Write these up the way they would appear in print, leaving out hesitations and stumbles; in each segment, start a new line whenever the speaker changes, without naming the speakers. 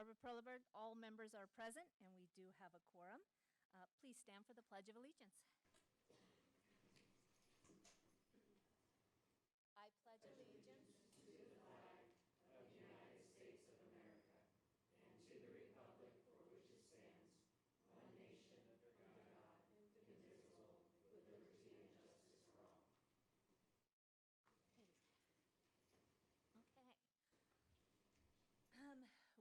Barbara Perleberg. All members are present, and we do have a quorum. Please stand for the Pledge of Allegiance. I pledge allegiance to the flag of the United States of America and to the republic for which it stands, one nation, under God, indivisible, with liberty and justice for all. Okay.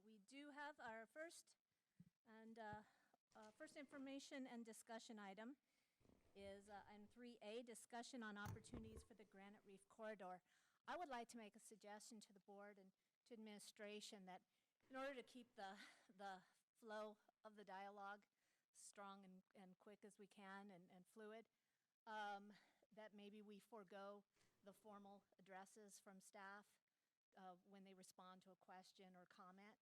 We do have our first information and discussion item is item 3A, discussion on opportunities for the Granite Reef corridor. I would like to make a suggestion to the board and to administration that in order to keep the flow of the dialogue strong and quick as we can and fluid, that maybe we forego the formal addresses from staff when they respond to a question or comment,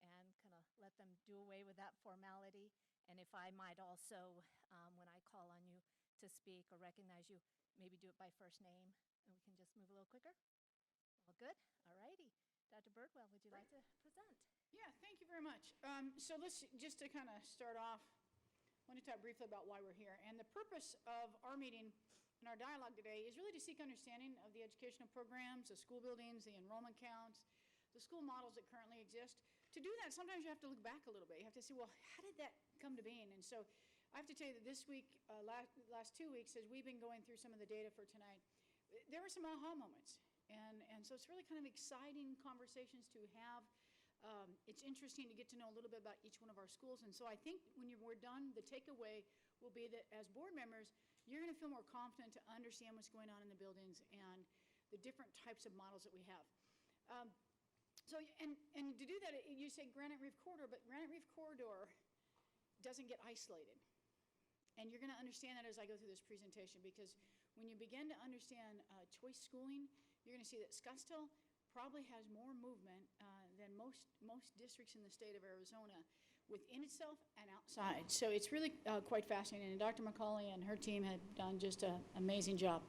and kind of let them do away with that formality. And if I might also, when I call on you to speak or recognize you, maybe do it by first name, and we can just move a little quicker. All good? All righty. Dr. Birdwell, would you like to present?
Yeah, thank you very much. So let's just to kind of start off, I want to talk briefly about why we're here. And the purpose of our meeting and our dialogue today is really to seek understanding of the educational programs, the school buildings, the enrollment counts, the school models that currently exist. To do that, sometimes you have to look back a little bit. You have to say, well, how did that come to being? And so I have to tell you that this week, last 2 weeks, as we've been going through some of the data for tonight, there were some aha moments. And so it's really kind of exciting conversations to have. It's interesting to get to know a little bit about each one of our schools. And so I think when we're done, the takeaway will be that as board members, you're going to feel more confident to understand what's going on in the buildings and the different types of models that we have. And to do that, you say Granite Reef Corridor, but Granite Reef Corridor doesn't get isolated. And you're going to understand that as I go through this presentation, because when you begin to understand choice schooling, you're going to see that Scottsdale probably has more movement than most districts in the state of Arizona within itself and outside. So it's really quite fascinating. And Dr. McCauley and her team have done just an amazing job.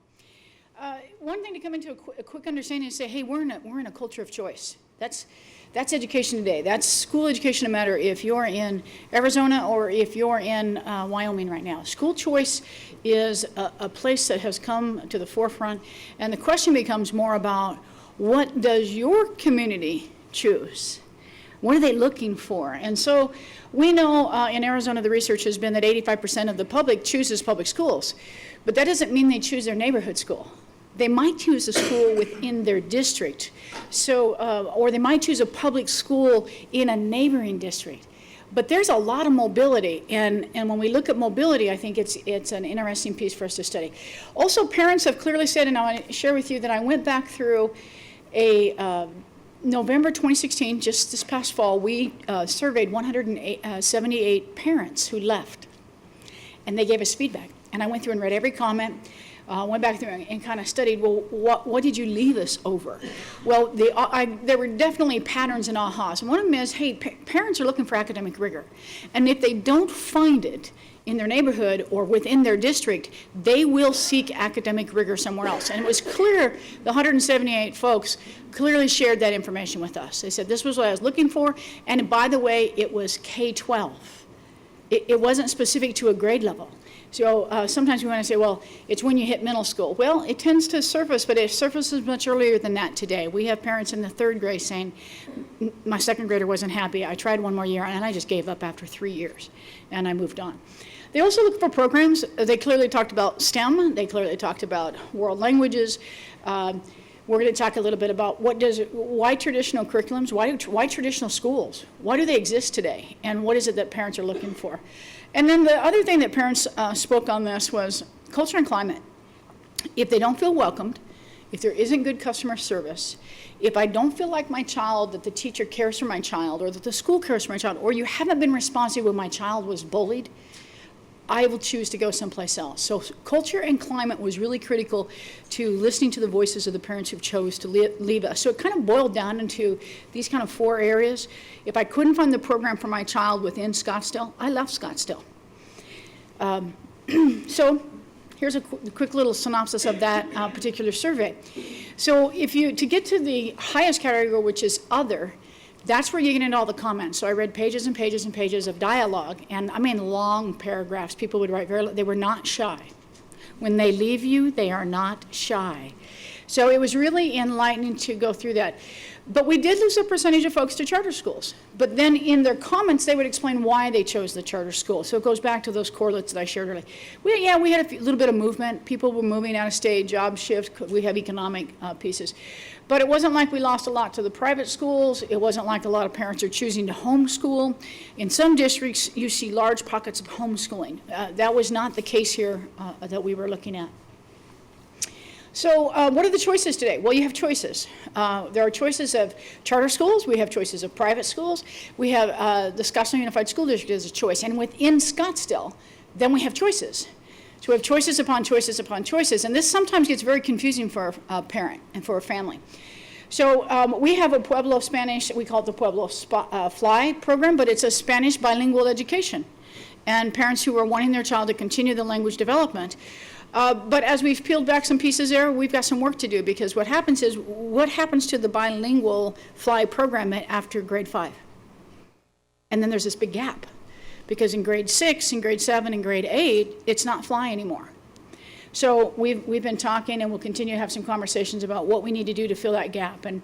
One thing to come into a quick understanding is say, hey, we're in a culture of choice. That's education today. That's school education, no matter if you're in Arizona or if you're in Wyoming right now. School choice is a place that has come to the forefront, and the question becomes more about what does your community choose? What are they looking for? And so we know in Arizona the research has been that 85% of the public chooses public schools, but that doesn't mean they choose their neighborhood school. They might choose a school within their district, so or they might choose a public school in a neighboring district. But there's a lot of mobility, and when we look at mobility, I think it's an interesting piece for us to study. Also, parents have clearly said, and I want to share with you that I went back through a November 2016, just this past fall, we surveyed 178 parents who left, and they gave us feedback. And I went through and read every comment. Went back through and kind of studied, well, what did you leave us over? Well, there were definitely patterns and ahas. And one of them is, hey, parents are looking for academic rigor. And if they don't find it in their neighborhood or within their district, they will seek academic rigor somewhere else. And it was clear, the 178 folks clearly shared that information with us. They said, this was what I was looking for. And by the way, it was K-12. It wasn't specific to a grade level. So sometimes we want to say, well, it's when you hit middle school. Well, it tends to surface, but it surfaces much earlier than that today. We have parents in the third grade saying, my second grader wasn't happy. I tried one more year, and I just gave up after 3 years, and I moved on. They also look for programs. They clearly talked about STEM. They clearly talked about world languages. We're going to talk a little bit about why traditional curriculums, why traditional schools? Why do they exist today? And what is it that parents are looking for? And then the other thing that parents spoke on this was culture and climate. If they don't feel welcomed, if there isn't good customer service, if I don't feel like my child, that the teacher cares for my child, or that the school cares for my child, or you haven't been responsive when my child was bullied, I will choose to go someplace else. So culture and climate was really critical to listening to the voices of the parents who chose to leave us. So it kind of boiled down into these kind of 4 areas. If I couldn't find the program for my child within Scottsdale, I left Scottsdale. So here's a quick little synopsis of that particular survey. So to get to the highest category, which is other, That's where you get into all the comments. So I read pages and pages and pages of dialogue, and I mean long paragraphs. People would write they were not shy. When they leave you, they are not shy. So it was really enlightening to go through that. But we did lose a percentage of folks to charter schools. But then in their comments, they would explain why they chose the charter school. So it goes back to those correlates that I shared earlier. We had a little bit of movement. People were moving out of state, job shift. We have economic pieces. But it wasn't like we lost a lot to the private schools. It wasn't like a lot of parents are choosing to homeschool. In some districts, you see large pockets of homeschooling. That was not the case here that we were looking at. So what are the choices today? Well, you have choices. There are choices of charter schools. We have choices of private schools. We have the Scottsdale Unified School District as a choice. And within Scottsdale, then we have choices. So we have choices upon choices upon choices. And this sometimes gets very confusing for a parent and for a family. So we have a Pueblo Spanish, we call it the Pueblo Fly program, but it's a Spanish bilingual education. And parents who are wanting their child to continue the language development. But as we've peeled back some pieces there, we've got some work to do, because what happens to the bilingual Fly program after grade 5? And then there's this big gap, because in grade 6, in grade 7, and grade 8, it's not Fly anymore. So we've been talking, and we'll continue to have some conversations about what we need to do to fill that gap. And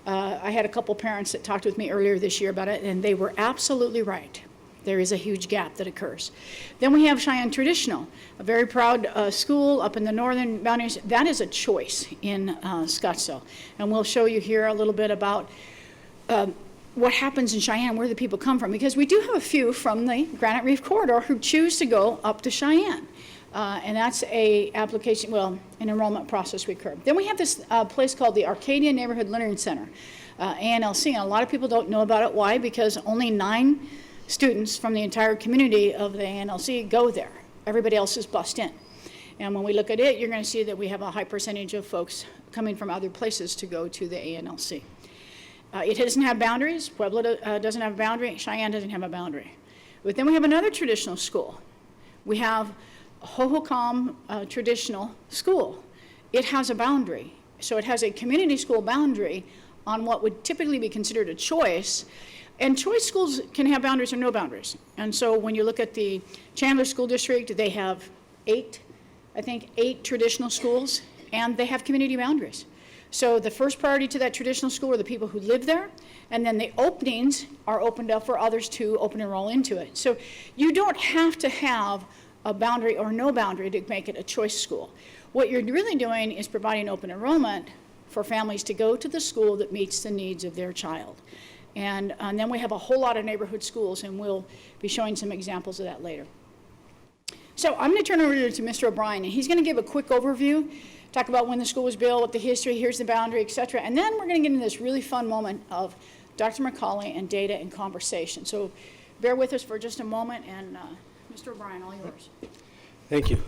I had a couple parents that talked with me earlier this year about it, and they were absolutely right. There is a huge gap that occurs. Then we have Cheyenne Traditional, a very proud school up in the northern boundaries. That is a choice in Scottsdale. And we'll show you here a little bit about what happens in Cheyenne, where the people come from, because we do have a few from the Granite Reef corridor who choose to go up to Cheyenne. And that's an enrollment process we curb. Then we have this place called the Arcadia Neighborhood Learning Center, ANLC, and a lot of people don't know about it. Why? Because only 9 students from the entire community of the ANLC go there. Everybody else is bussed in. And when we look at it, you're going to see that we have a high percentage of folks coming from other places to go to the ANLC. It doesn't have boundaries. Pueblo doesn't have a boundary. Cheyenne doesn't have a boundary. But then we have another traditional school. We have Hohokam Traditional School. It has a boundary. So it has a community school boundary on what would typically be considered a choice. And choice schools can have boundaries or no boundaries. And so when you look at the Chandler School District, they have 8 traditional schools, and they have community boundaries. So the first priority to that traditional school are the people who live there, and then the openings are opened up for others to open and roll into it. So you don't have to have a boundary or no boundary to make it a choice school. What you're really doing is providing open enrollment for families to go to the school that meets the needs of their child. And then we have a whole lot of neighborhood schools, and we'll be showing some examples of that later. So I'm going to turn over to Mr. O'Brien, and he's going to give a quick overview, talk about when the school was built, what the history, here's the boundary, et cetera. And then we're going to get into this really fun moment of Dr. McCauley and data and conversation. So bear with us for just a moment, and Mr. O'Brien, all yours.
Thank you.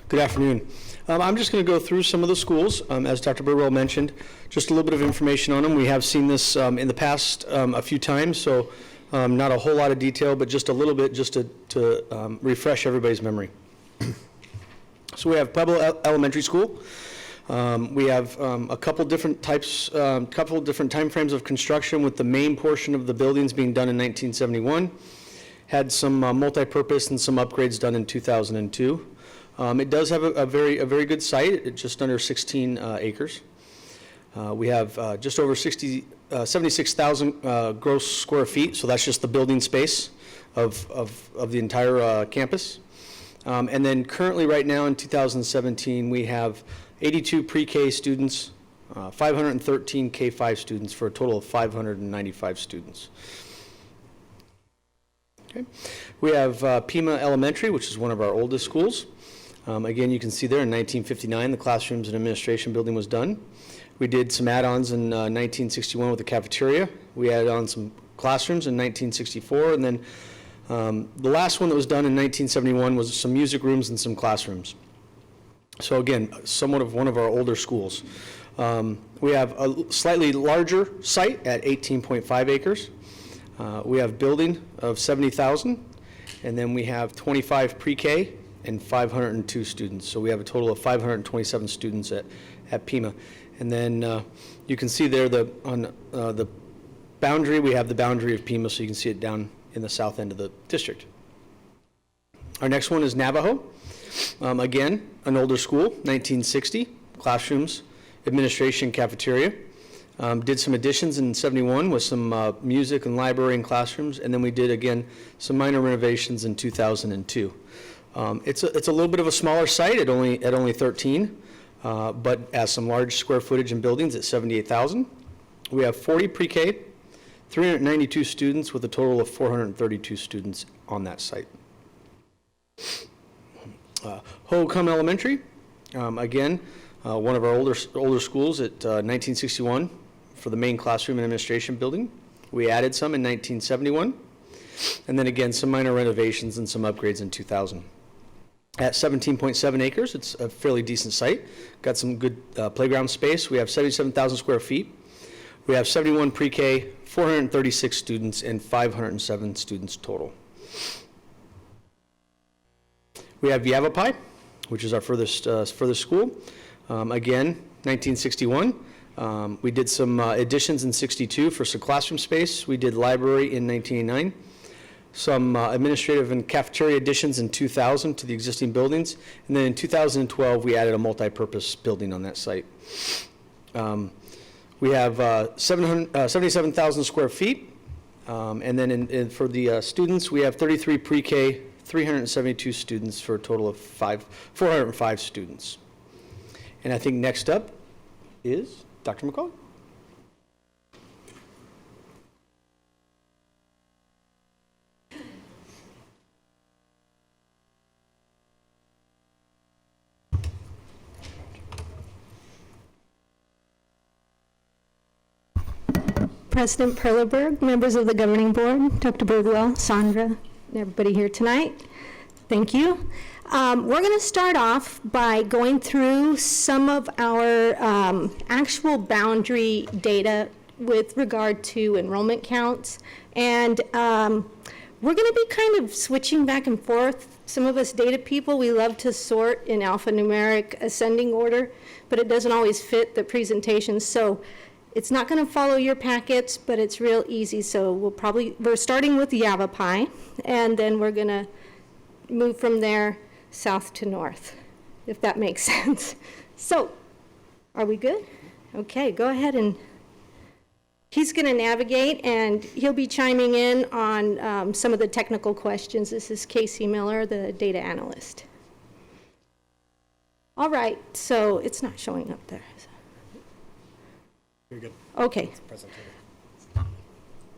Good afternoon. I'm just going to go through some of the schools, as Dr. Burwell mentioned, just a little bit of information on them. We have seen this in the past a few times, so not a whole lot of detail, but just a little bit just to refresh everybody's memory. So we have Pueblo Elementary School. We have a couple different types, couple different time frames of construction, with the main portion of the buildings being done in 1971. Had some multi-purpose and some upgrades done in 2002. It does have a very good site. It's just under 16 acres. We have just over 76,000 gross square feet, so that's just the building space of the entire campus. And then currently right now in 2017, we have 82 pre-K students, 513 K-5 students, for a total of 595 students. Okay. We have Pima Elementary, which is one of our oldest schools. Again, you can see there in 1959, the classrooms and administration building was done. We did some add-ons in 1961 with the cafeteria. We added on some classrooms in 1964, and then the last one that was done in 1971 was some music rooms and some classrooms. So again, somewhat of one of our older schools. We have a slightly larger site at 18.5 acres. We have building of 70,000, and then we have 25 pre-K and 502 students. So we have a total of 527 students at Pima. And then you can see there on the boundary, we have the boundary of Pima, so you can see it down in the south end of the district. Our next one is Navajo. Again, an older school, 1960, classrooms, administration, cafeteria. Did some additions in 71 with some music and library and classrooms, and then we did, again, some minor renovations in 2002. It's a little bit of a smaller site at only 13, but has some large square footage and buildings at 78,000. We have 40 pre-K, 392 students with a total of 432 students on that site. Hohokam Elementary, again, one of our older schools at 1961 for the main classroom and administration building. We added some in 1971, and then again, some minor renovations and some upgrades in 2000. At 17.7 acres, it's a fairly decent site. Got some good playground space. We have 77,000 square feet. We have 71 pre-K, 436 students, and 507 students total. We have Yavapai, which is our furthest school. Again, 1961. We did some additions in 62 for some classroom space. We did library in 1989. Some administrative and cafeteria additions in 2000 to the existing buildings. And then in 2012, we added a multi-purpose building on that site. We have 77,000 square feet. And then for the students, we have 33 pre-K, 372 students for a total of 405 students. And I think next up is Dr. McCauley.
President Perleberg, members of the governing board, Dr. Birdwell, Sandra, and everybody here tonight, thank you. We're going to start off by going through some of our actual boundary data with regard to enrollment counts. And we're going to be kind of switching back and forth. Some of us data people, we love to sort in alphanumeric ascending order, but it doesn't always fit the presentation. So it's not going to follow your packets, but it's real easy. So we're starting with Yavapai, and then we're going to move from there south to north, if that makes sense. So, are we good? Okay, go ahead, and he's going to navigate, and he'll be chiming in on some of the technical questions. This is Casey Miller, the data analyst. All right, so it's not showing up there.
You're good.
Okay.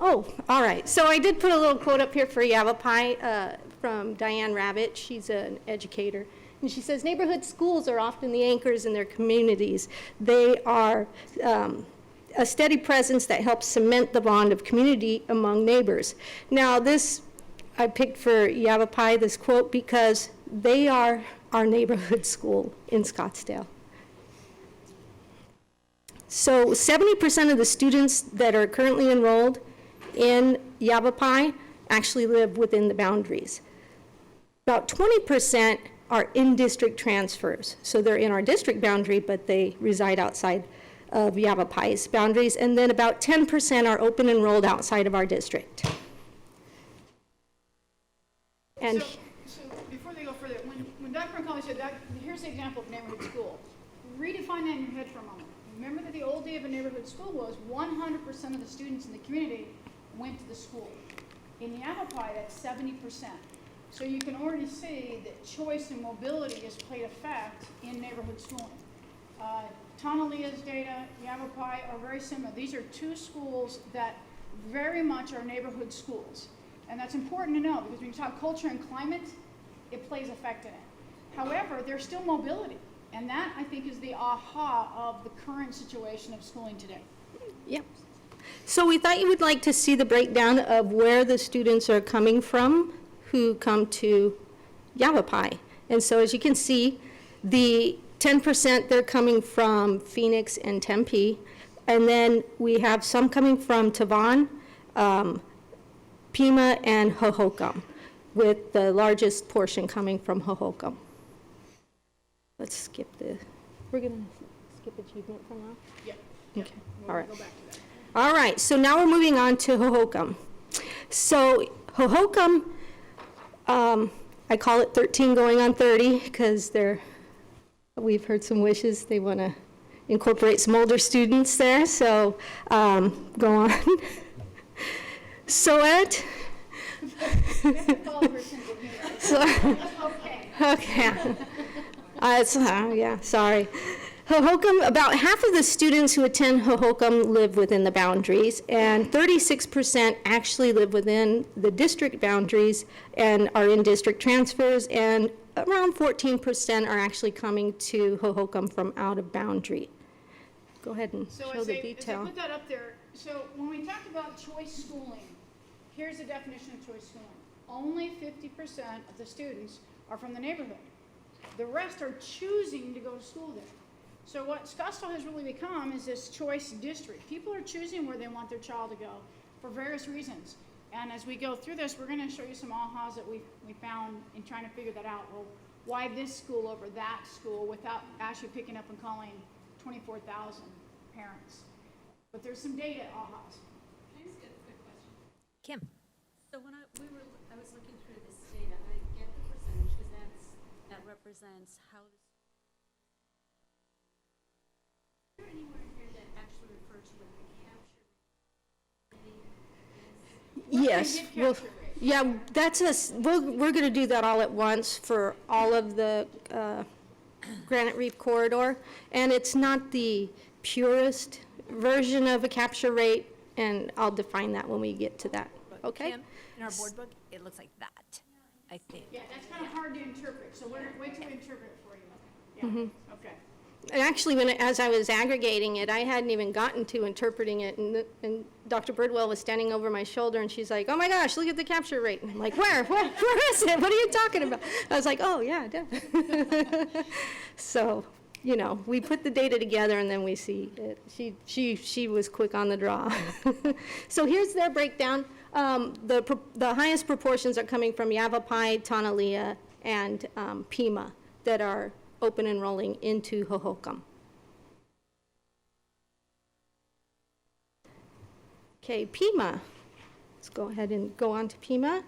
Oh, all right. So I did put a little quote up here for Yavapai from Diane Rabbit. She's an educator. And she says, neighborhood schools are often the anchors in their communities. They are a steady presence that helps cement the bond of community among neighbors. Now this, I picked for Yavapai, this quote, because they are our neighborhood school in Scottsdale. So 70% of the students that are currently enrolled in Yavapai actually live within the boundaries. About 20% are in-district transfers. So they're in our district boundary, but they reside outside of Yavapai's boundaries. And then about 10% are open enrolled outside of our district. And
so before they go further, when Dr. McCauley said that, here's the example of neighborhood school. Redefine that in your head for a moment. Remember that the old day of a neighborhood school was 100% of the students in the community went to the school. In Yavapai, that's 70%. So you can already see that choice and mobility has played a fact in neighborhood schooling. Tonalia's data, Yavapai are very similar. These are two schools that very much are neighborhood schools. And that's important to know because when you talk culture and climate, it plays a fact in it. However, there's still mobility. And that, I think, is the aha of the current situation of schooling today.
yep. So we thought you would like to see the breakdown of where the students are coming from who come to Yavapai. And so as you can see, the 10% they're coming from Phoenix and Tempe. And then we have some coming from Tavan, Pima, and Hohokam, with the largest portion coming from Hohokam. Let's skip we're going to skip achievement for now?
Yeah.
Okay, all right.
Go back to that.
All right, so now we're moving on to Hohokam. So Hohokam, I call it 13 going on 30 because we've heard some wishes. They want to incorporate some older students there, so go on. Soet. Okay. Yeah, sorry. Hohokam, about half of the students who attend Hohokam live within the boundaries, and 36% actually live within the district boundaries and are in district transfers, and around 14% are actually coming to Hohokam from out of boundary. Go ahead and show the detail.
So put that up there. So when we talk about choice schooling, here's the definition of choice schooling. Only 50% of the students are from the neighborhood. The rest are choosing to go to school there. So what Scottsdale has really become is this choice district. People are choosing where they want their child to go for various reasons. And as we go through this, we're going to show you some ahas that we found in trying to figure that out. Well, why this school over that school without actually picking up and calling 24,000 parents. But there's some data ahas.
Can I just get a quick question?
Kim?
So when I was looking through this data, I get the percentage because that represents how the. Is there anywhere in here that actually refers to what the capture rate is?
Yes, well, yeah, that's us. We're going to do that all at once for all of the Granite Reef corridor, and it's not the purest version of a capture rate, and I'll define that when we get to that. Okay?
Kim, in our board book, it looks like that, I think.
Yeah, that's kind of hard to interpret. So wait till we interpret it for you. Yeah. Okay.
And actually, as I was aggregating it, I hadn't even gotten to interpreting it, and Dr. Birdwell was standing over my shoulder, and she's like, "Oh my gosh, look at the capture rate." And I'm like, where is it? What are you talking about? I was like, "Oh yeah, So, we put the data together, and then we see it. She was quick on the draw. So here's their breakdown. The highest proportions are coming from Yavapai, Tonalea, and Pima that are open enrolling into Hohokam. Okay, Pima. Let's go ahead and go on to Pima.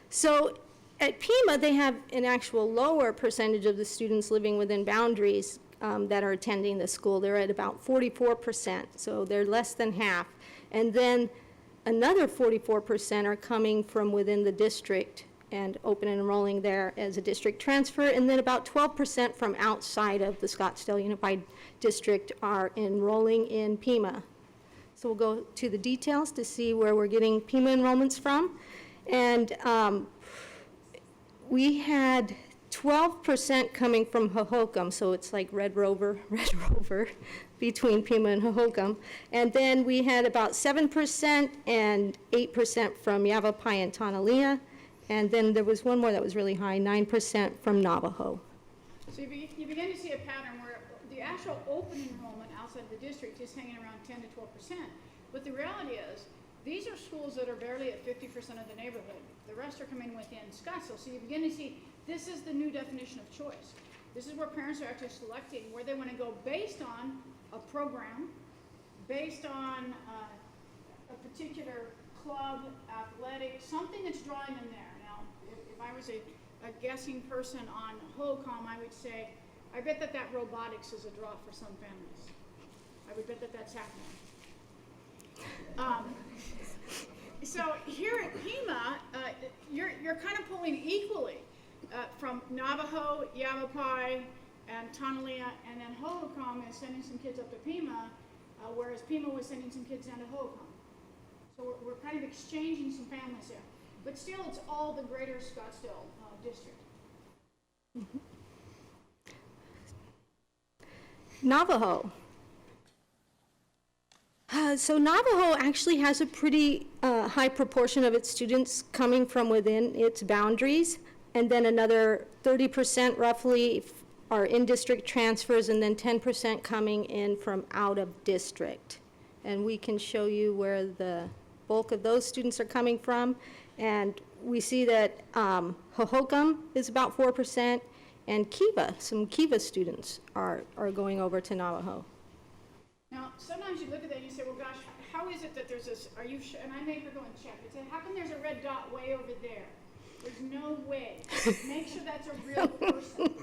So at Pima, they have an actual lower percentage of the students living within boundaries that are attending the school. They're at about 44%, so they're less than half. And then another 44% are coming from within the district and open and enrolling there as a district transfer, and then about 12% from outside of the Scottsdale Unified District are enrolling in Pima. So we'll go to the details to see where we're getting Pima enrollments from. And we had 12% coming from Hohokam, so it's like Red Rover, between Pima and Hohokam. And then we had about 7% and 8% from Yavapai and Tonalea. And then there was one more that was really high, 9% from Navajo.
So you begin to see a pattern where the actual open enrollment outside the district is hanging around 10 to 12%. But the reality is, these are schools that are barely at 50% of the neighborhood. The rest are coming within Scottsdale. So you begin to see, this is the new definition of choice. This is where parents are actually selecting where they want to go based on a program, based on a particular club, athletic, something that's drawing them there. Now, if I was a guessing person on Hohokam, I would say, I bet that robotics is a draw for some families. I would bet that that's happening. So here at Pima, you're kind of pulling equally from Navajo, Yavapai, and Tonalea, and then Hohokam is sending some kids up to Pima, whereas Pima was sending some kids down to Hohokam. So we're kind of exchanging some families there. But still, it's all the greater Scottsdale district.
Mm-hmm. Navajo. So Navajo actually has a pretty high proportion of its students coming from within its boundaries, and then another 30% roughly are in district transfers, and then 10% coming in from out of district. And we can show you where the bulk of those students are coming from. And we see that Hohokam is about 4%, and some Kiva students are going over to Navajo.
Now, sometimes you look at that and you say, well, gosh, how how is it that there's this, are you sure, and I made her go and check, I said, how come there's a red dot way over there? There's no way. Make sure that's a real person.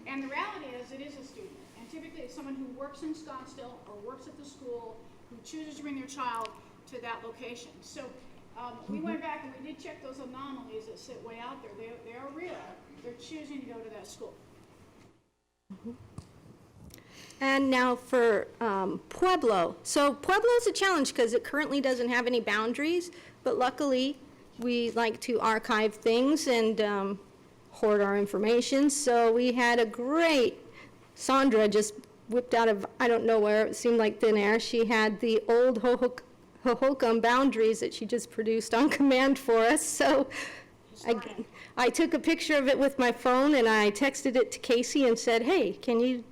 And the reality is, it is a student. And typically it's someone who works in Scottsdale or works at the school who chooses to bring their child to that location. So we went back and we did check those anomalies that sit way out there. They are real. They're choosing to go to that school.
And now for Pueblo. So Pueblo is a challenge because it currently doesn't have any boundaries, but luckily we like to archive things and hoard our information. So we had a great, Sandra just whipped out of, I don't know where, it seemed like thin air. She had the old Hohokam boundaries that she just produced on command for us. So I took a picture of it with my phone and I texted it to Casey and said, hey, can you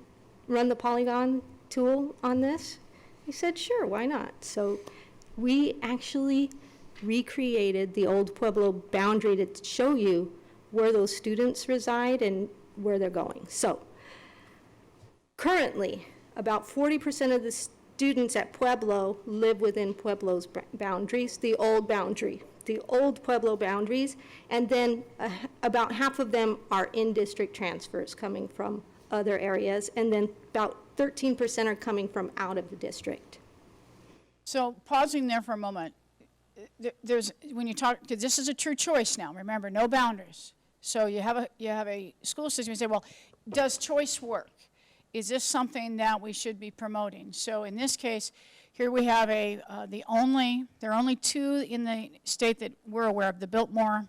run the polygon tool on this? He said, sure, why not? So we actually recreated the old Pueblo boundary to show you where those students reside and where they're going. So currently, about 40% of the students at Pueblo live within Pueblo's boundaries, the old boundary, the old Pueblo boundaries, and then about half of them are in-district transfers coming from other areas, and then about 13% are coming from out of the district.
So pausing there for a moment, there's, when you talk, this is a true choice now, remember, no boundaries. So you have a school system, you say, well, does choice work? Is this something that we should be promoting? So in this case, here we have there are only two in the state that we're aware of, the Biltmore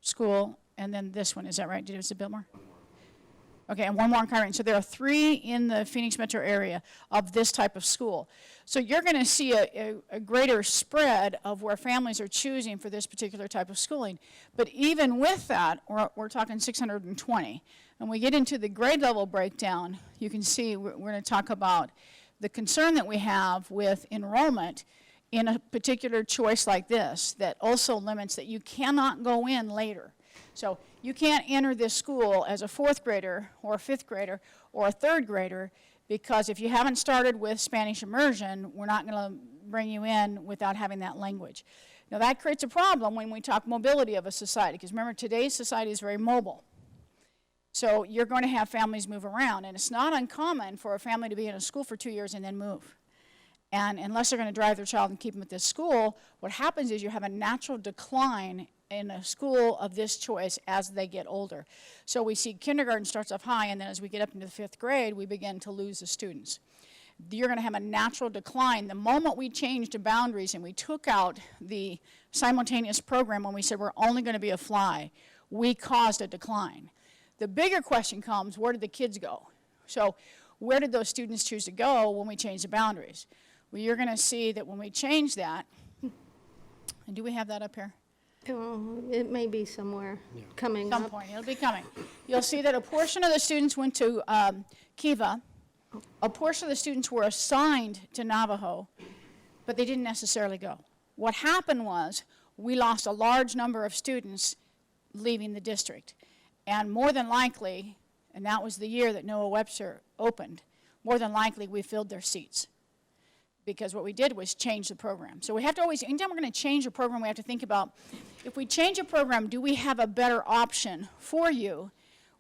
School, and then this one, is that right? Was it Biltmore? Okay, and one more in Kyrene. So there are 3 in the Phoenix metro area of this type of school. So you're going to see a greater spread of where families are choosing for this particular type of schooling. But even with that, we're talking 620. And we get into the grade level breakdown, you can see we're going to talk about the concern that we have with enrollment in a particular choice like this that also limits that you cannot go in later. So you can't enter this school as a 4th grader or a 5th grader or a 3rd grader because if you haven't started with Spanish immersion, we're not going to bring you in without having that language. Now that creates a problem when we talk mobility of a society, because remember, today's society is very mobile. So you're going to have families move around, and it's not uncommon for a family to be in a school for 2 years and then move. And unless they're going to drive their child and keep them at this school, what happens is you have a natural decline in a school of this choice as they get older. So we see kindergarten starts off high, and then as we get up into the 5th grade, we begin to lose the students. You're going to have a natural decline. The moment we changed the boundaries and we took out the simultaneous program when we said we're only going to be a fly, we caused a decline. The bigger question comes, where did the kids go? So where did those students choose to go when we changed the boundaries? Well, you're going to see that when we change that, and do we have that up here?
Oh, it may be somewhere coming
Some
up.
point, it'll be coming. You'll see that a portion of the students went to Kiva. A portion of the students were assigned to Navajo, but they didn't necessarily go. What happened was we lost a large number of students leaving the district. And more than likely, and that was the year that Noah Webster opened, more than likely we filled their seats. Because what we did was change the program. So we have to always, anytime we're going to change a program, we have to think about, if we change a program, do we have a better option for you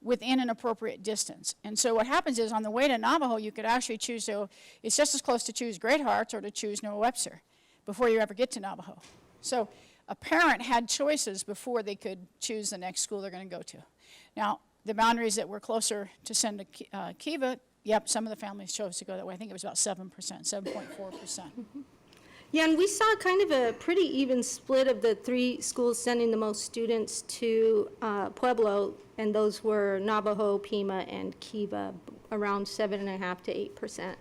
within an appropriate distance? And so what happens is on the way to Navajo, you could actually choose, so it's just as close to choose Great Hearts or to choose Noah Webster before you ever get to Navajo. So a parent had choices before they could choose the next school they're going to go to. Now, the boundaries that were closer to send to Kiva, yep, some of the families chose to go that way. I think it was about 7%, 7.4%.
Yeah, and we saw kind of a pretty even split of the 3 schools sending the most students to Pueblo, and those were Navajo, Pima, and Kiva, around 7.5% to 8%,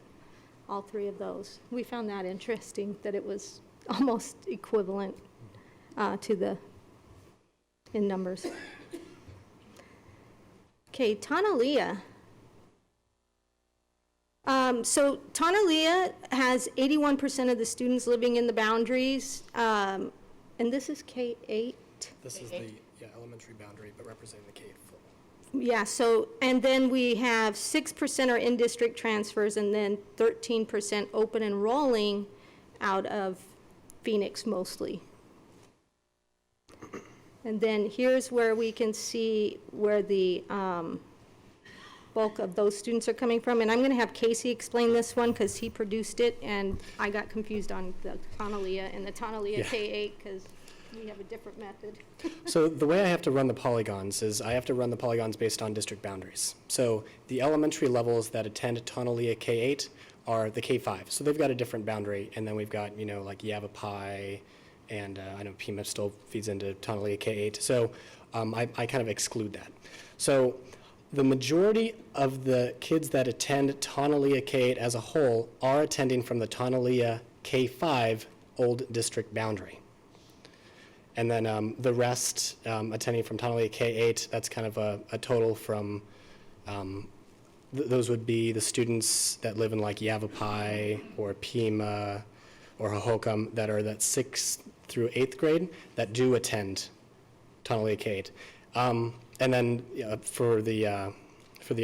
all 3 of those. We found that interesting, that it was almost equivalent in numbers. Okay, Tonalea. So Tonalea has 81% of the students living in the boundaries, and this is K-8.
This is the elementary boundary, but representing the K full.
Yeah, so, and then we have 6% are in-district transfers, and then 13% open enrolling out of Phoenix mostly. And then here's where we can see where the bulk of those students are coming from. And I'm going to have Casey explain this one because he produced it, and I got confused on the Tonalea and the Tonalea
Yeah.
K-8 because we have a different method.
So the way I have to run the polygons is I have to run the polygons based on district boundaries. So the elementary levels that attend Tonalea K-8 are the K-5. So they've got a different boundary, and then we've got, like Yavapai, and I know Pima still feeds into Tonalea K-8. So I kind of exclude that. So the majority of the kids that attend Tonalea K-8 as a whole are attending from the Tonalea K-5 old district boundary. And then the rest attending from Tonalea K-8, that's kind of a total from, those would be the students that live in like Yavapai or Pima or Hohokam that are that 6th through 8th grade that do attend Tonalea K-8. And then for the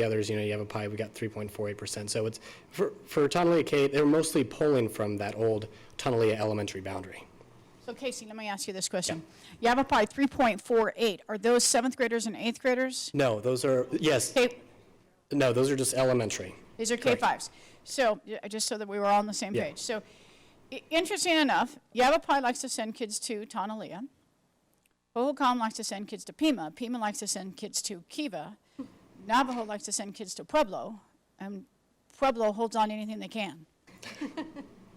others, Yavapai, we got 3.48%. So it's for Tonalea K-8, they're mostly pulling from that old Tonalea elementary boundary.
So Casey, let me ask you this question. Yavapai 3.48, are those 7th graders and 8th graders?
No, those are, yes. No, those are just elementary.
These are
Correct.
K-5s. So, just so that we were all on the same
Yeah.
page. So, interesting enough, Yavapai likes to send kids to Tonalea. Hohokam likes to send kids to Pima. Pima likes to send kids to Kiva. Navajo likes to send kids to Pueblo. And Pueblo holds on to anything they can.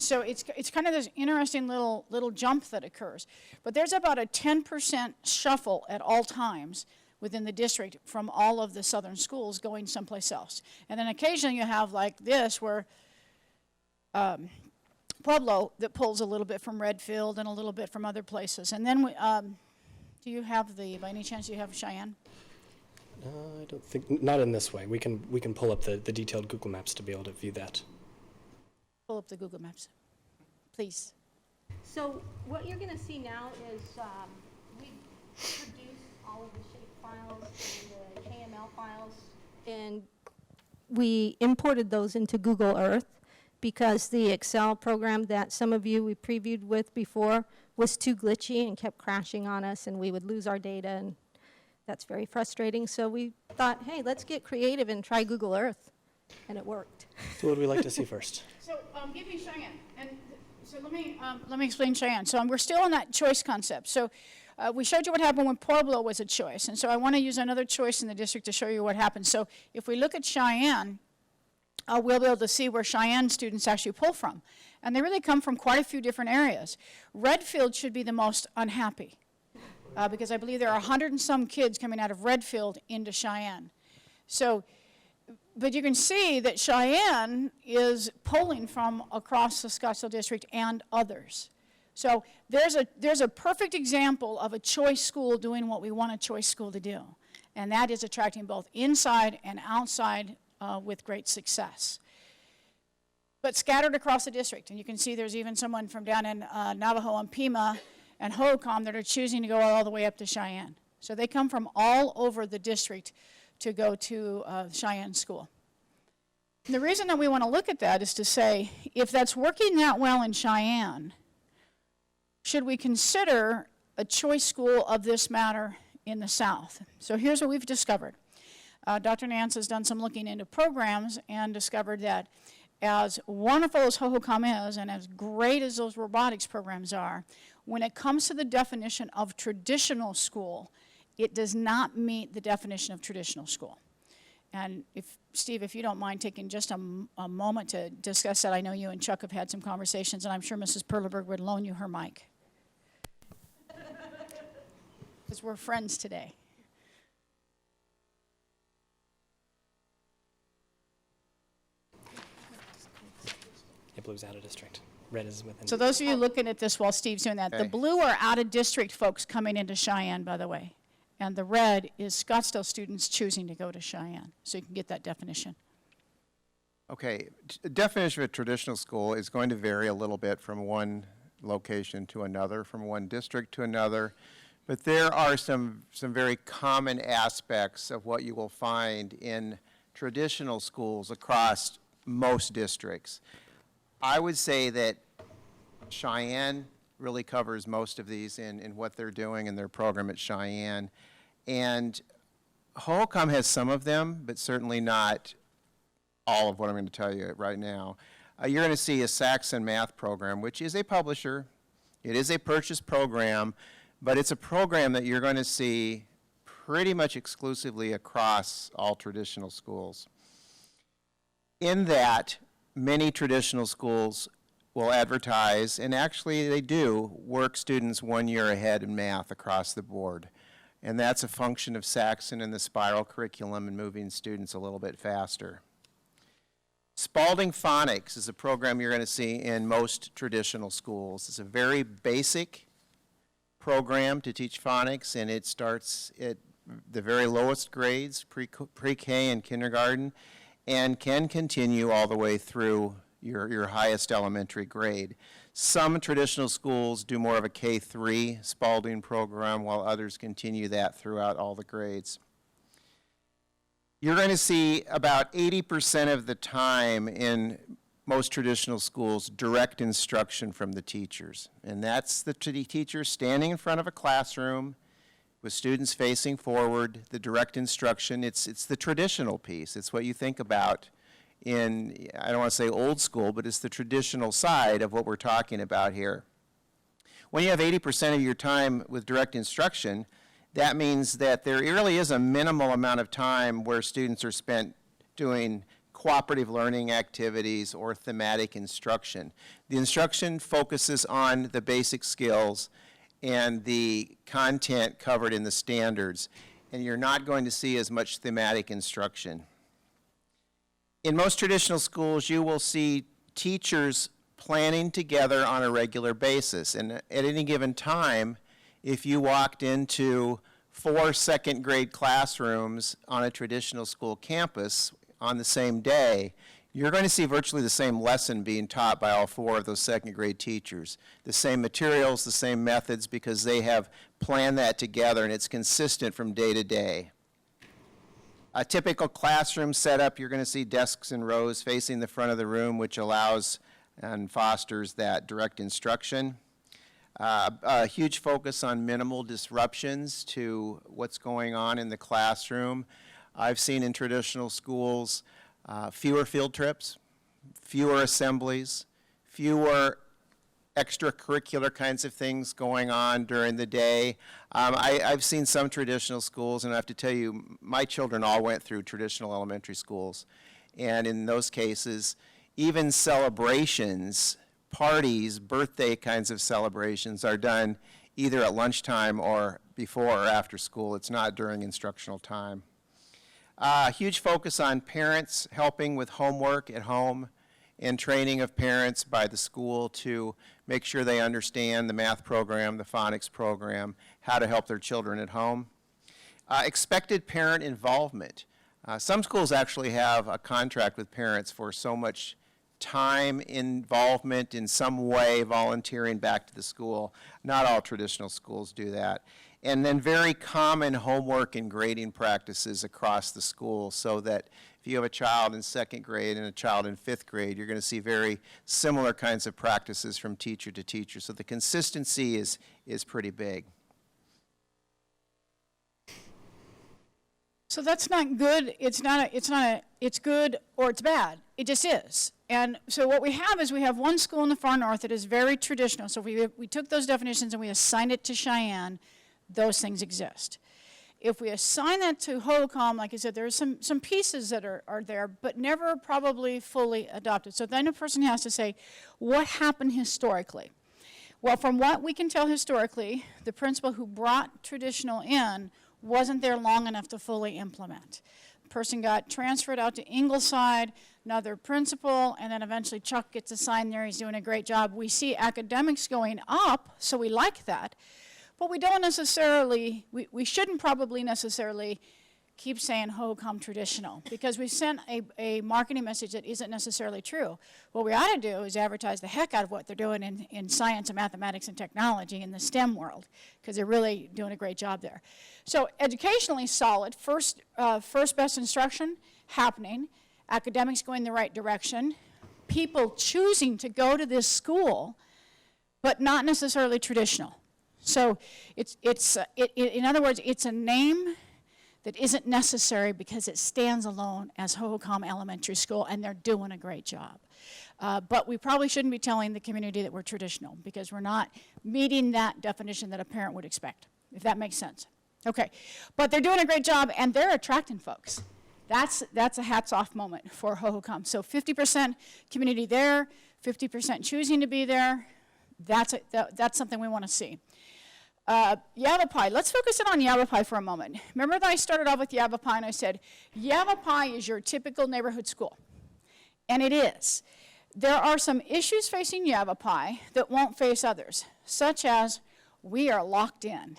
So it's kind of this interesting little jump that occurs. But there's about a 10% shuffle at all times within the district from all of the southern schools going someplace else. And then occasionally you have like this where Pueblo that pulls a little bit from Redfield and a little bit from other places. And then do you have by any chance do you have Cheyenne?
I don't think, not in this way. We can pull up the detailed Google Maps to be able to view that.
Pull up the Google Maps, please.
So what you're going to see now is we produced all of the shape files and the KML files, and we imported those into Google Earth because the Excel program that some of you we previewed with before was too glitchy and kept crashing on us, and we would lose our data, and that's very frustrating. So we thought, hey, let's get creative and try Google Earth, and it worked.
So what would we like to see first?
So give me Cheyenne. And so let me explain Cheyenne. So we're still on that choice concept. So we showed you what happened when Pueblo was a choice. And so I want to use another choice in the district to show you what happened. So if we look at Cheyenne, we'll be able to see where Cheyenne students actually pull from. And they really come from quite a few different areas. Redfield should be the most unhappy because I believe there are 100 and some kids coming out of Redfield into Cheyenne. So, but you can see that Cheyenne is pulling from across the Scottsdale district and others. So there's a perfect example of a choice school doing what we want a choice school to do. And that is attracting both inside and outside with great success. But scattered across the district. And you can see there's even someone from down in Navajo and Pima and Hohokam that are choosing to go all the way up to Cheyenne. So they come from all over the district to go to Cheyenne School. And the reason that we want to look at that is to say, if that's working that well in Cheyenne, should we consider a choice school of this matter in the South? So here's what we've discovered. Dr. Nance has done some looking into programs and discovered that as wonderful as Hohokam is and as great as those robotics programs are, when it comes to the definition of traditional school, it does not meet the definition of traditional school. And Steve, if you don't mind taking just a moment to discuss that, I know you and Chuck have had some conversations, and I'm sure Mrs. Perleberg would loan you her mic. Because we're friends today.
Yeah, blue's out of district. Red is within.
So those of you looking at this while Steve's doing that, the
Okay.
blue are out-of-district folks coming into Cheyenne, by the way. And the red is Scottsdale students choosing to go to Cheyenne. So you can get that definition.
Okay, definition of a traditional school is going to vary a little bit from one location to another, from one district to another. But there are some very common aspects of what you will find in traditional schools across most districts. I would say that Cheyenne really covers most of these in what they're doing in their program at Cheyenne. And Holcomb has some of them, but certainly not all of what I'm going to tell you right now. You're going to see a Saxon math program, which is a publisher. It is a purchase program, but it's a program that you're going to see pretty much exclusively across all traditional schools. In that, many traditional schools will advertise, and actually they do, work students 1 year ahead in math across the board. And that's a function of Saxon and the spiral curriculum and moving students a little bit faster. Spalding Phonics is a program you're going to see in most traditional schools. It's a very basic program to teach phonics, and it starts at the very lowest grades, pre-K and kindergarten, and can continue all the way through your highest elementary grade. Some traditional schools do more of a K-3 Spalding program, while others continue that throughout all the grades. You're going to see about 80% of the time in most traditional schools direct instruction from the teachers. And that's the teacher standing in front of a classroom with students facing forward, the direct instruction. It's the traditional piece. It's what you think about in, I don't want to say old school, but it's the traditional side of what we're talking about here. When you have 80% of your time with direct instruction, that means that there really is a minimal amount of time where students are spent doing cooperative learning activities or thematic instruction. The instruction focuses on the basic skills and the content covered in the standards, and you're not going to see as much thematic instruction. In most traditional schools, you will see teachers planning together on a regular basis, and at any given time, if you walked into 4 second grade classrooms on a traditional school campus on the same day, you're going to see virtually the same lesson being taught by all 4 of those second grade teachers. The same materials, the same methods, because they have planned that together and it's consistent from day to day. A typical classroom setup, you're going to see desks in rows facing the front of the room, which allows and fosters that direct instruction. A huge focus on minimal disruptions to what's going on in the classroom. I've seen in traditional schools fewer field trips, fewer assemblies, fewer extracurricular kinds of things going on during the day. I've seen some traditional schools, and I have to tell you, my children all went through traditional elementary schools. And in those cases, even celebrations, parties, birthday kinds of celebrations are done either at lunchtime or before or after school. It's not during instructional time. Huge focus on parents helping with homework at home and training of parents by the school to make sure they understand the math program, the phonics program, how to help their children at home. Expected parent involvement. Some schools actually have a contract with parents for so much time involvement in some way, volunteering back to the school. Not all traditional schools do that. And then very common homework and grading practices across the school, so that if you have a child in 2nd grade and a child in 5th grade, you're going to see very similar kinds of practices from teacher to teacher. So the consistency is pretty big.
So that's not good. It's good or it's bad. It just is. And so what we have is we have one school in the far north that is very traditional. So if we took those definitions and we assigned it to Cheyenne, those things exist. If we assign that to Holcomb, like I said, there's some pieces that are there, but never probably fully adopted. So then a person has to say, what happened historically? Well, from what we can tell historically, the principal who brought traditional in wasn't there long enough to fully implement. The person got transferred out to Ingleside, another principal, and then eventually Chuck gets assigned there. He's doing a great job. We see academics going up, so we like that. But we don't necessarily, we shouldn't probably necessarily keep saying Holcomb traditional, because we've sent a marketing message that isn't necessarily true. What we ought to do is advertise the heck out of what they're doing in science and mathematics and technology in the STEM world, because they're really doing a great job there. So educationally solid, first best instruction happening, academics going the right direction, people choosing to go to this school but not necessarily traditional. So in other words, it's a name that isn't necessary because it stands alone as Hohokam Elementary School, and they're doing a great job. But we probably shouldn't be telling the community that we're traditional because we're not meeting that definition that a parent would expect, if that makes sense. Okay, but they're doing a great job, and they're attracting folks. That's a hats-off moment for Hohokam. So 50% community there, 50% choosing to be there. That's something we want to see. Yavapai, let's focus in on Yavapai for a moment. Remember that I started off with Yavapai and I said, Yavapai is your typical neighborhood school. And it is. There are some issues facing Yavapai that won't face others, such as we are locked in.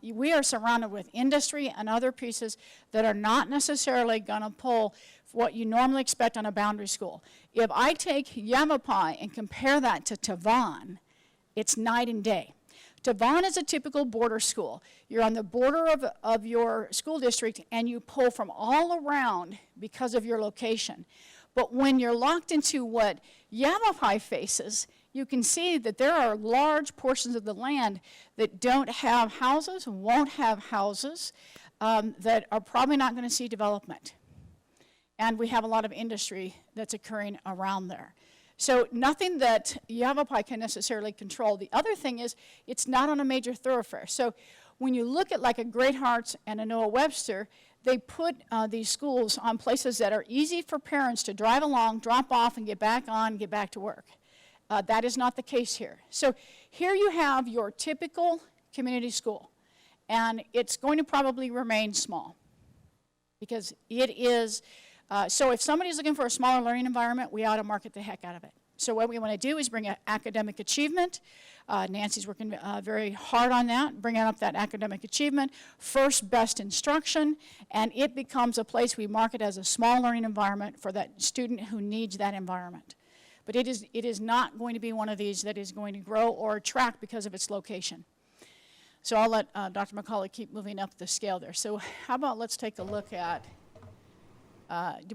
We are surrounded with industry and other pieces that are not necessarily going to pull what you normally expect on a boundary school. If I take Yavapai and compare that to Tavon, it's night and day. Tavon is a typical border school. You're on the border of your school district and you pull from all around because of your location. But when you're locked into what Yavapai faces, you can see that there are large portions of the land that don't have houses, won't have houses, that are probably not going to see development. And we have a lot of industry that's occurring around there. So nothing that Yavapai can necessarily control. The other thing is it's not on a major thoroughfare. So when you look at like a Great Hearts and a Noah Webster, they put these schools on places that are easy for parents to drive along, drop off, and get back on, get back to work. That is not the case here. So here you have your typical community school, and it's going to probably remain small because it is. So if somebody's looking for a smaller learning environment, we ought to market the heck out of it. So what we want to do is bring academic achievement. Nancy's working very hard on that, bringing up that academic achievement, first best instruction, and it becomes a place we market as a small learning environment for that student who needs that environment. But it is not going to be one of these that is going to grow or attract because of its location. So I'll let Dr. McCauley keep moving up the scale there. So how about let's take a look at,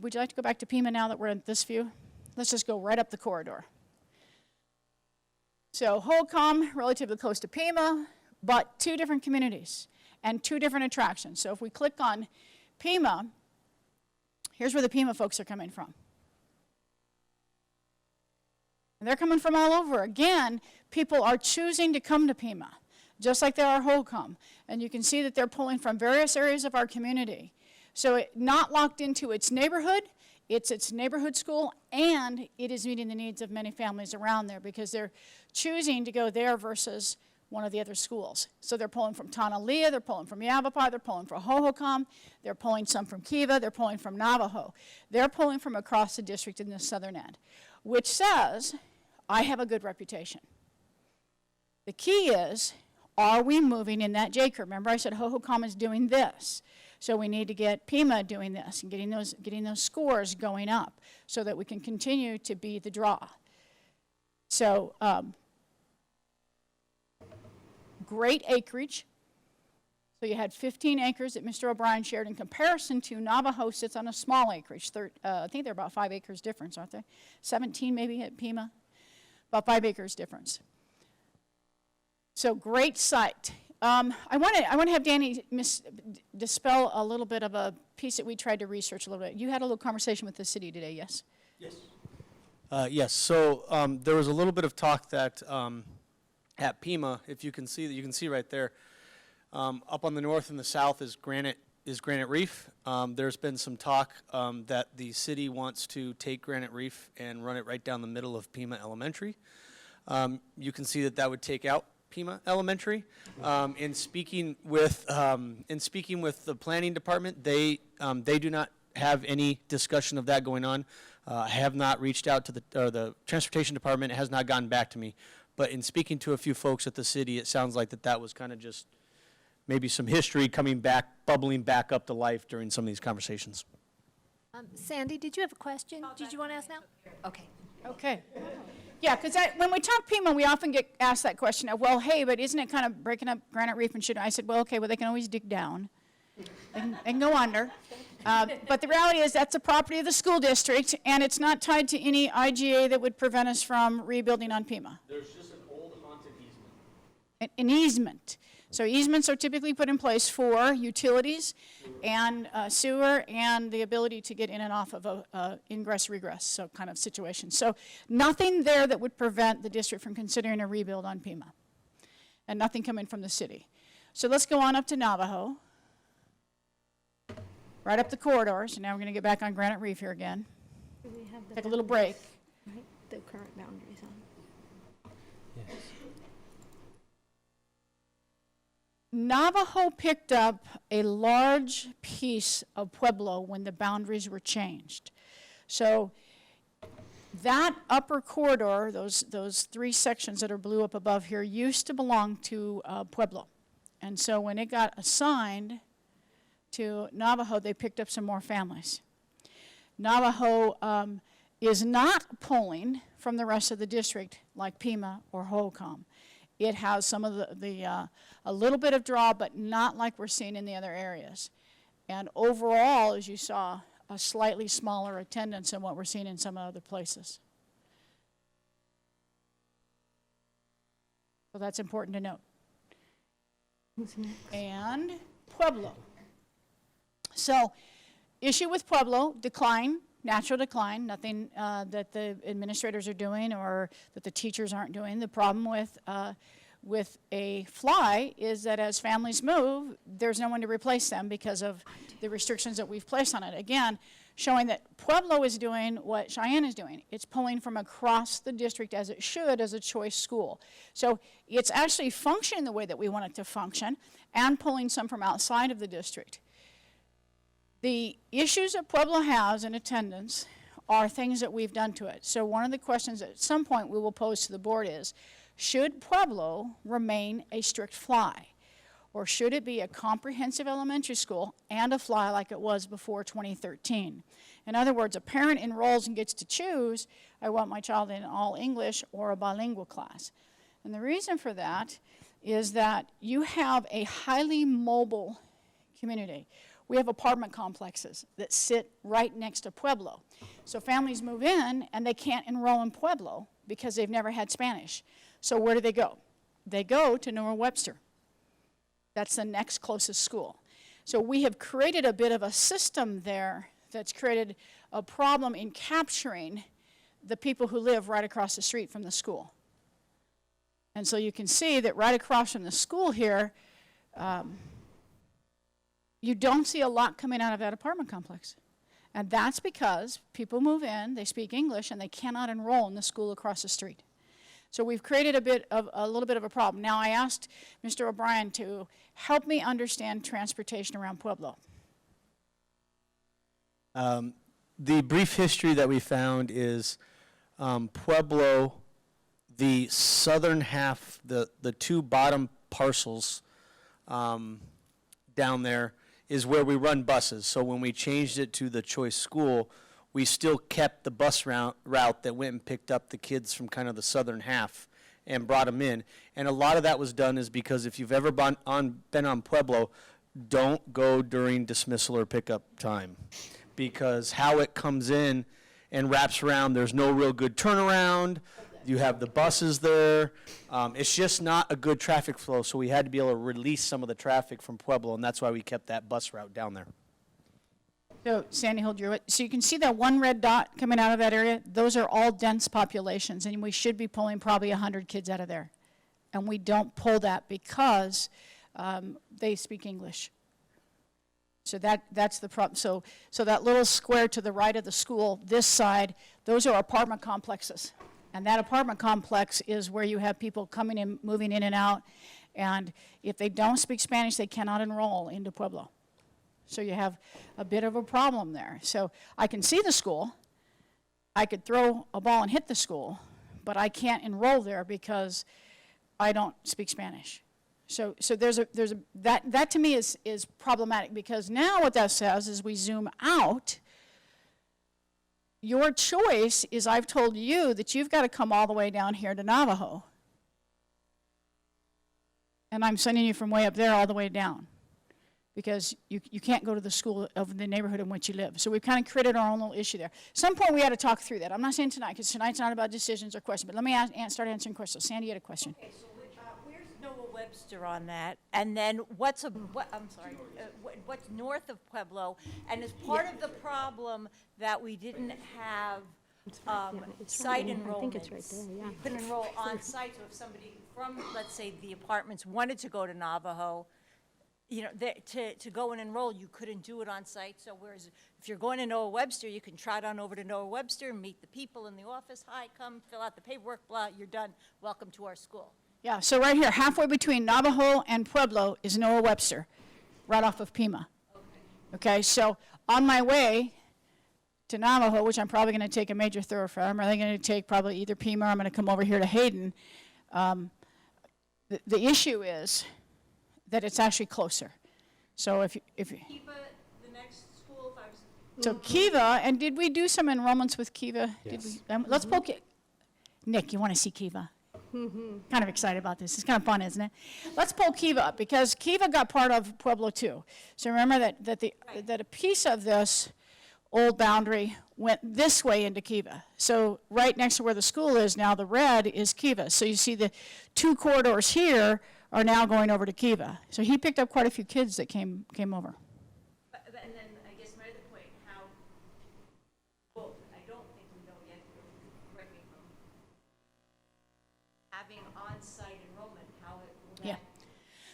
would you like to go back to Pima now that we're in this view? Let's just go right up the corridor. So Hohokam, relatively close to Pima, but two different communities and two different attractions. So if we click on Pima, here's where the Pima folks are coming from. And they're coming from all over. Again, people are choosing to come to Pima, just like they are Hohokam. And you can see that they're pulling from various areas of our community. So not locked into its neighborhood, it's its neighborhood school, and it is meeting the needs of many families around there because they're choosing to go there versus one of the other schools. So they're pulling from Tonalea, they're pulling from Yavapai, they're pulling from Hohokam, they're pulling some from Kiva, they're pulling from Navajo. They're pulling from across the district in the southern end, which says, I have a good reputation. The key is, are we moving in that J curve? Remember I said Hohokam is doing this. So we need to get Pima doing this and getting those scores going up so that we can continue to be the draw. So great acreage. So you had 15 acres that Mr. O'Brien shared in comparison to Navajo sits on a small acreage. I think they're about 5 acres difference, aren't they? 17 maybe at Pima, about 5 acres difference. So great site. I want to have Danny dispel a little bit of a piece that we tried to research a little bit. You had a little conversation with the city today, yes?
Yes. Yes. So there was a little bit of talk that at Pima, if you can see right there, up on the north and the south is Granite Reef. There's been some talk that the city wants to take Granite Reef and run it right down the middle of Pima Elementary. You can see that would take out Pima Elementary. In speaking with the planning department, they do not have any discussion of that going on. I have not reached out to the transportation department. It has not gotten back to me. But in speaking to a few folks at the city, it sounds like that was kind of just maybe some history coming back, bubbling back up to life during some of these conversations.
Sandy, did you have a question? Did you want to ask now? Okay.
Okay. Yeah, because when we talk Pima, we often get asked that question of, well, hey, but isn't it kind of breaking up Granite Reef and shit? I said, well, okay, well, they can always dig down. They can go under. But the reality is that's a property of the school district, and it's not tied to any IGA that would prevent us from rebuilding on Pima.
There's just an old
an easement. So easements are typically put in place for utilities and sewer and the ability to get in and off of a ingress-regress, so kind of situation. So nothing there that would prevent the district from considering a rebuild on Pima, and nothing coming from the city. So let's go on up to Navajo, right up the corridor. So now we're going to get back on Granite Reef here again.
Do we have the
Take a little break.
Right, the current boundaries on.
Navajo picked up a large piece of Pueblo when the boundaries were changed. So that upper corridor, those three sections that are blue up above here, used to belong to Pueblo. And so when it got assigned to Navajo, they picked up some more families. Navajo is not pulling from the rest of the district like Pima or Hohokam. It has some of a little bit of draw, but not like we're seeing in the other areas. And overall, as you saw, a slightly smaller attendance than what we're seeing in some other places. So that's important to note.
Who's next?
And Pueblo. So, issue with Pueblo, decline, natural decline, nothing that the administrators are doing or that the teachers aren't doing. The problem with a fly is that as families move, there's no one to replace them because of the restrictions that we've placed on it. Again, showing that Pueblo is doing what Cheyenne is doing. It's pulling from across the district as it should as a choice school. So it's actually functioning the way that we want it to function and pulling some from outside of the district. The issues that Pueblo has in attendance are things that we've done to it. So one of the questions at some point we will pose to the board is, should Pueblo remain a strict fly? Or should it be a comprehensive elementary school and a fly like it was before 2013? In other words, a parent enrolls and gets to choose, I want my child in all English or a bilingual class. And the reason for that is that you have a highly mobile community. We have apartment complexes that sit right next to Pueblo. So families move in and they can't enroll in Pueblo because they've never had Spanish. So where do they go? They go to Norwebster. That's the next closest school. So we have created a bit of a system there that's created a problem in capturing the people who live right across the street from the school. And so you can see that right across from the school here, you don't see a lot coming out of that apartment complex. And that's because people move in, they speak English, and they cannot enroll in the school across the street. So we've created a little bit of a problem. Now I asked Mr. O'Brien to help me understand transportation around Pueblo.
The brief history that we found is Pueblo, the southern half, the two bottom parcels down there is where we run buses. So when we changed it to the choice school, we still kept the bus route that went and picked up the kids from kind of the southern half and brought them in. And a lot of that was done is because if you've ever been on Pueblo, don't go during dismissal or pickup time. Because how it comes in and wraps around, there's no real good turnaround. You have the buses there. It's just not a good traffic flow, so we had to be able to release some of the traffic from Pueblo, and that's why we kept that bus route down there.
So Sandy, hold your, so you can see that one red dot coming out of that area. Those are all dense populations, and we should be pulling probably 100 kids out of there. And we don't pull that because they speak English. So that's the problem. So that little square to the right of the school, this side, those are apartment complexes. And that apartment complex is where you have people coming in, moving in and out. And if they don't speak Spanish, they cannot enroll into Pueblo. So you have a bit of a problem there. So I can see the school. I could throw a ball and hit the school, but I can't enroll there because I don't speak Spanish. So that to me is problematic, because now what that says is we zoom out. Your choice is, I've told you that you've got to come all the way down here to Navajo. And I'm sending you from way up there all the way down, because you can't go to the school of the neighborhood in which you live. So we've kind of created our own little issue there. Some point we had to talk through that. I'm not saying tonight, because tonight's not about decisions or questions, but let me start answering questions. Sandy, you had a question.
Okay, so where's Noah Webster on that, and then what's north of Pueblo? And as part of the problem that we didn't have site enrollments.
I think it's right there, yeah.
You couldn't enroll on site, so if somebody from, let's say, the apartments wanted to go to Navajo, you know, to go and enroll, you couldn't do it on site. So whereas if you're going to Noah Webster, you can trot on over to Noah Webster, meet the people in the office. Hi, come fill out the paperwork, blah, you're done. Welcome to our school.
Yeah, so right here, halfway between Navajo and Pueblo is Noah Webster, right off of Pima. Okay, so on my way to Navajo, which I'm probably going to take a major thoroughfare, I'm really going to take probably either Pima or I'm going to come over here to Hayden. The issue is that it's actually closer. So if
Kiva, the next school, if I was.
so Kiva, and did we do some enrollments with Kiva? Did
Yes.
we? Let's poke it. Nick, you want to see Kiva? Kind of excited about this. It's kind of fun, isn't it? Let's pull Kiva up because Kiva got part of Pueblo too. So remember that a piece of this old boundary went this way into Kiva. So right next to where the school is now, the red is Kiva. So you see the two corridors here are now going over to Kiva. So he picked up quite a few kids that came over.
And then I guess my other point, how, well, I don't think we know yet, correct me if I'm having on-site enrollment, how it will
Yeah.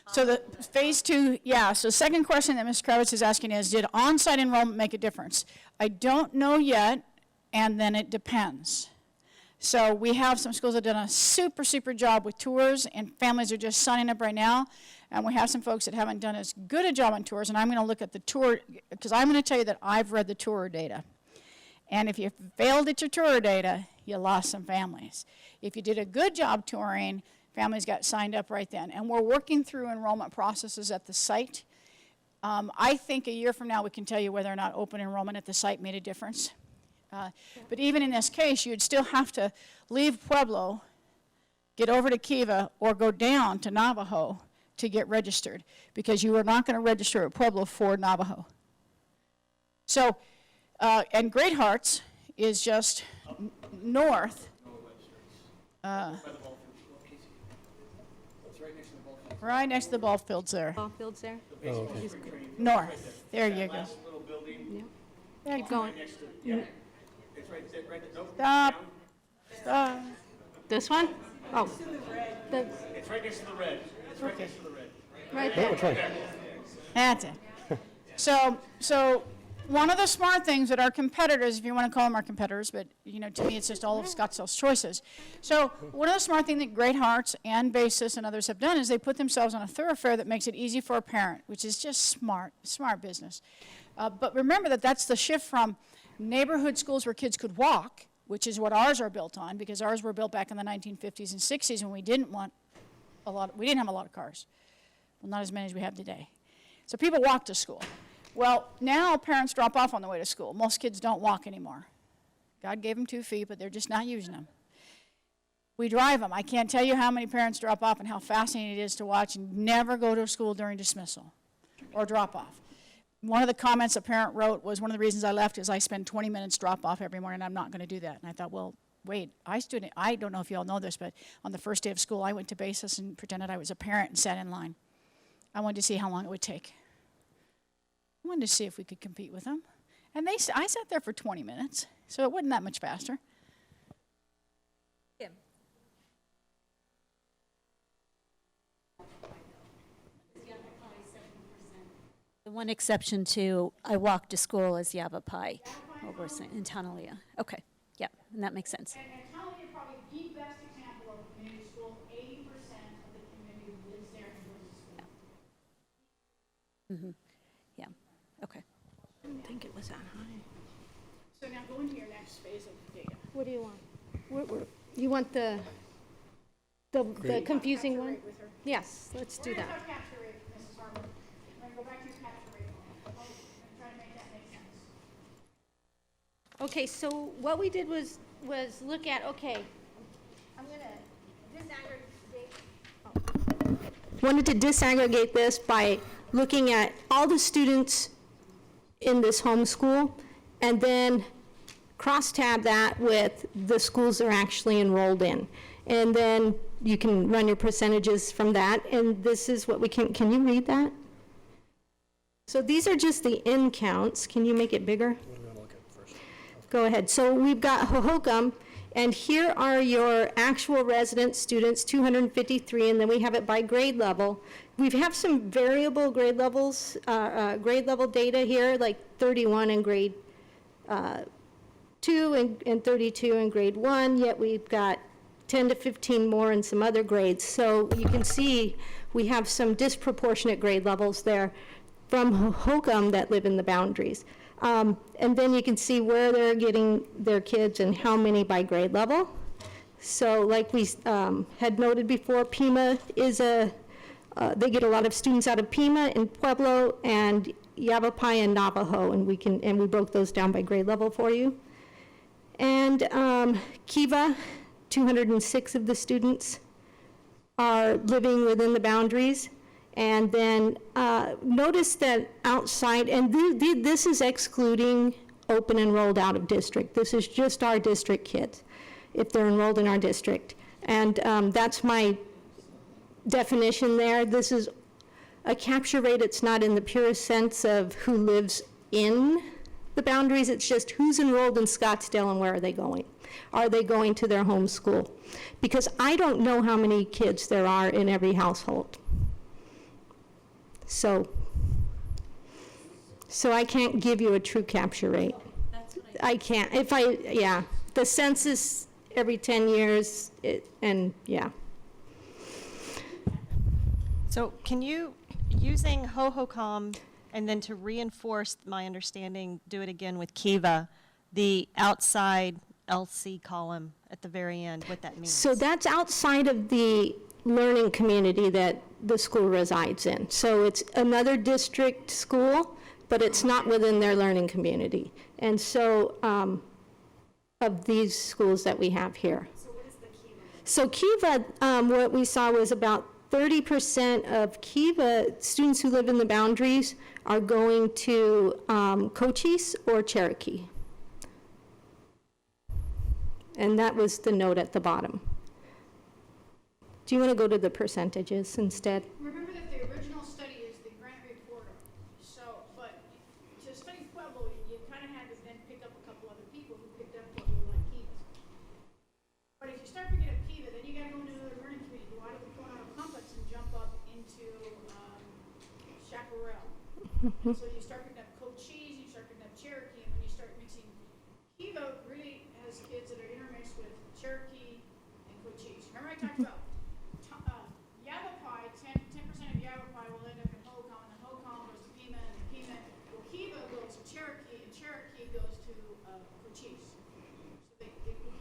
that.
So the phase two, yeah, so second question that Ms. Kravitz is asking is, did on-site enrollment make a difference? I don't know yet, and then it depends. So we have some schools that have done a super, super job with tours, and families are just signing up right now. And we have some folks that haven't done as good a job on tours, and I'm going to look at the tour, because I'm going to tell you that I've read the tour data. And if you failed at your tour data, you lost some families. If you did a good job touring, families got signed up right then. And we're working through enrollment processes at the site. I think a year from now we can tell you whether or not open enrollment at the site made a difference. But even in this case, you'd still have to leave Pueblo, get over to Kiva, or go down to Navajo to get registered, because you are not going to register at Pueblo for Navajo. So, and Great Hearts is just north. Right next to the ball fields there.
Ball fields there?
Oh, okay.
North. There you go.
Keep going.
Stop. Stop.
This one? Oh.
It's right next to the red. It's right next to the red.
Right
Yeah,
there.
which one?
That's it. So one of the smart things that our competitors, if you want to call them our competitors, but you know, to me it's just all of Scottsdale's choices. So one of the smart things that Great Hearts and Basis and others have done is they put themselves on a thoroughfare that makes it easy for a parent, which is just smart business. But remember that that's the shift from neighborhood schools where kids could walk, which is what ours are built on, because ours were built back in the 1950s and 60s when we didn't have a lot of cars. Well, not as many as we have today. So people walk to school. Well, now parents drop off on the way to school. Most kids don't walk anymore. God gave them 2 feet, but they're just not using them. We drive them. I can't tell you how many parents drop off and how fascinating it is to watch and never go to school during dismissal or drop off. One of the comments a parent wrote was, one of the reasons I left is I spend 20 minutes drop off every morning, and I'm not going to do that. And I thought, well, wait, I don't know if you all know this, but on the first day of school, I went to Basis and pretended I was a parent and sat in line. I wanted to see how long it would take. I wanted to see if we could compete with them. And I sat there for 20 minutes, so it wasn't that much faster.
Kim.
The one exception to I walk to school is Yavapai, what we're saying, in Tonalia. Okay, yeah, and that makes sense.
And Tonalia probably the best example of a community school. 80% of the community lives there and goes to school.
Yeah, okay.
I didn't think it was that high.
So now go into your next phase of data.
What do you want? You want the confusing one?
With her.
Yes, let's do that.
We're going to capture rate, Mrs. Harper. We're going to go back to your capture rate. And try to make that make sense.
Okay, so what we did was look at, okay, I'm gonna wanted to disaggregate this by looking at all the students in this homeschool and then cross-tab that with the schools they're actually enrolled in. And then you can run your percentages from that, and this is what we can you read that? So these are just the in counts. Can you make it bigger?
What do we want to look at first?
Go ahead. So we've got Hohokam, and here are your actual resident students, 253, and then we have it by grade level. We have some variable grade levels, grade level data here, like 31 in grade 2 and 32 in grade 1, yet we've got 10 to 15 more in some other grades. So you can see we have some disproportionate grade levels there from Hohokam that live in the boundaries. And then you can see where they're getting their kids and how many by grade level. So like we had noted before, Pima is they get a lot of students out of Pima and Pueblo and Yavapai and Navajo, and we broke those down by grade level for you. And Kiva, 206 of the students are living within the boundaries. And then notice that outside, and this is excluding open enrolled out of district. This is just our district kids, if they're enrolled in our district. And that's my definition there. This is a capture rate. It's not in the purest sense of who lives in the boundaries. It's just who's enrolled in Scottsdale and where are they going. Are they going to their home school? Because I don't know how many kids there are in every household. So I can't give you a true capture rate. I can't. The census every 10 years, yeah.
So can you, using Hohokam, and then to reinforce my understanding, do it again with Kiva, the outside LC column at the very end, what that means?
So that's outside of the learning community that the school resides in. So it's another district school, but it's not within their learning community. And so of these schools that we have here. So what is the Kiva? So Kiva, what we saw was about 30% of Kiva students who live in the boundaries are going to Cochise or Cherokee. And that was the note at the bottom. Do you want to go to the percentages instead?
Remember that the original study is the Granite Reef corridor. So, but to study Pueblo, you kind of had to then pick up a couple other people who picked up Pueblo like Kiva. But if you start picking up Kiva, then you got to go into another learning community, go out of the Coronado complex and jump up into Chaparral. So you start picking up Cochise, you start picking up Cherokee, and when you start mixing, Kiva really has kids that are intermixed with Cherokee and Cochise. Remember I talked about Yavapai, 10% of Yavapai will end up in Hohokam, and the Hohokam goes to Pima, and the Pima, well, Kiva goes to Cherokee, and Cherokee goes to Cochise. So they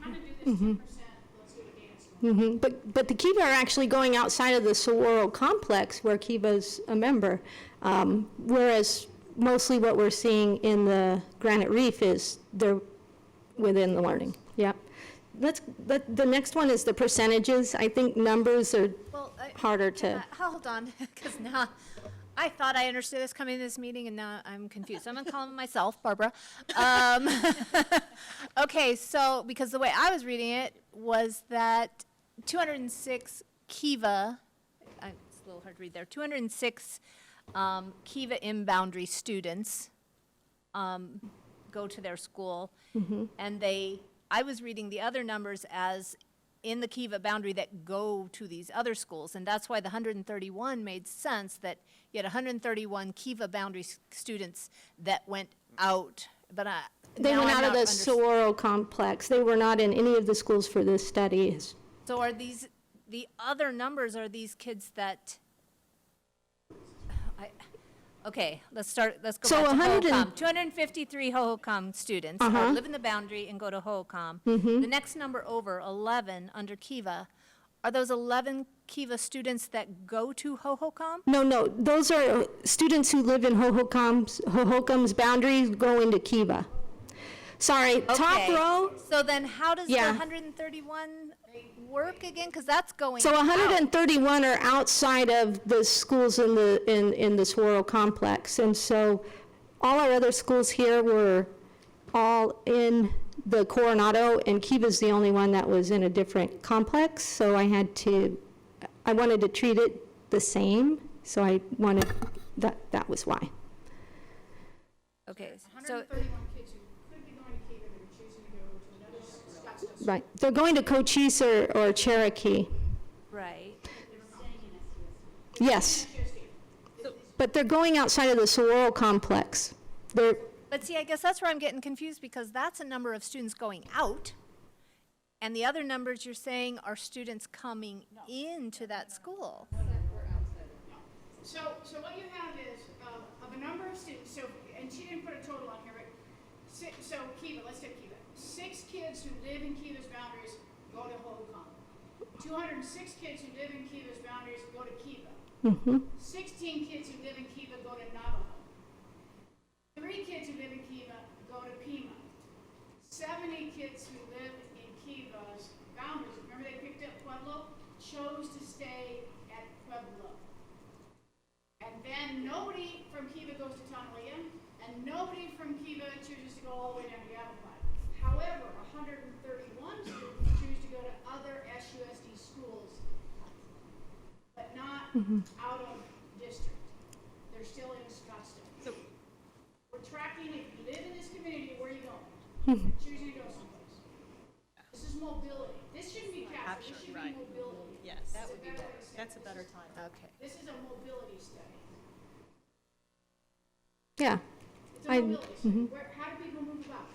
kind of do this 10%, let's do a dance.
But the Kiva are actually going outside of the Saguaro complex where Kiva's a member, whereas mostly what we're seeing in the Granite Reef is they're within the learning. Yep. The next one is the percentages. I think numbers are harder to.
Hold on, because now I thought I understood this coming to this meeting, and now I'm confused. I'm going to call myself Barbara. Okay, so because the way I was reading it was that 206 Kiva, it's a little hard to read there, 206 Kiva in-boundary students go to their school, and I was reading the other numbers as in the Kiva boundary that go to these other schools, and that's why the 131 made sense, that you had 131 Kiva boundary students that went out, but
They went out of the Saguaro complex. They were not in any of the schools for this study.
So are these, the other numbers, are these kids that, okay, let's go back to Hohokam. 253 Hohokam students live in the boundary and go to Hohokam. The next number over, 11, under Kiva, are those 11 Kiva students that go to Hohokam?
No, those are students who live in Hohokam's boundaries go into Kiva. Sorry, top row.
So then how does the 131 work again? Because that's going
So 131 are outside of the schools in the Saguaro complex. And so all our other schools here were all in the Coronado, and Kiva's the only one that was in a different complex, so I wanted to treat it the same, so I wanted, that was why.
Okay, so,
131 kids who could be going to Kiva but are choosing to go to another Scottsdale.
Right, they're going to Cochise or Cherokee.
right.
Yes. But they're going outside of the Sororo complex. They're,
But see, I guess that's where I'm getting confused, because that's a number of students going out, and the other numbers you're saying are students coming into that school.
So what you have is, of a number of students, so, and she didn't put a total on here, but, so Kiva, let's take Kiva. 6 kids who live in Kiva's boundaries go to Hohokam. 206 kids who live in Kiva's boundaries go to Kiva. 16 kids who live in Kiva go to Navajo. 3 kids who live in Kiva go to Pima. 70 kids who live in Kiva's boundaries, remember they picked up Pueblo, chose to stay at Pueblo. And then nobody from Kiva goes to Tonalea, and nobody from Kiva chooses to go all the way down to Yavapai. However, 131 students choose to go to other SUSD schools, but not out of district. They're still in Scottsdale. So we're tracking, if you live in this community, where are you going? You're choosing to go someplace. This is mobility. This shouldn't be capture, this should be mobility.
Yes.
That would be better.
That's a better time.
Okay.
This is a mobility study.
yeah.
It's a mobility study. How do people move about?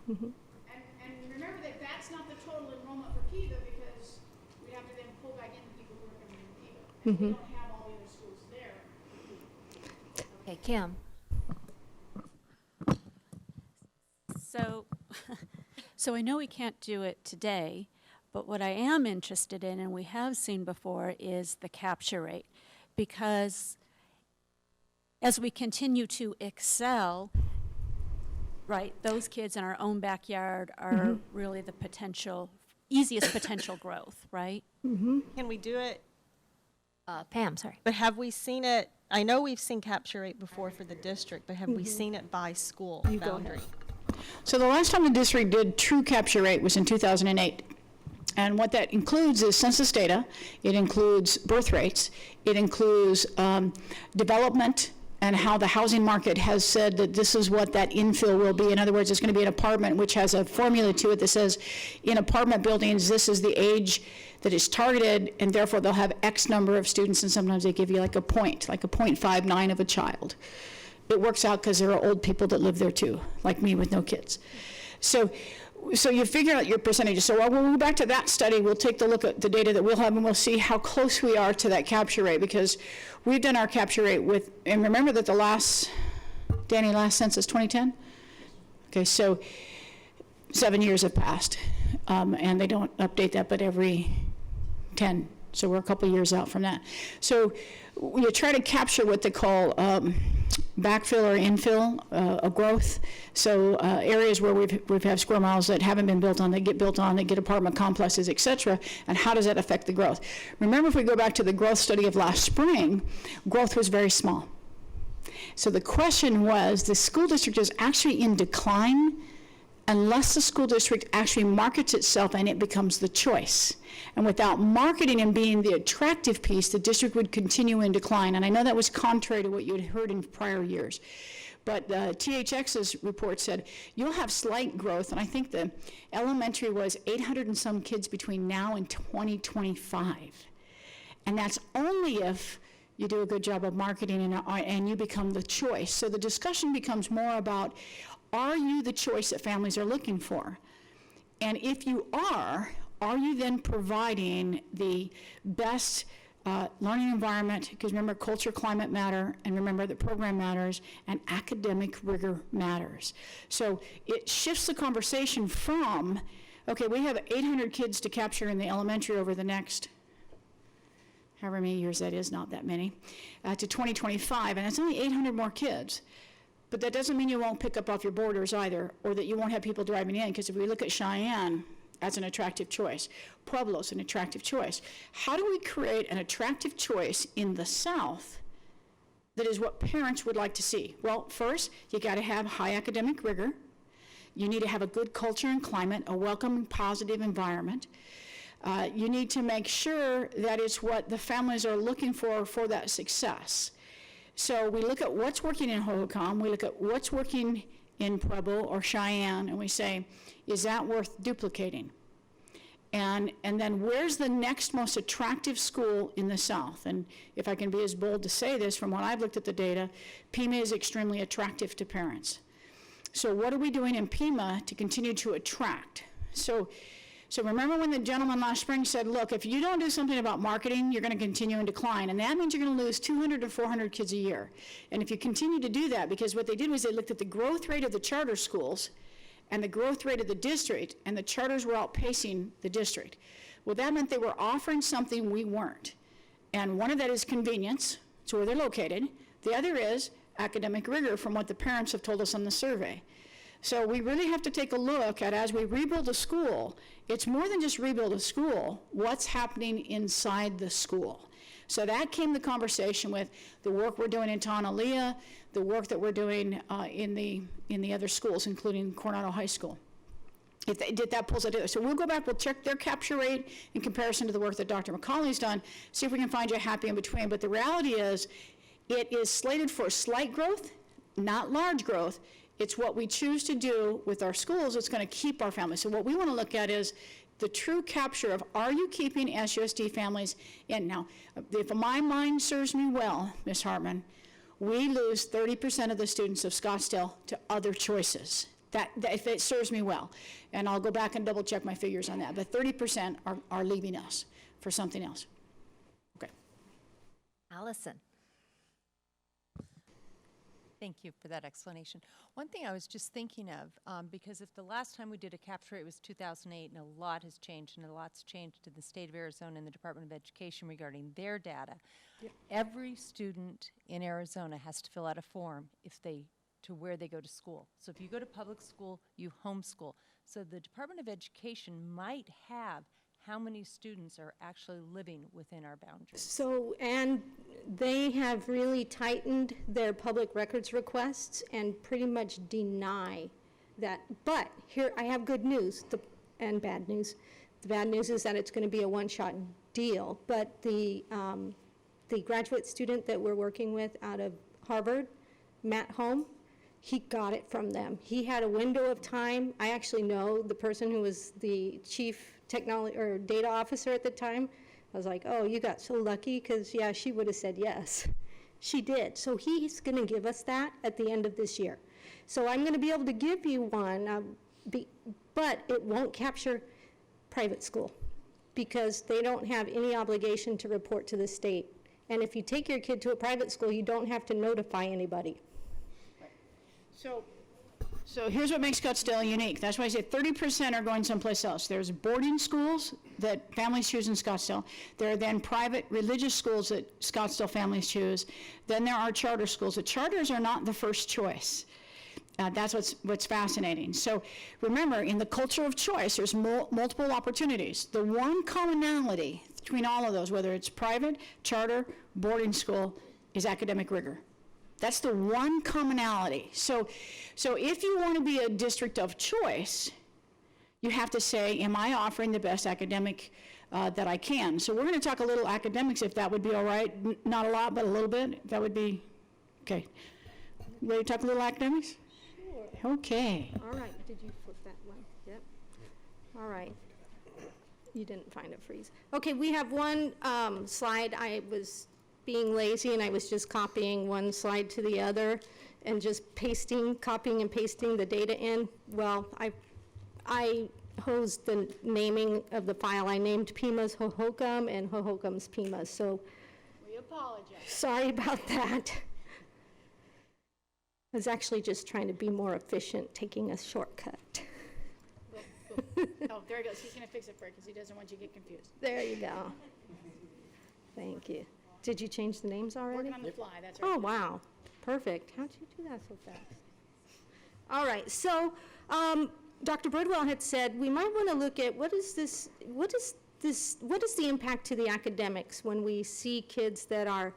And remember that that's not the total enrollment for Kiva, because we have to then pull back in the people who are coming in Kiva. And we don't have all the other schools there.
Okay, Kim.
So I know we can't do it today, but what I am interested in, and we have seen before, is the capture rate. Because as we continue to excel, right, those kids in our own backyard are really the easiest potential growth, right?
Can we do it,
Pam, sorry.
but have we seen it, I know we've seen capture rate before for the district, but have we seen it by school boundary?
So the last time the district did true capture rate was in 2008. And what that includes is census data, it includes birth rates, it includes development, and how the housing market has said that this is what that infill will be. In other words, it's going to be an apartment which has a formula to it that says in apartment buildings, this is the age that is targeted, and therefore they'll have X number of students, and sometimes they give you like a point, like a 0.59 of a child. It works out because there are old people that live there too, like me with no kids. So you figure out your percentages. So we'll go back to that study. We'll take the look at the data that we'll have, and we'll see how close we are to that capture rate, because we've done our capture rate with, and remember that the last census, 2010? Okay, so 7 years have passed, and they don't update that but every 10. So we're a couple years out from that. So you try to capture what they call backfill or infill of growth. So areas where we've had square miles that haven't been built on, they get built on, they get apartment complexes, et cetera, and how does that affect the growth? Remember, if we go back to the growth study of last spring, growth was very small. So the question was, the school district is actually in decline unless the school district actually markets itself and it becomes the choice. And without marketing and being the attractive piece, the district would continue in decline. And I know that was contrary to what you had heard in prior years. But THX's report said, you'll have slight growth, and I think the elementary was 800 and some kids between now and 2025. And that's only if you do a good job of marketing and you become the choice. So the discussion becomes more about, are you the choice that families are looking for? And if you are you then providing the best learning environment? Because remember, culture, climate matter, and remember that program matters, and academic rigor matters. So it shifts the conversation from, okay, we have 800 kids to capture in the elementary over the next however many years that is, not that many, to 2025, and it's only 800 more kids. But that doesn't mean you won't pick up off your borders either, or that you won't have people driving in, because if we look at Cheyenne, that's an attractive choice. Pueblo's an attractive choice. How do we create an attractive choice in the South that is what parents would like to see? Well, first, you got to have high academic rigor. You need to have a good culture and climate, a welcoming, positive environment. You need to make sure that it's what the families are looking for that success. So we look at what's working in Hohokam, we look at what's working in Pueblo or Cheyenne, and we say, is that worth duplicating? And then where's the next most attractive school in the South? And if I can be as bold to say this, from what I've looked at the data, Pima is extremely attractive to parents. So what are we doing in Pima to continue to attract? So remember when the gentleman last spring said, look, if you don't do something about marketing, you're going to continue in decline. And that means you're going to lose 200 to 400 kids a year. And if you continue to do that, because what they did was they looked at the growth rate of the charter schools and the growth rate of the district, and the charters were outpacing the district. Well, that meant they were offering something we weren't. And one of that is convenience, to where they're located. The other is academic rigor, from what the parents have told us on the survey. So we really have to take a look at, as we rebuild a school, it's more than just rebuild a school, what's happening inside the school. So that came the conversation with the work we're doing in Tonalea, the work that we're doing in the other schools, including Coronado High School. If that pulls it together. So we'll go back, we'll check their capture rate in comparison to the work that Dr. McCauley's done, see if we can find you a happy in between. But the reality is, it is slated for slight growth, not large growth. It's what we choose to do with our schools that's going to keep our families. So what we want to look at is the true capture of, are you keeping SUSD families in? Now, if my mind serves me well, Ms. Hartman, we lose 30% of the students of Scottsdale to other choices. That if it serves me well. And I'll go back and double check my figures on that. But 30% are leaving us for something else. Okay.
Allison.
Thank you for that explanation. One thing I was just thinking of, because if the last time we did a capture rate was 2008, and a lot has changed, and a lot's changed in the state of Arizona and the Department of Education regarding their data, every student in Arizona has to fill out a form to where they go to school. So if you go to public school, you homeschool. So the Department of Education might have how many students are actually living within our boundaries.
So, and they have really tightened their public records requests and pretty much deny that. But here, I have good news and bad news. The bad news is that it's going to be a one-shot deal. But the graduate student that we're working with out of Harvard, Matt Holm, he got it from them. He had a window of time. I actually know the person who was the chief technology or data officer at the time. I was like, oh, you got so lucky, because yeah, she would have said yes. She did. So he's going to give us that at the end of this year. So I'm going to be able to give you one, but it won't capture private school, because they don't have any obligation to report to the state. And if you take your kid to a private school, you don't have to notify anybody.
So here's what makes Scottsdale unique. That's why I say 30% are going someplace else. There's boarding schools that families choose in Scottsdale. There are then private religious schools that Scottsdale families choose. Then there are charter schools. The charters are not the first choice. That's what's fascinating. So remember, in the culture of choice, there's multiple opportunities. The one commonality between all of those, whether it's private, charter, boarding school, is academic rigor. That's the one commonality. So if you want to be a district of choice, you have to say, am I offering the best academic that I can? So we're going to talk a little academics, if that would be all right. Not a lot, but a little bit. That would be, okay. Ready to talk a little academics? Sure. Okay.
All right. Did you flip that one? Yep. All right. You didn't find a freeze. Okay, we have one slide. I was being lazy, and I was just copying one slide to the other and just copying and pasting the data in. Well, I hosed the naming of the file. I named Pima's Hohokam and Hohokam's Pima, so
We apologize.
sorry about that. I was actually just trying to be more efficient, taking a shortcut.
Oh, there he goes. He's going to fix it for you because he doesn't want you to get confused.
There you go. Thank you. Did you change the names already?
Working on the fly, that's right.
Oh, wow. Perfect. How'd you do that so fast? All right. So Dr. Birdwell had said we might want to look at what is the impact to the academics when we see kids that are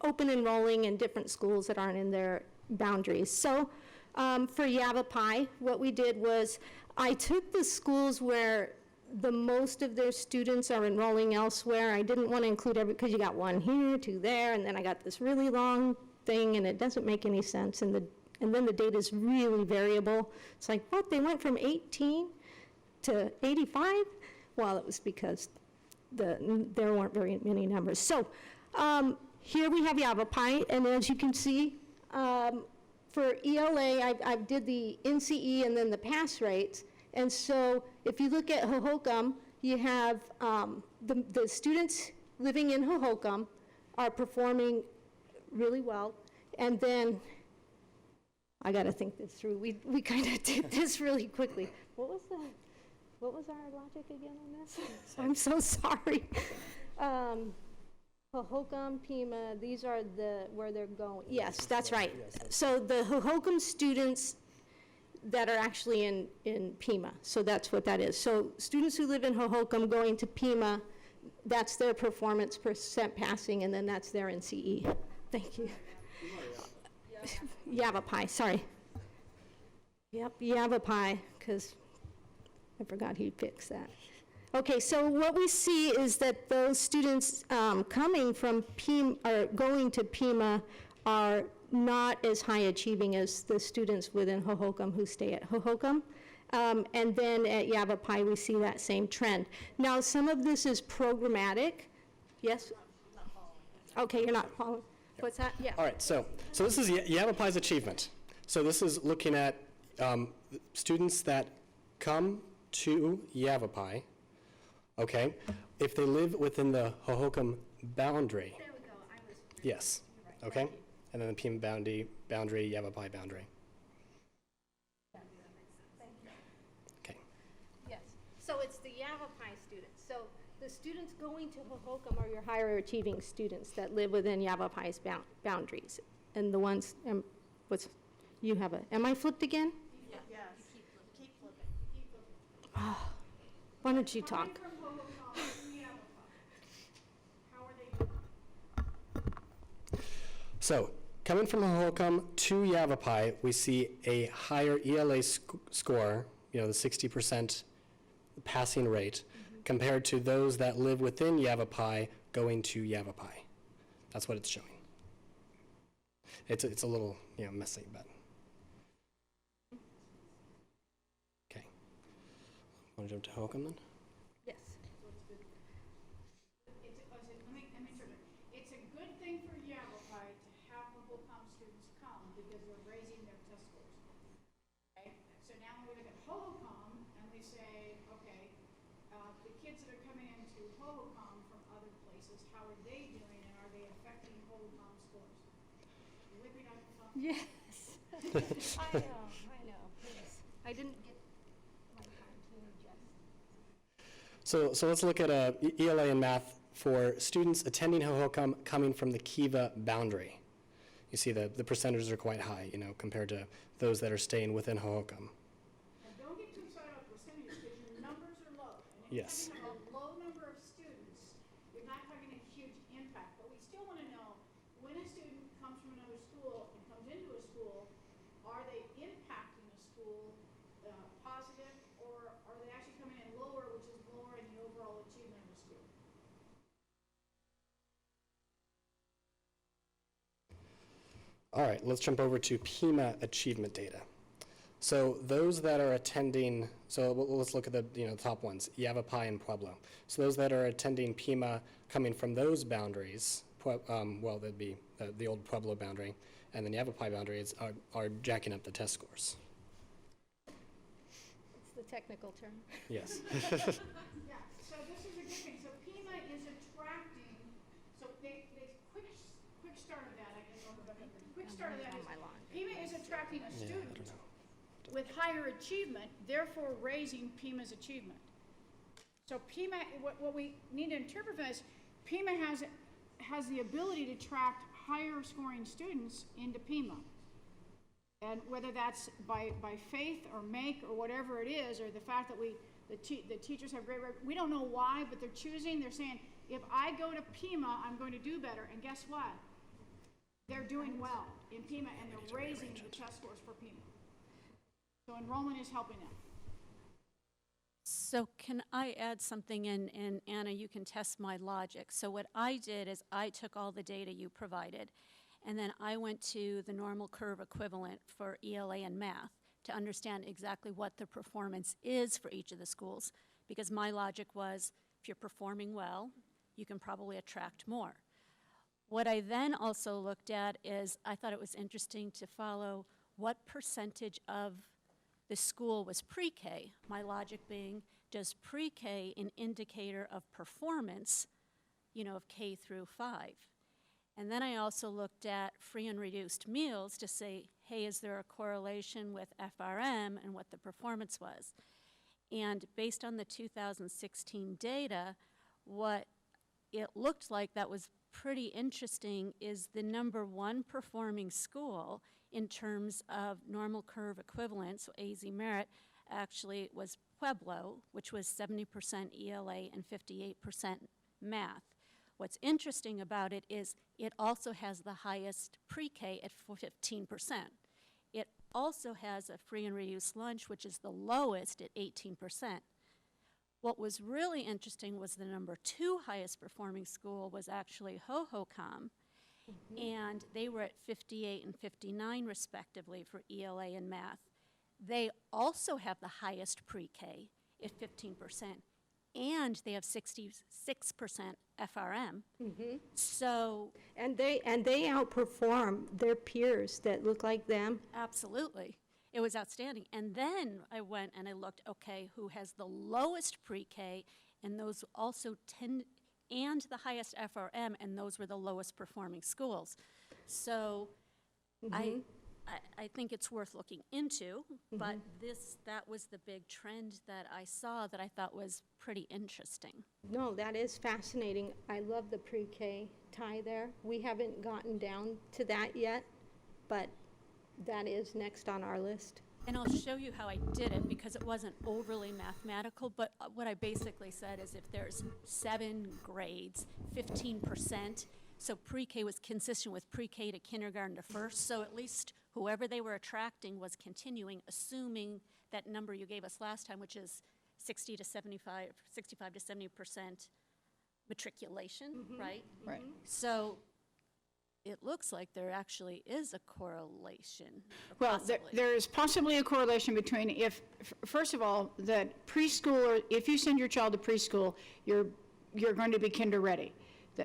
open enrolling in different schools that aren't in their boundaries. So For Yavapai, what we did was, I took the schools where the most of their students are enrolling elsewhere. I didn't want to include because you got one here, two there, and then I got this really long thing, and it doesn't make any sense, and then the data is really variable. It's like, what, they went from 18 to 85? Well, it was because there weren't very many numbers. So here we have Yavapai, and as you can see, for ELA, I did the NCE and then the pass rates. And so if you look at Hohokam, you have the students living in Hohokam are performing really well. And then, I got to think this through. We kind of did this really quickly. What was our logic again on this? I'm so sorry. Hohokam, Pima, these are where they're going. Yes, that's right. So the Hohokam students that are actually in Pima, so that's what that is. So students who live in Hohokam going to Pima, that's their performance percent passing, and then that's their NCE. Thank you. Yavapai, sorry. Yep, Yavapai, because I forgot he fixed that. Okay, so what we see is that those students coming from Pima, or going to Pima, are not as high achieving as the students within Hohokam who stay at Hohokam. And then at Yavapai, we see that same trend. Now, some of this is programmatic. Yes? Okay, you're not following. What's that? Yeah.
All right, so this is Yavapai's achievement. So this is looking at students that come to Yavapai, okay, if they live within the Hohokam boundary.
There we go.
Yes, okay, and then the Pima boundary, Yavapai boundary. Okay.
Yes. So it's the Yavapai students. So the students going to Hohokam are your higher achieving students that live within Yavapai's boundaries. And the ones, you have am I flipped again?
Yes. Keep flipping.
Oh, why don't you talk?
How are they doing?
So coming from Hohokam to Yavapai, we see a higher ELA score, the 60% passing rate, compared to those that live within Yavapai going to Yavapai. That's what it's showing. It's a little messy, but okay. Want to jump to Hohokam then?
Yes.
It's a good thing for Yavapai to have Hohokam students come because they're raising their test scores. Okay? So now we look at Hohokam and we say, okay, the kids that are coming into Hohokam from other places, how are they doing and are they affecting Hohokam scores? You with me, Dr. Fong?
Yes. I know. Please. I didn't get my time to adjust.
So let's look at ELA and math for students attending Hohokam coming from the Kiva boundary. You see the percentages are quite high, compared to those that are staying within Hohokam.
And don't get too excited about percentages because your numbers are low. And if
Yes.
you have a low number of students, you're not having a huge impact. But we still want to know when a student comes from another school and comes into a school, are they impacting the school positive, or are they actually coming in lower, which is lower in the overall achievement of the school?
All right, let's jump over to Pima achievement data. So those that are attending, let's look at the top ones, Yavapai and Pueblo. So those that are attending Pima coming from those boundaries, that'd be the old Pueblo boundary, and then Yavapai boundaries are jacking up the test scores.
It's the technical term.
Yes.
Yeah, so this is a good thing. So Pima is attracting, so they quick start of that, I guess, quick start of that is, Pima is attracting a student with higher achievement, therefore raising Pima's achievement. So Pima, what we need to interpret from this, Pima has the ability to attract higher scoring students into Pima. And whether that's by faith or make or whatever it is, or the fact that the teachers have great, we don't know why, but they're saying, if I go to Pima, I'm going to do better. And guess what? They're doing well in Pima, and they're raising the test scores for Pima. So enrollment is helping them.
So can I add something in, and Anna, you can test my logic. So what I did is I took all the data you provided, and then I went to the normal curve equivalent for ELA and math to understand exactly what the performance is for each of the schools, because my logic was, if you're performing well, you can probably attract more. What I then also looked at is, I thought it was interesting to follow what percentage of the school was pre-K. My logic being, does pre-K an indicator of performance, of K through 5? And then I also looked at free and reduced meals to say, hey, is there a correlation with FRM and what the performance was? And based on the 2016 data, what it looked like that was pretty interesting is the number one performing school in terms of normal curve equivalent, so AZ merit, actually was Pueblo, which was 70% ELA and 58% math. What's interesting about it is it also has the highest pre-K at 15%. It also has a free and reduced lunch, which is the lowest at 18%. What was really interesting was the number 2 highest performing school was actually Hohokam, and they were at 58 and 59 respectively for ELA and math. They also have the highest pre-K at 15%, and they have 66% FRM. So
And they outperform their peers that look like them.
absolutely. It was outstanding. And then I went and I looked, okay, who has the lowest pre-K, and those also and the highest FRM, and those were the lowest performing schools. So I think it's worth looking into, but that was the big trend that I saw that I thought was pretty interesting.
No, that is fascinating. I love the pre-K tie there. We haven't gotten down to that yet, but that is next on our list.
And I'll show you how I did it, because it wasn't overly mathematical, but what I basically said is if there's 7 grades, 15%, so pre-K was consistent with pre-K to kindergarten to first, so at least whoever they were attracting was continuing, assuming that number you gave us last time, which is 65 to 70% matriculation, right?
Right.
So it looks like there actually is a correlation.
Well,
possibly.
there is possibly a correlation between first of all, that preschool, if you send your child to preschool, you're going to be kinder ready.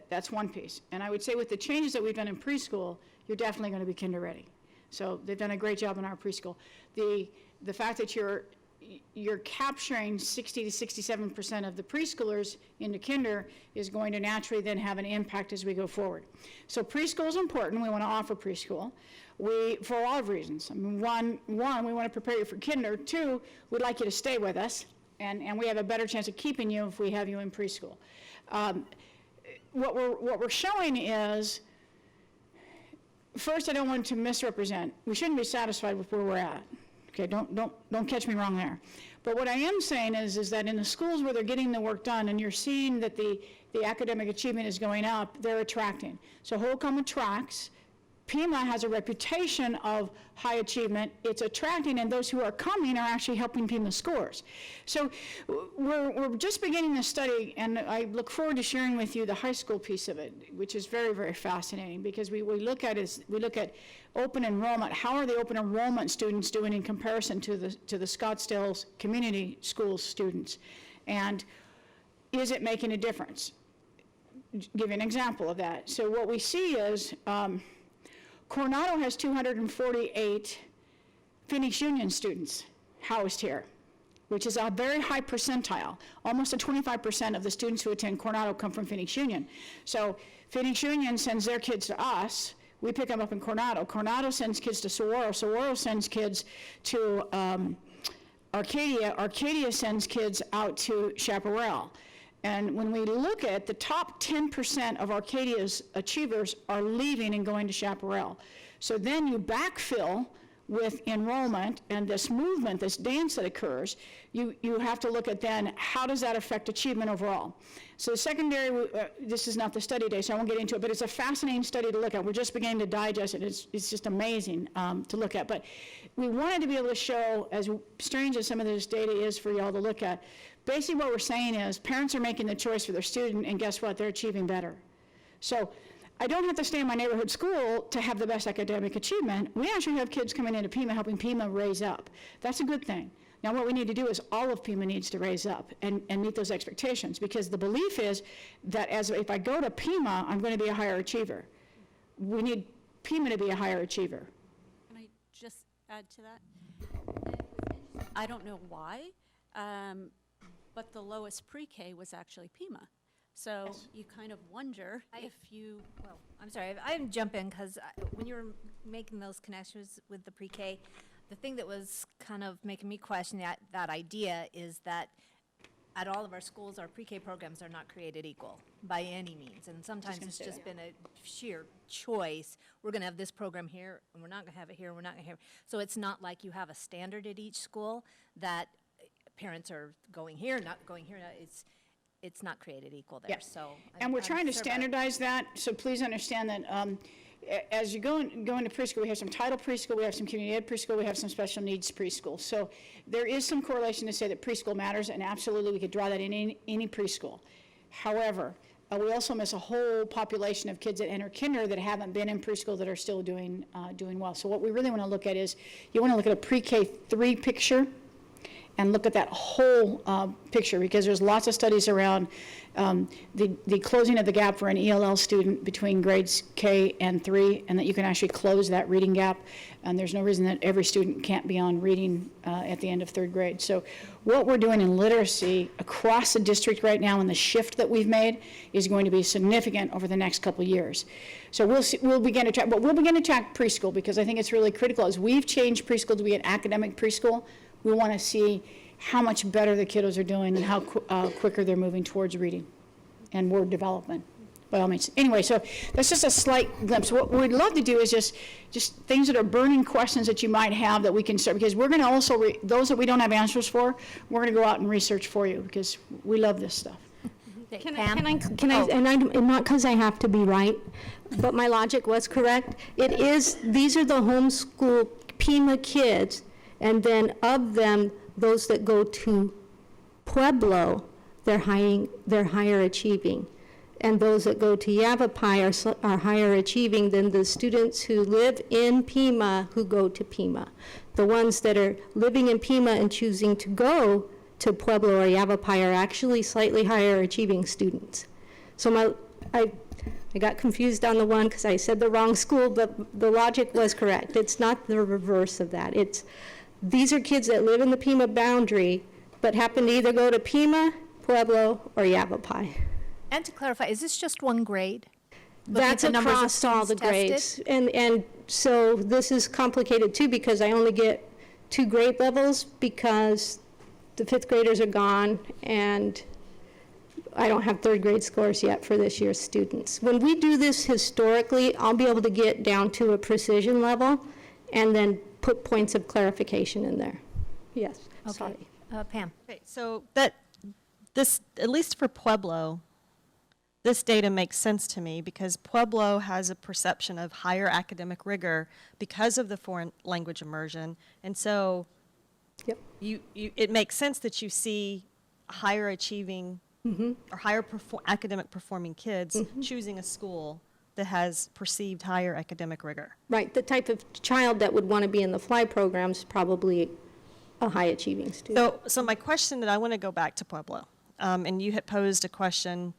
That's one piece. And I would say with the changes that we've done in preschool, you're definitely going to be kinder ready. So they've done a great job in our preschool. The fact that you're capturing 60 to 67% of the preschoolers into kinder is going to naturally then have an impact as we go forward. So preschool is important. We want to offer preschool. For a lot of reasons. I mean, one, we want to prepare you for kinder. 2, we'd like you to stay with us, and we have a better chance of keeping you if we have you in preschool. What we're showing is, first, I don't want to misrepresent. We shouldn't be satisfied with where we're at. Okay, don't catch me wrong there. But what I am saying is that in the schools where they're getting the work done and you're seeing that the academic achievement is going up, they're attracting. So Holcomb attracts. Pima has a reputation of high achievement. It's attracting, and those who are coming are actually helping Pima scores. So we're just beginning this study, and I look forward to sharing with you the high school piece of it, which is very, very fascinating, because we look at open enrollment. How are the open enrollment students doing in comparison to the Scottsdale community schools students? And is it making a difference? Give you an example of that. So what we see is Coronado has 248 Phoenix Union students housed here, which is a very high percentile. Almost a 25% of the students who attend Coronado come from Phoenix Union. So Phoenix Union sends their kids to us. We pick them up in Coronado. Coronado sends kids to Saguaro. Saguaro sends kids to Arcadia. Arcadia sends kids out to Chaparral. And when we look at the top 10% of Arcadia's achievers are leaving and going to Chaparral. So then you backfill with enrollment and this movement, this dance that occurs, you have to look at then, how does that affect achievement overall? So the secondary, this is not the study day, so I won't get into it, but it's a fascinating study to look at. We're just beginning to digest it. It's just amazing to look at. But we wanted to be able to show, as strange as some of this data is for y'all to look at, basically what we're saying is parents are making the choice for their student, and guess what? They're achieving better. So I don't have to stay in my neighborhood school to have the best academic achievement. We actually have kids coming into Pima, helping Pima raise up. That's a good thing. Now what we need to do is all of Pima needs to raise up and meet those expectations, because the belief is that if I go to Pima, I'm going to be a higher achiever. We need Pima to be a higher achiever.
Can I just add to that? I don't know why, but the lowest pre-K was actually Pima. So you kind of wonder if you...
Well, I'm sorry, I jump in because when you were making those connections with the pre-K, the thing that was kind of making me question that idea is that at all of our schools, our pre-K programs are not created equal by any means. And sometimes it's just been a sheer choice. We're going to have this program here, and we're not going to have it here, and we're not going to have it. So it's not like you have a standard at each school that parents are going here, not going here. It's not created equal there.
Yeah.
So
And we're trying to standardize that, so please understand that as you go into preschool, we have some title preschool, we have some community ed preschool, we have some special needs preschool. So there is some correlation to say that preschool matters, and absolutely we could draw that in any preschool. However, we also miss a whole population of kids that enter kinder that haven't been in preschool that are still doing well. So what we really want to look at is, you want to look at a pre-K 3 picture, and look at that whole picture, because there's lots of studies around the closing of the gap for an ELL student between grades K and 3, and that you can actually close that reading gap, and there's no reason that every student can't be on reading at the end of 3rd grade. So what we're doing in literacy across the district right now, and the shift that we've made, is going to be significant over the next couple of years. So we'll begin to track, but we'll begin to track preschool, because I think it's really critical. As we've changed preschool to be an academic preschool, we want to see how much better the kiddos are doing and how quicker they're moving towards reading and word development, by all means. Anyway, so that's just a slight glimpse. What we'd love to do is just things that are burning questions that you might have that we can start, because we're going to also, those that we don't have answers for, we're going to go out and research for you, because we love this stuff.
Can I, and not because I have to be right, but my logic was correct. These are the homeschool Pima kids, and then of them, those that go to Pueblo, they're higher achieving. And those that go to Yavapai are higher achieving than the students who live in Pima who go to Pima. The ones that are living in Pima and choosing to go to Pueblo or Yavapai are actually slightly higher achieving students. So I got confused on the one because I said the wrong school, but the logic was correct. It's not the reverse of that. These are kids that live in the Pima boundary, but happen to either go to Pima, Pueblo, or Yavapai.
And to clarify, is this just one grade?
That's across all the grades. And so this is complicated too, because I only get 2 grade levels because the 5th graders are gone, and I don't have 3rd grade scores yet for this year's students. When we do this historically, I'll be able to get down to a precision level and then put points of clarification in there. Yes,
Okay.
sorry.
Pam?
Okay, so this, at least for Pueblo, this data makes sense to me because Pueblo has a perception of higher academic rigor because of the foreign language immersion. And so
Yep.
it makes sense that you see higher achieving or higher academic performing kids choosing a school that has perceived higher academic rigor.
Right, the type of child that would want to be in the FLY program is probably a high achieving student.
So my question that I want to go back to Pueblo, and you had posed a question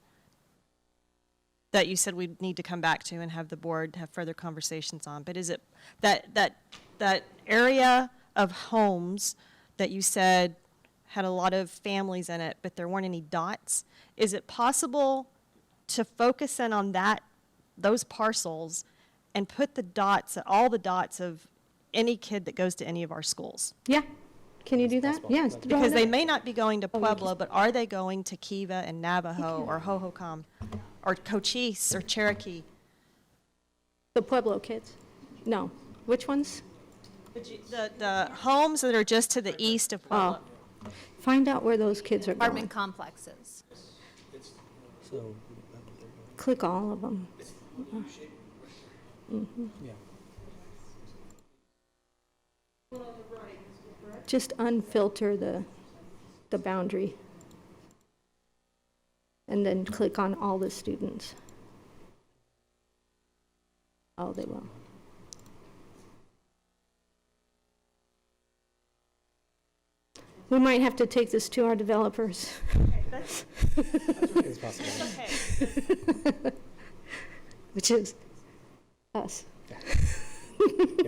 that you said we'd need to come back to and have the board have further conversations on, but is it that area of homes that you said had a lot of families in it, but there weren't any dots? Is it possible to focus in on those parcels and put the dots, all the dots of any kid that goes to any of our schools?
Yeah, can you do that? Yes.
Because they may not be going to Pueblo, but are they going to Kiva and Navajo or Hohokam or Cochise or Cherokee?
The Pueblo kids? No. Which ones?
The homes that are just to the east of Pueblo.
Find out where those kids are going.
Apartment complexes.
Click all of them. Just unfilter the boundary. And then click on all the students. Oh, they will. We might have to take this to our developers.
It's possible.
Okay.
Which is us.
Yeah,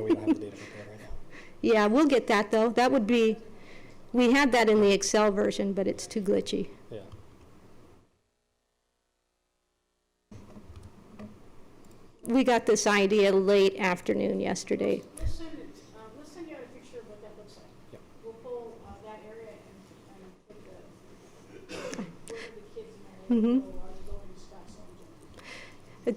we don't have the data prepared right now.
Yeah, we'll get that, though. That would be, we had that in the Excel version, but it's too glitchy.
Yeah.
We got this idea late afternoon yesterday.
We'll send you out a picture of what that looks like.
Yep.
We'll pull that area and put where the kids in that area go, are going to Scottsdale.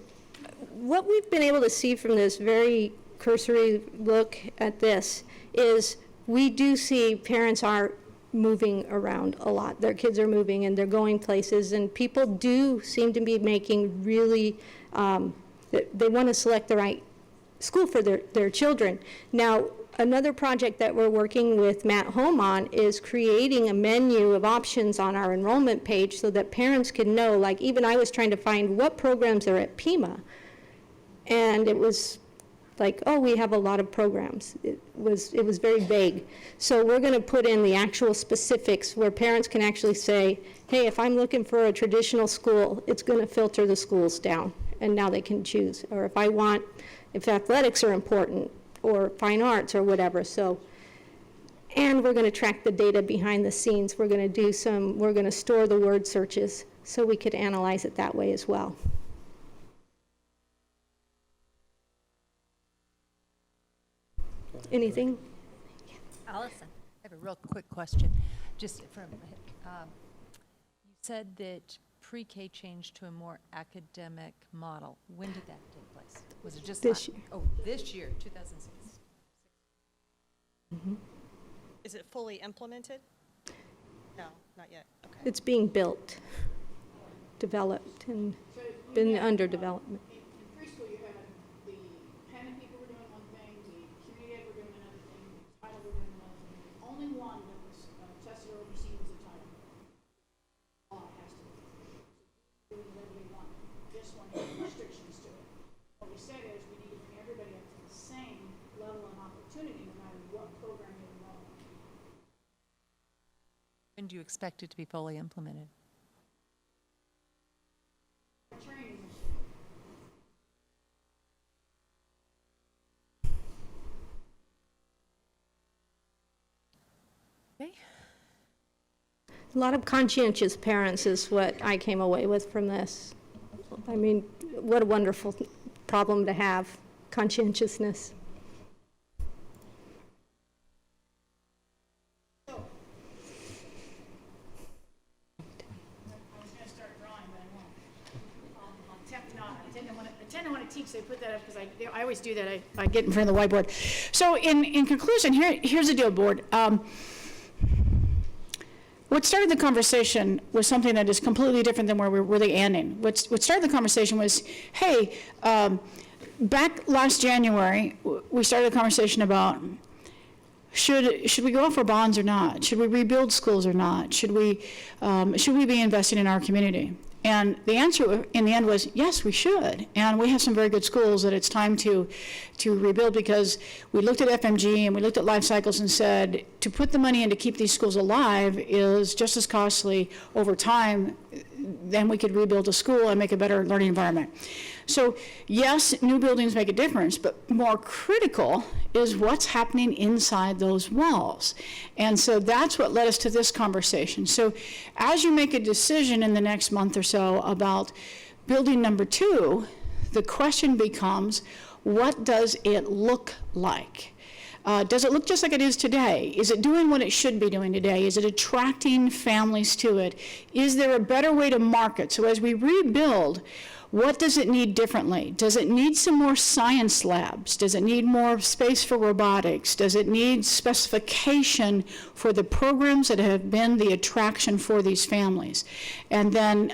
What we've been able to see from this very cursory look at this is we do see parents are moving around a lot. Their kids are moving and they're going places, and people do seem to be making really, they want to select the right school for their children. Now, another project that we're working with Matt Home on is creating a menu of options on our enrollment page so that parents can know, like even I was trying to find what programs are at Pima. And it was like, oh, we have a lot of programs. It was very vague. So we're going to put in the actual specifics where parents can actually say, hey, if I'm looking for a traditional school, it's going to filter the schools down, and now they can choose. Or if athletics are important, or fine arts, or whatever. So, and we're going to track the data behind the scenes. We're going to store the word searches so we could analyze it that way as well. Anything?
Allison?
I have a real quick question, just from, you said that pre-K changed to a more academic model. When did that take place? Was it just
This year.
Oh, this year, 2006.
Is it fully implemented? No, not yet. Okay.
It's being built, developed, and been under development.
In preschool, you had the Pennant people were doing one thing, the community ed were doing another thing, title were doing another thing. Only one that was tested or overseen was the title. All it has to be. Doing whatever they want. This one has restrictions to it. What we said is we need to bring everybody up to the same level of opportunity, no matter what program you enroll in.
When do you expect it to be fully implemented?
Training.
Okay.
A lot of conscientious parents is what I came away with from this. I mean, what a wonderful problem to have, conscientiousness.
I want to teach, they put that up because I always do that. I get in front of the whiteboard. So in conclusion, here's the deal, board. What started the conversation was something that is completely different than where we're really ending. What started the conversation was, hey, back last January, we started a conversation about should we go out for bonds or not? Should we rebuild schools or not? Should we be investing in our community? And the answer in the end was, yes, we should. And we have some very good schools that it's time to rebuild, because we looked at FMG and we looked at life cycles and said, to put the money in to keep these schools alive is just as costly over time than we could rebuild a school and make a better learning environment. So yes, new buildings make a difference, but more critical is what's happening inside those walls. And so that's what led us to this conversation. So as you make a decision in the next month or so about building number 2, the question becomes, what does it look like? Does it look just like it is today? Is it doing what it should be doing today? Is it attracting families to it? Is there a better way to market? So as we rebuild, What does it need differently? Does it need some more science labs? Does it need more space for robotics? Does it need specification for the programs that have been the attraction for these families? And then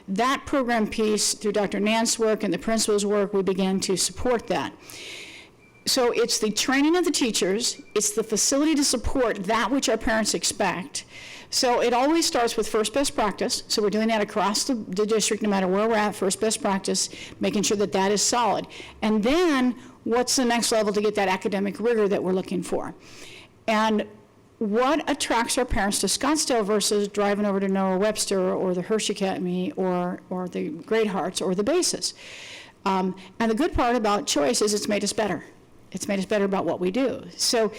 that program piece, through Dr. Nance's work and the principal's work, we began to support that. So it's the training of the teachers, it's the facility to support that which our parents expect. So it always starts with first best practice. So we're doing that across the district, no matter where we're at, first best practice, making sure that that is solid. And then what's the next level to get that academic rigor that we're looking for? And what attracts our parents to Scottsdale versus driving over to Noah Webster or the Hershey Academy or the Great Hearts or the Bases? And the good part about choice is it's made us better. It's made us better about what we do. So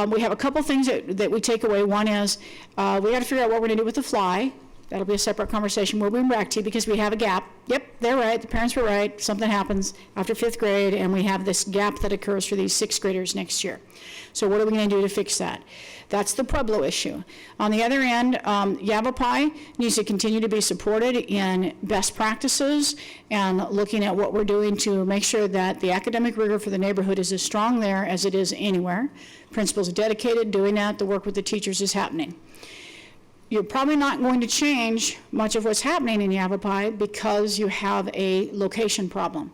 we have a couple things that we take away. One is we got to figure out what we're going to do with the fly. That'll be a separate conversation we'll bring back to you because we have a gap. Yep, they're right. The parents were right. Something happens after 5th grade, and we have this gap that occurs for these 6th graders next year. So what are we going to do to fix that? That's the Pueblo issue. On the other end, Yavapai needs to continue to be supported in best practices and looking at what we're doing to make sure that the academic rigor for the neighborhood is as strong there as it is anywhere. Principals are dedicated, doing that. The work with the teachers is happening. You're probably not going to change much of what's happening in Yavapai because you have a location problem.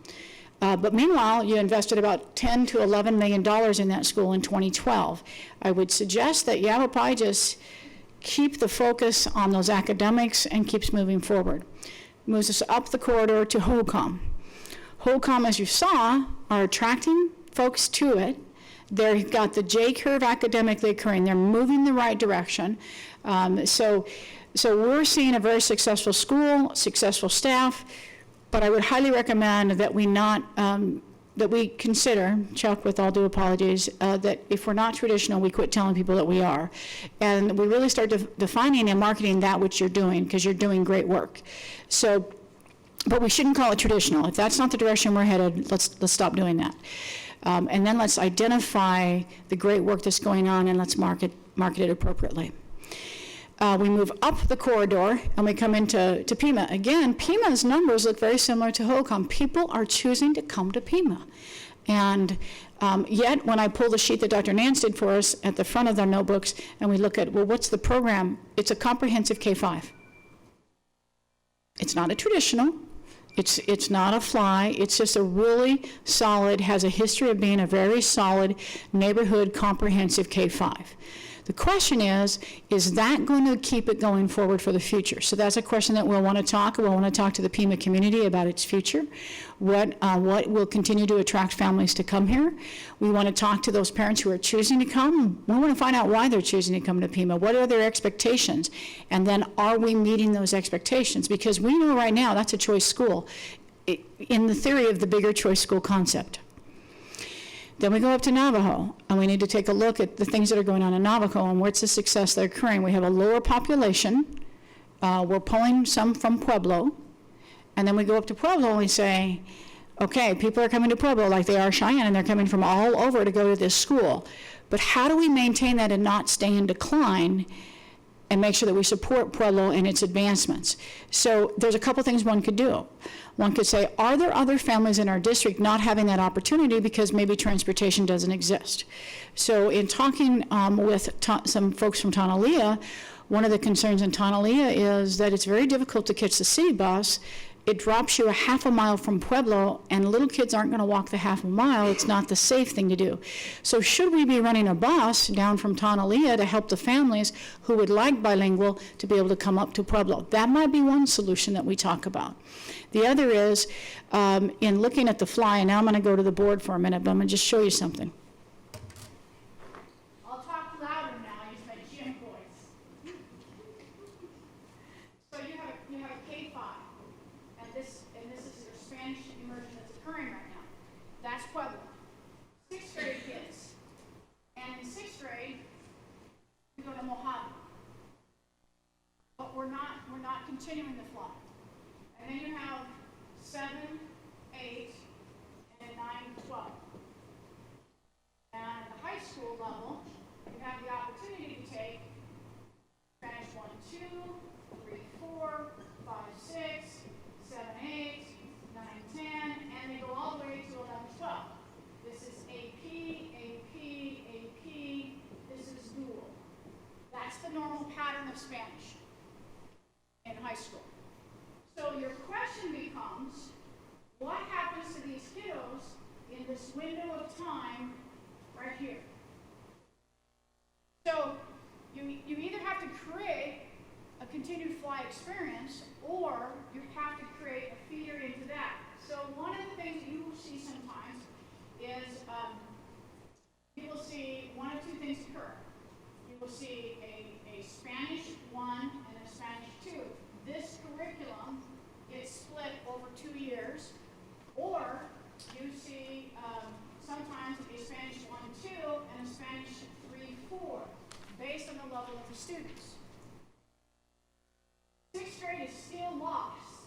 But meanwhile, you invested about $10 to $11 million in that school in 2012. I would suggest that Yavapai just keep the focus on those academics and keeps moving forward. Moves us up the corridor to HOCOM. HOCOM, as you saw, are attracting folks to it. They've got the J-curve academically occurring. They're moving the right direction. So we're seeing a very successful school, successful staff, but I would highly recommend that we consider, Chuck, with all due apologies, that if we're not traditional, we quit telling people that we are. And we really start defining and marketing that which you're doing, because you're doing great work. So, but we shouldn't call it traditional. If that's not the direction we're headed, let's stop doing that. And then let's identify the great work that's going on and let's market it appropriately. We move up the corridor and we come into Pima. Again, Pima's numbers look very similar to HOCOM. People are choosing to come to Pima. And yet, when I pull the sheet that Dr. Nance did for us at the front of their notebooks and we look at, well, what's the program? It's a comprehensive K-5. It's not a traditional. It's not a fly. It's just a really solid, has a history of being a very solid neighborhood comprehensive K-5. The question is that going to keep it going forward for the future? So that's a question that we'll want to talk. We'll want to talk to the Pima community about its future. What will continue to attract families to come here? We want to talk to those parents who are choosing to come. We want to find out why they're choosing to come to Pima. What are their expectations? And then are we meeting those expectations? Because we know right now that's a choice school in the theory of the bigger choice school concept. Then we go up to Navajo, and we need to take a look at the things that are going on in Navajo and what's the success that's occurring. We have a lower population. We're pulling some from Pueblo, and then we go up to Pueblo and we say, okay, people are coming to Pueblo like they are Cheyenne, and they're coming from all over to go to this school. But how do we maintain that and not stay in decline and make sure that we support Pueblo and its advancements? So there's a couple things one could do. One could say, are there other families in our district not having that opportunity because maybe transportation doesn't exist? So in talking with some folks from Tonalea, one of the concerns in Tonalea is that it's very difficult to catch the city bus. It drops you a half a mile from Pueblo, and little kids aren't going to walk the half a mile. It's not the safe thing to do. So should we be running a bus down from Tonalea to help the families who would like bilingual to be able to come up to Pueblo? That might be one solution that we talk about. The other is, in looking at the fly, and now I'm going to go to the board for a minute, but I'm going to just show you something. I'll talk louder now, use my gym voice. So you have a K-5, and this is your Spanish immersion that's occurring right now. That's Pueblo. 6th grade kids. And in 6th grade, we go to Mojave. But we're not continuing the fly. And then you have 7, 8, and 9, 12. And at the high school level, you have the opportunity to take Spanish 1, 2, 3, 4, 5, 6, 7, 8, 9, the normal pattern of Spanish in high school. So your question becomes, what happens to these kiddos in this window of time right here? So you either have to create a continued fly experience, or you have to create a feeder into that. So one of the things you will see sometimes is you will see one of two things occur. You will see a Spanish 1 and a Spanish 2. This curriculum gets split over 2 years, or you see sometimes a Spanish 1-2 and a Spanish 3-4, based on the level of the students. 6th grade is still lost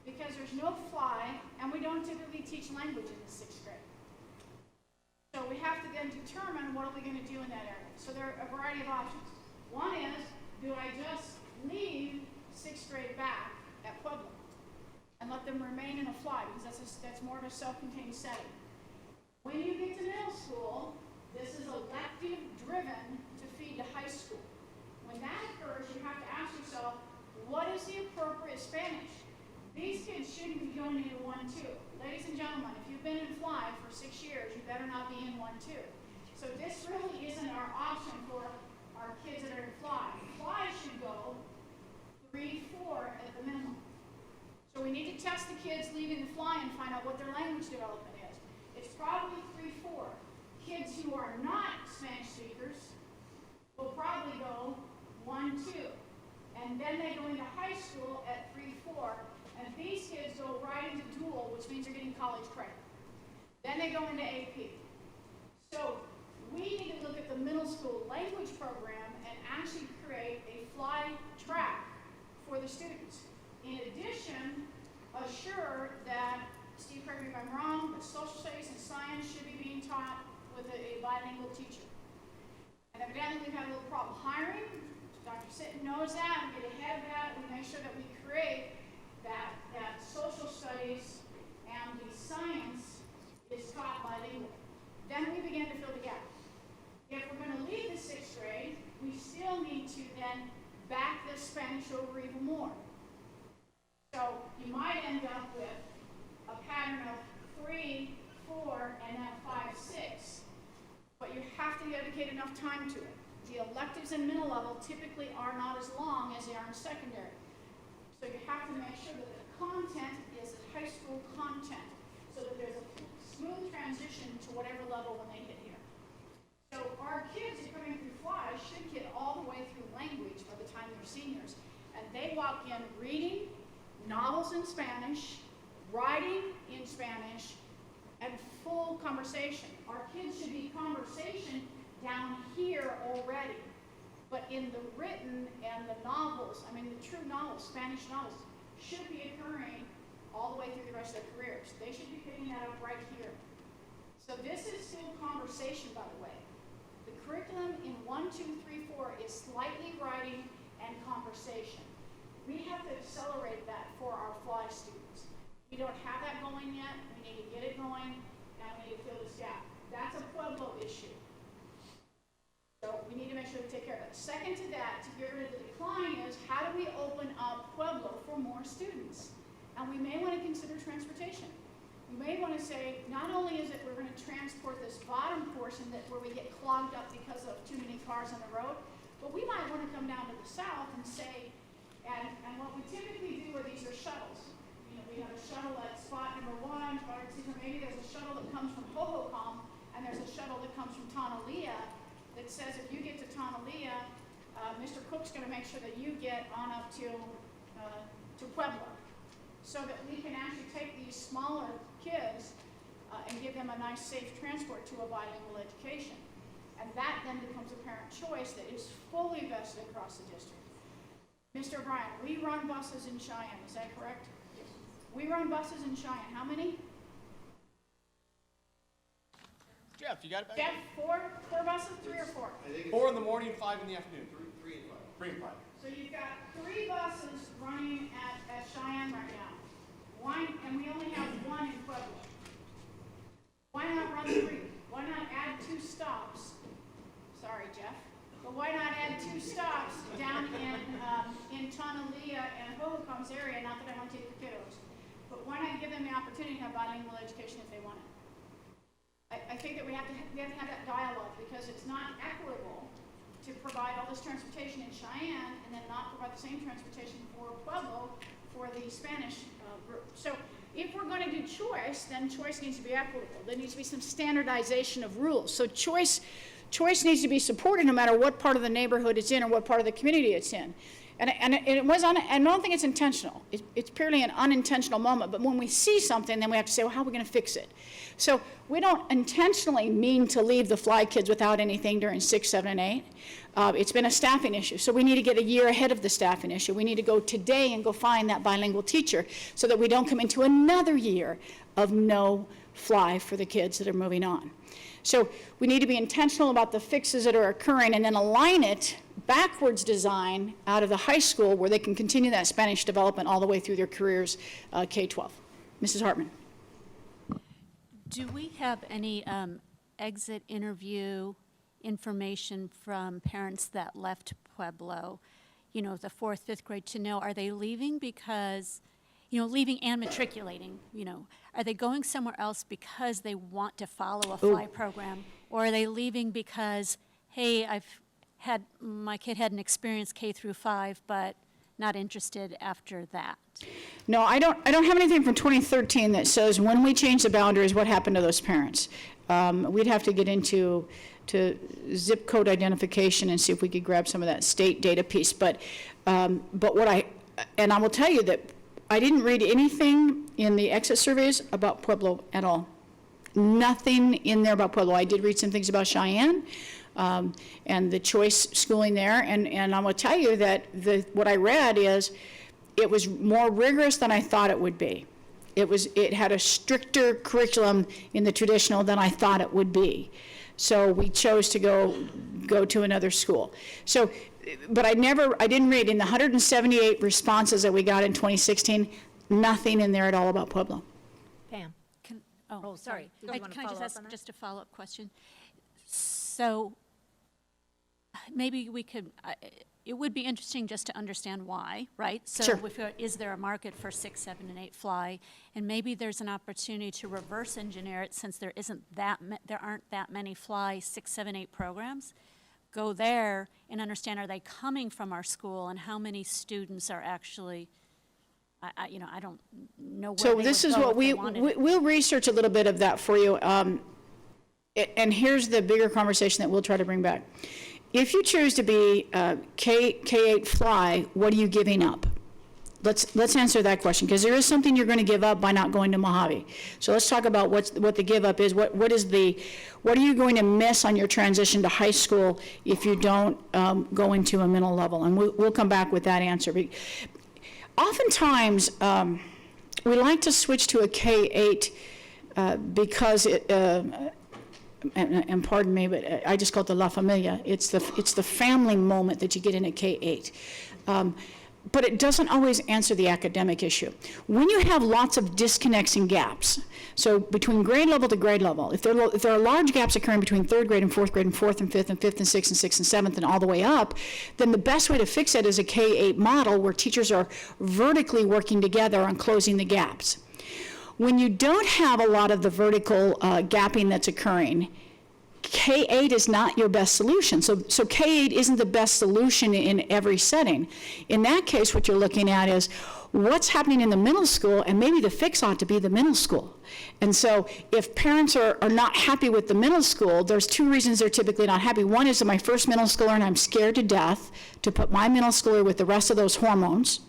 because there's no fly, and we don't typically teach language in the 6th grade. So we have to then determine what are we going to do in that area. So there are a variety of options. One is, do I just leave 6th grade back at Pueblo and let them remain in a fly, because that's more of a self-contained setting. When you get to middle school, this is elective driven to feed to high school. When that occurs, you have to ask yourself, what is the appropriate Spanish? These kids shouldn't be going into 1-2. Ladies and gentlemen, if you've been in fly for 6 years, you better not be in 1-2. So this really isn't our option for our kids that are in fly. Fly should go 3-4 at the minimum. So we need to test the kids leaving the fly and find out what their language development is. It's probably 3-4. Kids who are not Spanish speakers will probably go 1-2. And then they go into high school at 3-4. And these kids go right into dual, which means they're getting college credit. Then they go into AP. So we need to look at the middle school language program and actually create a fly track for the students. In addition, assure that, Steve, correct me if I'm wrong, but social studies and science should be being taught with a bilingual teacher. And evidently we've had a little problem hiring. Dr. Sitton knows that. We get ahead of that. We make sure that we create that social studies and the science is taught bilingually. Then we begin to fill the gap. If we're going to leave the 6th grade, we still need to then back the Spanish over even more. So you might end up with a pattern of 3, 4, and then 5, 6. But you have to dedicate enough time to it. The electives in middle level typically are not as long as they are in secondary. So you have to make sure that the content is high school content, so that there's a smooth transition to whatever level when they get here. So our kids who are coming through fly should get all the way through language by the time they're seniors. And they walk in reading novels in Spanish, writing in Spanish, and full conversation. Our kids should be conversation down here already. But in the written and the novels, I mean the true novels, Spanish novels, should be occurring all the way through the rest of their careers. They should be picking that up right here. So this is still conversation, by the way. The curriculum in 1, 2, 3, 4 is slightly writing and conversation. We have to accelerate that for our fly students. We don't have that going yet. We need to get it going, and we need to fill this gap. That's a Pueblo issue. So we need to make sure we take care of that. Second to that, to get rid of the decline, is how do we open up Pueblo for more students? And we may want to consider transportation. We may want to say, not only is it we're going to transport this bottom portion where we get clogged up because of too many cars on the road, but we might want to come down to the south and say, and what we typically do are these are shuttles. You know, we have a shuttle at spot number 1, or maybe there's a shuttle that comes from Hohokam, and there's a shuttle that comes from Tonalea that says if you get to Tonalea, Mr. Cook's going to make sure that you get on up to Pueblo, so that we can actually take these smaller kids and give them a nice, safe transport to a bilingual education. And that then becomes a parent choice that is fully vested across the district. Mr. O'Brien, we run buses in Cheyenne, is that correct? Yes. We run buses in Cheyenne. How many?
Jeff, you got it back?
Jeff, four buses, 3 or 4?
4 in the morning, 5 in the afternoon. 3 and 5. 3 and 5.
So you've got 3 buses running at Cheyenne right now. And we only have 1 in Pueblo. Why not run 3? Why not add 2 stops? Sorry, Jeff. But why not add 2 stops down in Tonalea and Hohokam's area? Not that I want to take the kiddos, but why not give them the opportunity to have bilingual education if they want it? I think that we have to have that dialogue, because it's not equitable to provide all this transportation in Cheyenne and then not provide the same transportation for Pueblo for the Spanish group. So if we're going to do choice, then choice needs to be equitable. There needs to be some standardization of rules. So choice needs to be supported no matter what part of the neighborhood it's in or what part of the community it's in. And it was I don't think it's intentional. It's purely an unintentional moment. But when we see something, then we have to say, well, how are we going to fix it? So we don't intentionally mean to leave the fly kids without anything during 6, 7, and 8. It's been a staffing issue. So we need to get a year ahead of the staffing issue. We need to go today and go find that bilingual teacher so that we don't come into another year of no fly for the kids that are moving on. So we need to be intentional about the fixes that are occurring and then align it backwards design out of the high school where they can continue that Spanish development all the way through their careers, K-12. Mrs. Hartman.
Do we have any exit interview information from parents that left Pueblo, the 4th, 5th grade, to know, are they leaving because, leaving and matriculating, are they going somewhere else because they want to follow a fly program, or are they leaving because, hey, my kid had an experience K through 5, but not interested after that?
No, I don't have anything from 2013 that says when we change the boundaries, what happened to those parents. We'd have to get into zip code identification and see if we could grab some of that state data piece. But I will tell you that I didn't read anything in the exit surveys about Pueblo at all. Nothing in there about Pueblo. I did read some things about Cheyenne and the choice schooling there, and I will tell you that what I read is it was more rigorous than I thought it would be. It had a stricter curriculum in the traditional than I thought it would be. So we chose to go to another school. So, but I didn't read in the 178 responses that we got in 2016, nothing in there at all about Pueblo.
Pam.
Oh,
sorry.
Can I just ask just a follow-up question? So maybe we could, it would be interesting just to understand why, right? So
Sure.
Is there a market for 6, 7, and 8 fly? And maybe there's an opportunity to reverse engineer it, since there aren't that many fly 6, 7, 8 programs. Go there and understand, are they coming from our school, and how many students are actually, I don't know where
So
they
this
would
is
go
what
if they wanted it.
we'll research a little bit of that for you. And here's the bigger conversation that we'll try to bring back. If you choose to be K-8 fly, what are you giving up? Let's answer that question, because there is something you're going to give up by not going to Mojave. So let's talk about what the give up is. What are you going to miss on your transition to high school if you don't go into a middle level? And we'll come back with that answer. Oftentimes, we like to switch to a K-8 because it. And pardon me, but I just call it the La Familia. It's the family moment that you get in at K-8. But it doesn't always answer the academic issue. When you have lots of disconnects and gaps, so between grade level to grade level, if there are large gaps occurring between 3rd grade and 4th grade and 4th and 5th and 5th and 6th and 6th and 7th and all the way up, then the best way to fix it is a K-8 model where teachers are vertically working together on closing the gaps. When you don't have a lot of the vertical gapping that's occurring, K-8 is not your best solution. So K-8 isn't the best solution in every setting. In that case, what you're looking at is what's happening in the middle school, and maybe the fix ought to be the middle school. And so if parents are not happy with the middle school, there's 2 reasons they're typically not happy. One is that my first middle schooler, and I'm scared to death to put my middle schooler with the rest of those hormones.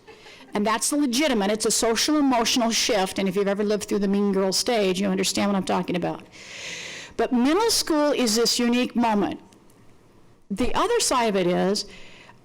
And that's legitimate. It's a social emotional shift, and if you've ever lived through the mean girl stage, you understand what I'm talking about. But middle school is this unique moment. The other side of it is,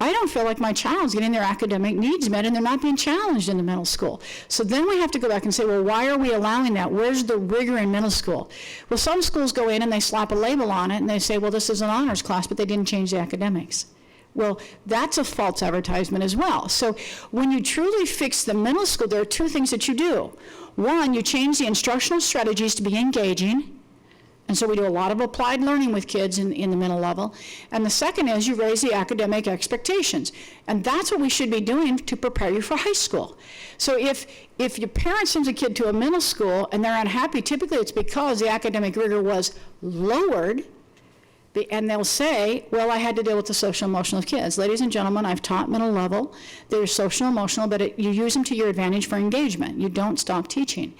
I don't feel like my child's getting their academic needs met, and they're not being challenged in the middle school. So then we have to go back and say, well, why are we allowing that? Where's the rigor in middle school? Well, some schools go in and they slap a label on it, and they say, well, this is an honors class, but they didn't change the academics. Well, that's a false advertisement as well. So when you truly fix the middle school, there are 2 things that you do. One, you change the instructional strategies to be engaging. And so we do a lot of applied learning with kids in the middle level. And the second is you raise the academic expectations. And that's what we should be doing to prepare you for high school. So if your parent sends a kid to a middle school and they're unhappy, typically it's because the academic rigor was lowered. And they'll say, well, I had to deal with the social emotional kids. Ladies and gentlemen, I've taught middle level. They're social emotional, but you use them to your advantage for engagement. You don't stop teaching.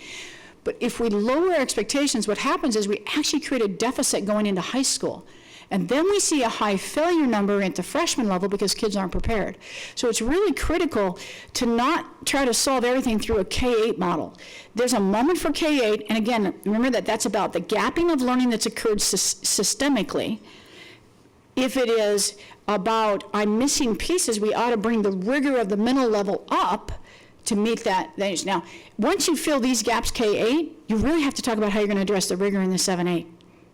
But if we lower our expectations, what happens is we actually create a deficit going into high school. And then we see a high failure number at the freshman level because kids aren't prepared. So it's really critical to not try to solve everything through a K-8 model. There's a moment for K-8, and again, remember that that's about the gapping of learning that's occurred systemically. If it is about I'm missing pieces, we ought to bring the rigor of the middle level up to meet that. Now, once you fill these gaps K-8, you really have to talk about how you're going to address the rigor in the 7-8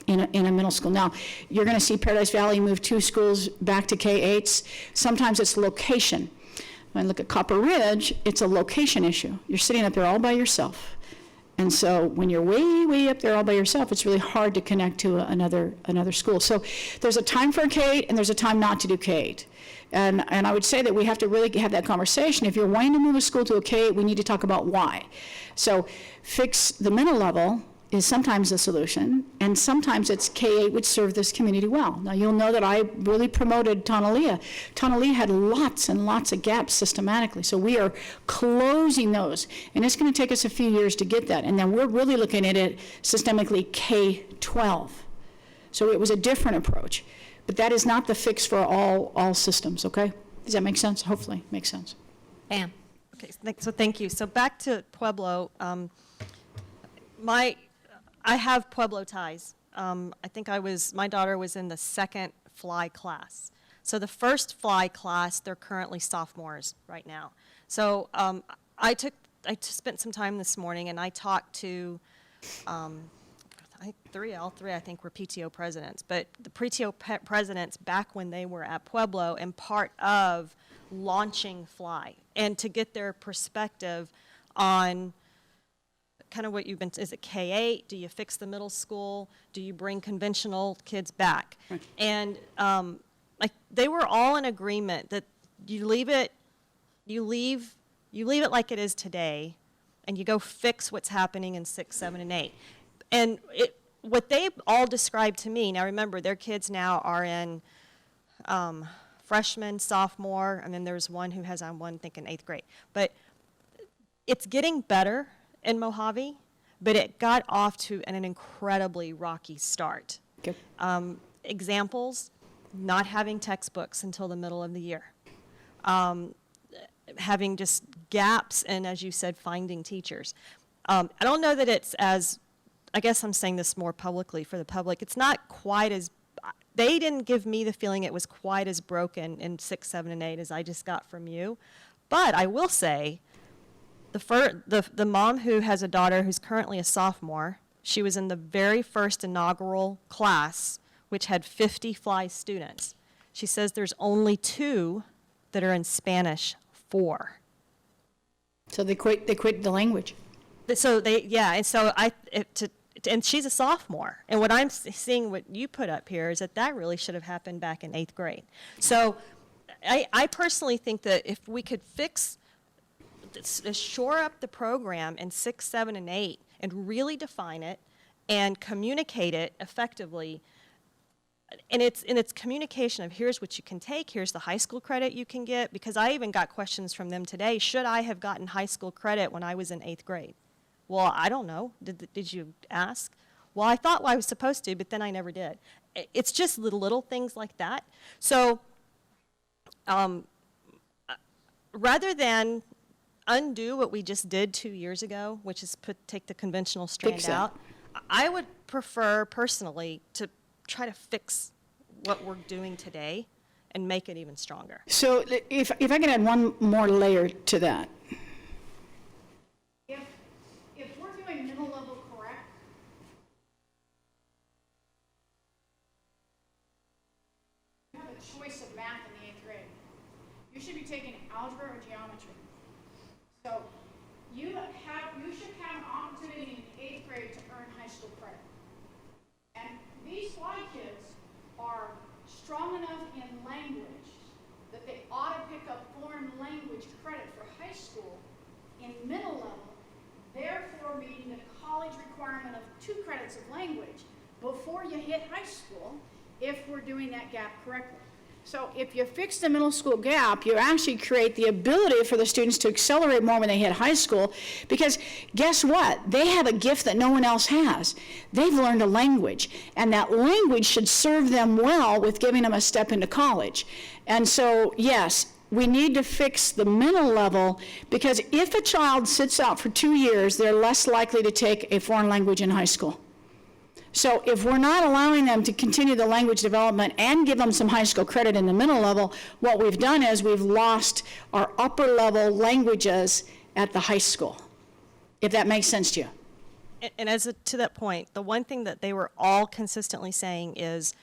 in a middle school. Now, you're going to see Paradise Valley move 2 schools back to K-8s. Sometimes it's location. When I look at Copper Ridge, it's a location issue. You're sitting up there all by yourself. And so when you're way, way up there all by yourself, it's really hard to connect to another school. So there's a time for K-8 and there's a time not to do K-8. And I would say that we have to really have that conversation. If you're wanting to move a school to a K-8, we need to talk about why. So fix the middle level is sometimes the solution, and sometimes it's K-8 would serve this community well. Now you'll know that I really promoted Tonalea. Tonalea had lots and lots of gaps systematically, so we are closing those, and it's going to take us a few years to get that, and then we're really looking at it systemically K-12. So it was a different approach, but that is not the fix for all systems, okay? Does that make sense? Hopefully, makes sense.
Pam.
Okay, so thank you. So back to Pueblo, I have Pueblo ties. I think my daughter was in the second fly class. So the first fly class, they're currently sophomores right now. So I spent some time this morning and I talked to, all three I think were PTO presidents, but the PTO presidents back when they were at Pueblo and part of launching fly and to get their perspective on kind of what you've been, is it K-8? Do you fix the middle school? Do you bring conventional kids back? Right. And they were all in agreement that you leave it like it is today, and you go fix what's happening in 6, 7, and 8. And what they all described to me, now remember, their kids now are in freshman, sophomore, and then there's one who has one, I think, in 8th grade. But it's getting better in Mojave, but it got off to an incredibly rocky start.
Okay.
Examples, not having textbooks until the middle of the year. Having just gaps in, as you said, finding teachers. I don't know that it's as, I guess I'm saying this more publicly for the public, it's not quite as, they didn't give me the feeling it was quite as broken in 6, 7, and 8 as I just got from you. But I will say, the mom who has a daughter who's currently a sophomore, she was in the very first inaugural class, which had 50 fly students. She says there's only 2 that are in Spanish 4.
So they quit the language.
So and she's a sophomore. And what I'm seeing, what you put up here, is that really should have happened back in 8th grade. So I personally think that if we could shore up the program in 6, 7, and 8 and really define it and communicate it effectively. And it's communication of here's what you can take, here's the high school credit you can get, because I even got questions from them today. Should I have gotten high school credit when I was in 8th grade? Well, I don't know. Did you ask? Well, I thought I was supposed to, but then I never did. It's just little things like that. So rather than undo what we just did 2 years ago, which is take the conventional strand out, I would prefer personally to try to fix what we're doing today and make it even stronger.
So if I can add one more layer to that. If we're doing middle level correct, you have a choice of math in the 8th grade. You should be taking algebra or geometry. So you should have an opportunity in 8th grade to earn high school credit. And high school in middle level, therefore meeting the college requirement of 2 credits of language before you hit high school, if we're doing that gap correctly. So if you fix the middle school gap, you actually create the ability for the students to accelerate more when they hit high school, because guess what? They have a gift that no one else has. They've learned a language, and that language should serve them well with giving them a step into college. And so, yes, we need to fix the middle level, because if a child sits out for 2 years, they're less likely to take a foreign language in high school. So if we're not allowing them to continue the language development and give them some high school credit in the middle level, what we've done is we've lost our upper level languages at the high school, if that makes sense to you.
And to that point, the one thing that they were all consistently saying is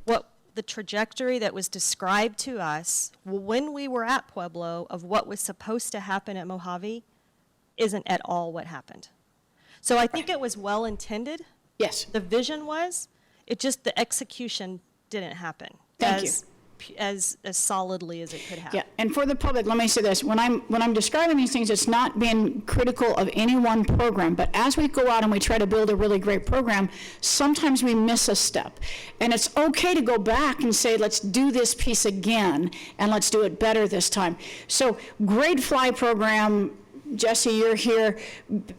what the trajectory that was described to us when we were at Pueblo of what was supposed to happen at Mojave isn't at all what happened. So I think it was well intended.
Yes.
The vision was, it just, the execution didn't happen.
Thank you.
As solidly as it could happen.
Yeah, and for the public, let me say this. When I'm describing these things, it's not being critical of any one program, but as we go out and we try to build a really great program, sometimes we miss a step. And it's okay to go back and say, let's do this piece again, and let's do it better this time. So, Grade Fly program, Jesse, you're here.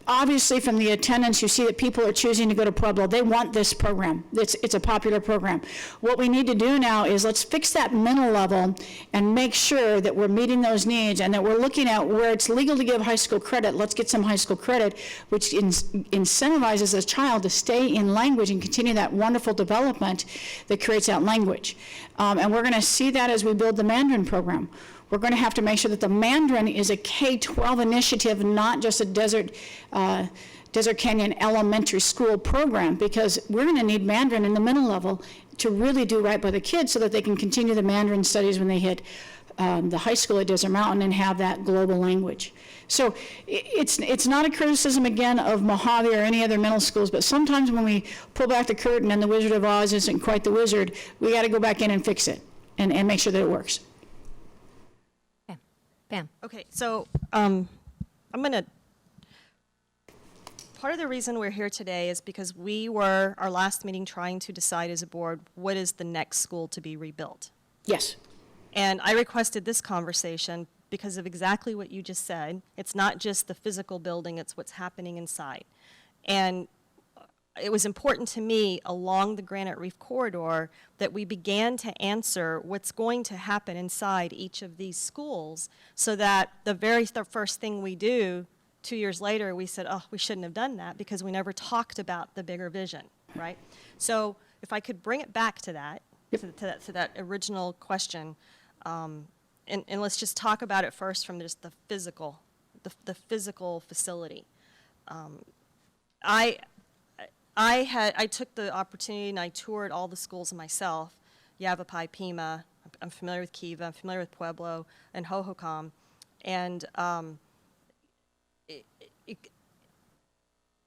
Obviously, from the attendance, you see that people are choosing to go to Pueblo. They want this program. It's a popular program. What we need to do now is let's fix that middle level and make sure that we're meeting those needs and that we're looking at where it's legal to give high school credit. Let's get some high school credit, which incentivizes a child to stay in language and continue that wonderful development that creates that language. And we're going to see that as we build the Mandarin program. We're going to have to make sure that the Mandarin is a K-12 initiative, not just a Desert Canyon Elementary School program, because we're going to need Mandarin in the middle level to really do right by the kids so that they can continue the Mandarin studies when they hit the high school at Desert Mountain and have that global language. So it's not a criticism, again, of Mojave or any other middle schools, but sometimes when we pull back the curtain and the Wizard of Oz isn't quite the wizard, we got to go back in and fix it and make sure that it works.
Pam.
Okay, so I'm going to, part of the reason we're here today is because we were, our last meeting, trying to decide as a board, what is the next school to be rebuilt?
Yes.
And I requested this conversation because of exactly what you just said. It's not just the physical building, it's what's happening inside. And it was important to me along the Granite Reef corridor that we began to answer what's going to happen inside each of these schools so that the first thing we do 2 years later, we said, oh, we shouldn't have done that because we never talked about the bigger vision, right? So if I could bring it back to that, to that original question, and let's just talk about it first from just the physical facility. I took the opportunity and I toured all the schools myself, Yavapai, Pima, I'm familiar with Kiva, I'm familiar with Pueblo, and Hohokam, and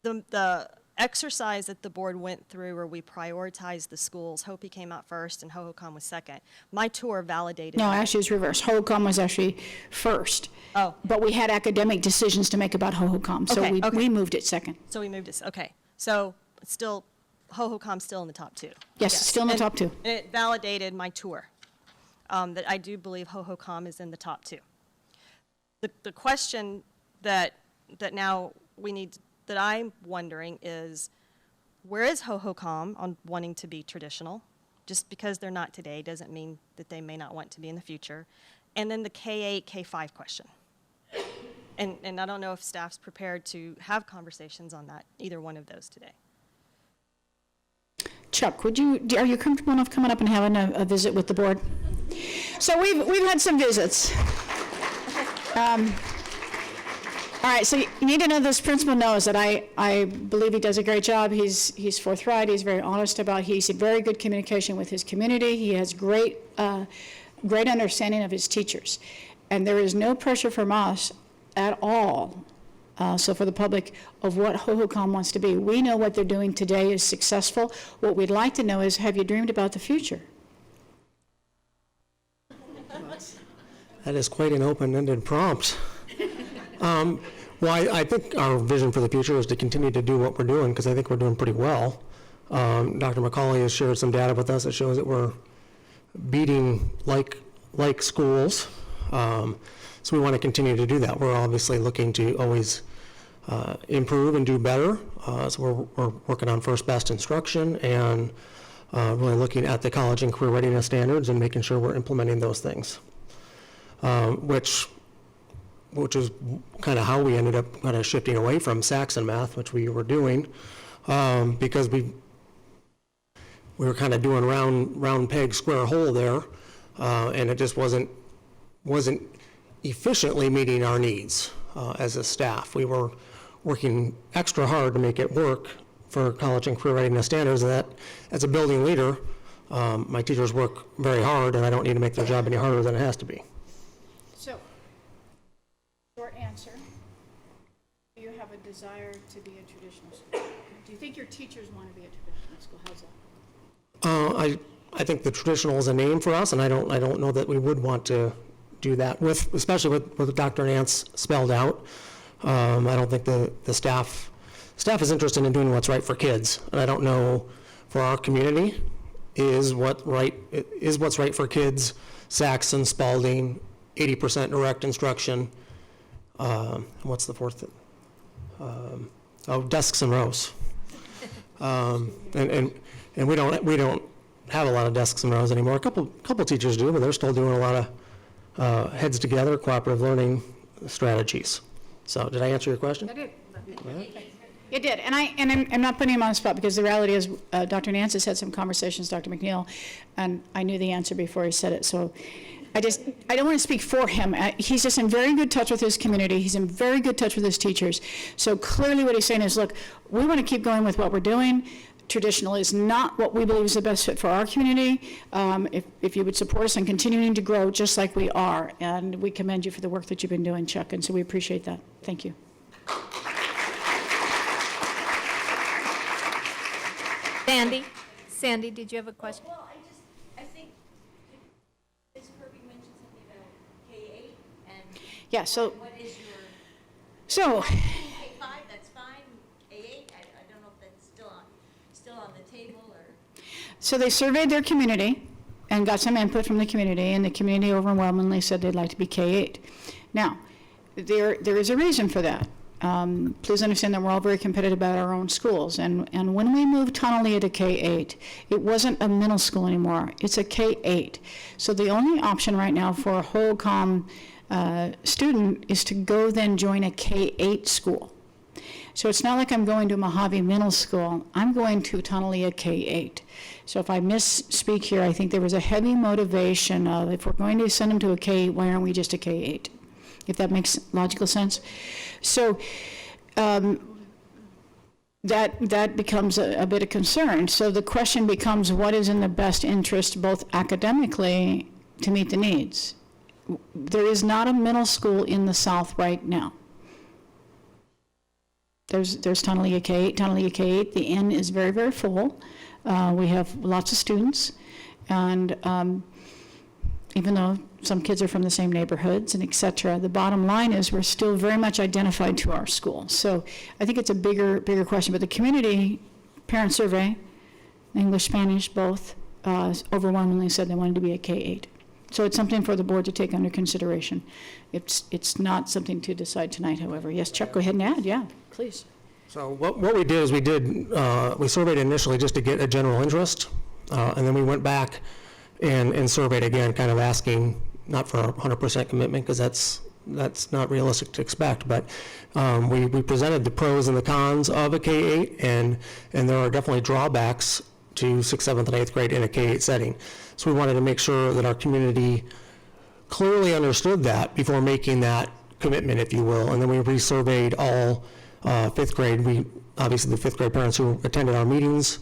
the exercise that the board went through where we prioritized the schools, Hopi came out first and Hohokam was second. My tour validated
No,
that.
actually it's reversed. Hohokam was actually first.
Oh.
But we had academic decisions to make about Hohokam, so
Okay, okay.
we moved it second.
So we moved it, okay. So still, Hohokam's still in the top two.
Yes, still in the
And-
top two.
And it validated my tour, that I do believe Hohokam is in the top two. The question that now that I'm wondering is, where is Hohokam on wanting to be traditional? Just because they're not today doesn't mean that they may not want to be in the future. And then the K8, K5 question. And I don't know if staff's prepared to have conversations on that, either one of those today.
Chuck, are you comfortable enough coming up and having a visit with the board? So we've had some visits. All right, so you need to know this principal knows that I believe he does a great job. He's forthright, he's very honest about, he's in very good communication with his community. He has great understanding of his teachers. And there is no pressure from us at all, so for the public, of what Hohokam wants to be. We know what they're doing today is successful. What we'd like to know is, have you dreamed about the future?
That is quite an open-ended prompt.
Well, I think our vision for the future is to continue to do what we're doing, because I think we're doing pretty well. Dr. McCauley has shared some data with us that shows that we're beating like schools. So we want to continue to do that. We're obviously looking to always improve and do better. So we're working on first best instruction and really looking at the college and career readiness standards and making sure we're implementing those things, which is kind of how we ended up kind of shifting away from Saxon math, which we were doing, because we were kind of doing round peg, square hole there, and it just wasn't efficiently meeting our needs as a staff. We were working extra hard to make it work for college and career readiness standards, and that, as a building leader, my teachers work very hard, and I don't need to make their job any harder than it has to be.
So, short answer, do you have a desire to be a traditional school? Do you think your teachers want to be a traditional school? How's that?
I think the traditional is a name for us, and I don't know that we would want to do that especially with what Dr. Nance spelled out. I don't think the staff is interested in doing what's right for kids, and I don't know for our community is what's right for kids. Saxon, Spalding, 80% direct instruction. What's the fourth? Desks and rows. And we don't have a lot of desks and rows anymore. A couple teachers do, but they're still doing a lot of heads together, cooperative learning strategies. So did I answer your question?
I did. You did, and I'm not putting him on the spot, because the reality is Dr. Nance has had some conversations, Dr. McNeil, and I knew the answer before he said it, so I don't want to speak for him. He's just in very good touch with his community. He's in very good touch with his teachers. So clearly what he's saying is, look, we want to keep going with what we're doing. Traditional is not what we believe is the best fit for our community. If you would support us in continuing to grow just like we are, and we commend you for the work that you've been doing, Chuck, and so we appreciate that. Thank you.
Sandy, did you have a question?
Well, I think, Ms. Kirby mentioned something about K-8, and
Yeah, so,
what is your,
so
K-5, that's fine, K-8, I don't know if that's still on the table, or?
So they surveyed their community and got some input from the community, and the community overwhelmingly said they'd like to be K-8. Now, there is a reason for that. Please understand that we're all very competitive about our own schools, and when we moved Tonalea to K-8, it wasn't a middle school anymore, it's a K-8. So the only option right now for a HOCOM student is to go then join a K-8 school. So it's not like I'm going to Mojave Middle School, I'm going to Tonalea K-8. So if I misspeak here, I think there was a heavy motivation of, if we're going to send them to a K, why aren't we just a K-8? If that makes logical sense. So that becomes a bit of concern. So the question becomes, what is in the best interest, both academically, to meet the needs? There is not a middle school in the South right now. There's Tonalea K-8. Tonalea K-8, the N is very, very full. We have lots of students, and even though some kids are from the same neighborhoods and et cetera, the bottom line is we're still very much identified to our school. So I think it's a bigger question, but the community parent survey, English, Spanish, both, overwhelmingly said they wanted to be a K-8. So it's something for the board to take under consideration. It's not something to decide tonight, however. Yes, Chuck, go ahead and add, yeah, please.
So what we did is we surveyed initially just to get a general interest, and then we went back and surveyed again, kind of asking, not for 100% commitment, because that's not realistic to expect, but we presented the pros and the cons of a K-8, and there are definitely drawbacks to 6th, 7th, and 8th grade in a K-8 setting. So we wanted to make sure that our community clearly understood that before making that commitment, if you will, and then we resurveyed all 5th grade. Obviously the 5th grade parents who attended our meetings,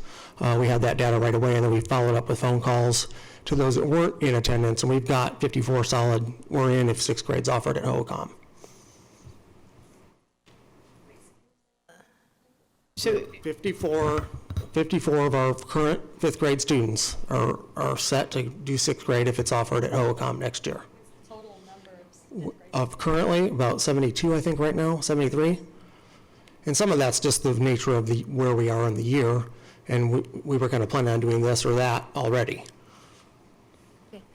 we had that data right away, and then we followed up with phone calls to those that weren't in attendance, and we've got 54 solid we're in if 6th grade's offered at HOCOM.
So
54 of our current 5th grade students are set to do 6th grade if it's offered at HOCOM next year.
Total number of
of currently, about 72, I think, right now, 73. And some of that's just the nature of where we are in the year, and we were kind of planning on doing this or that already.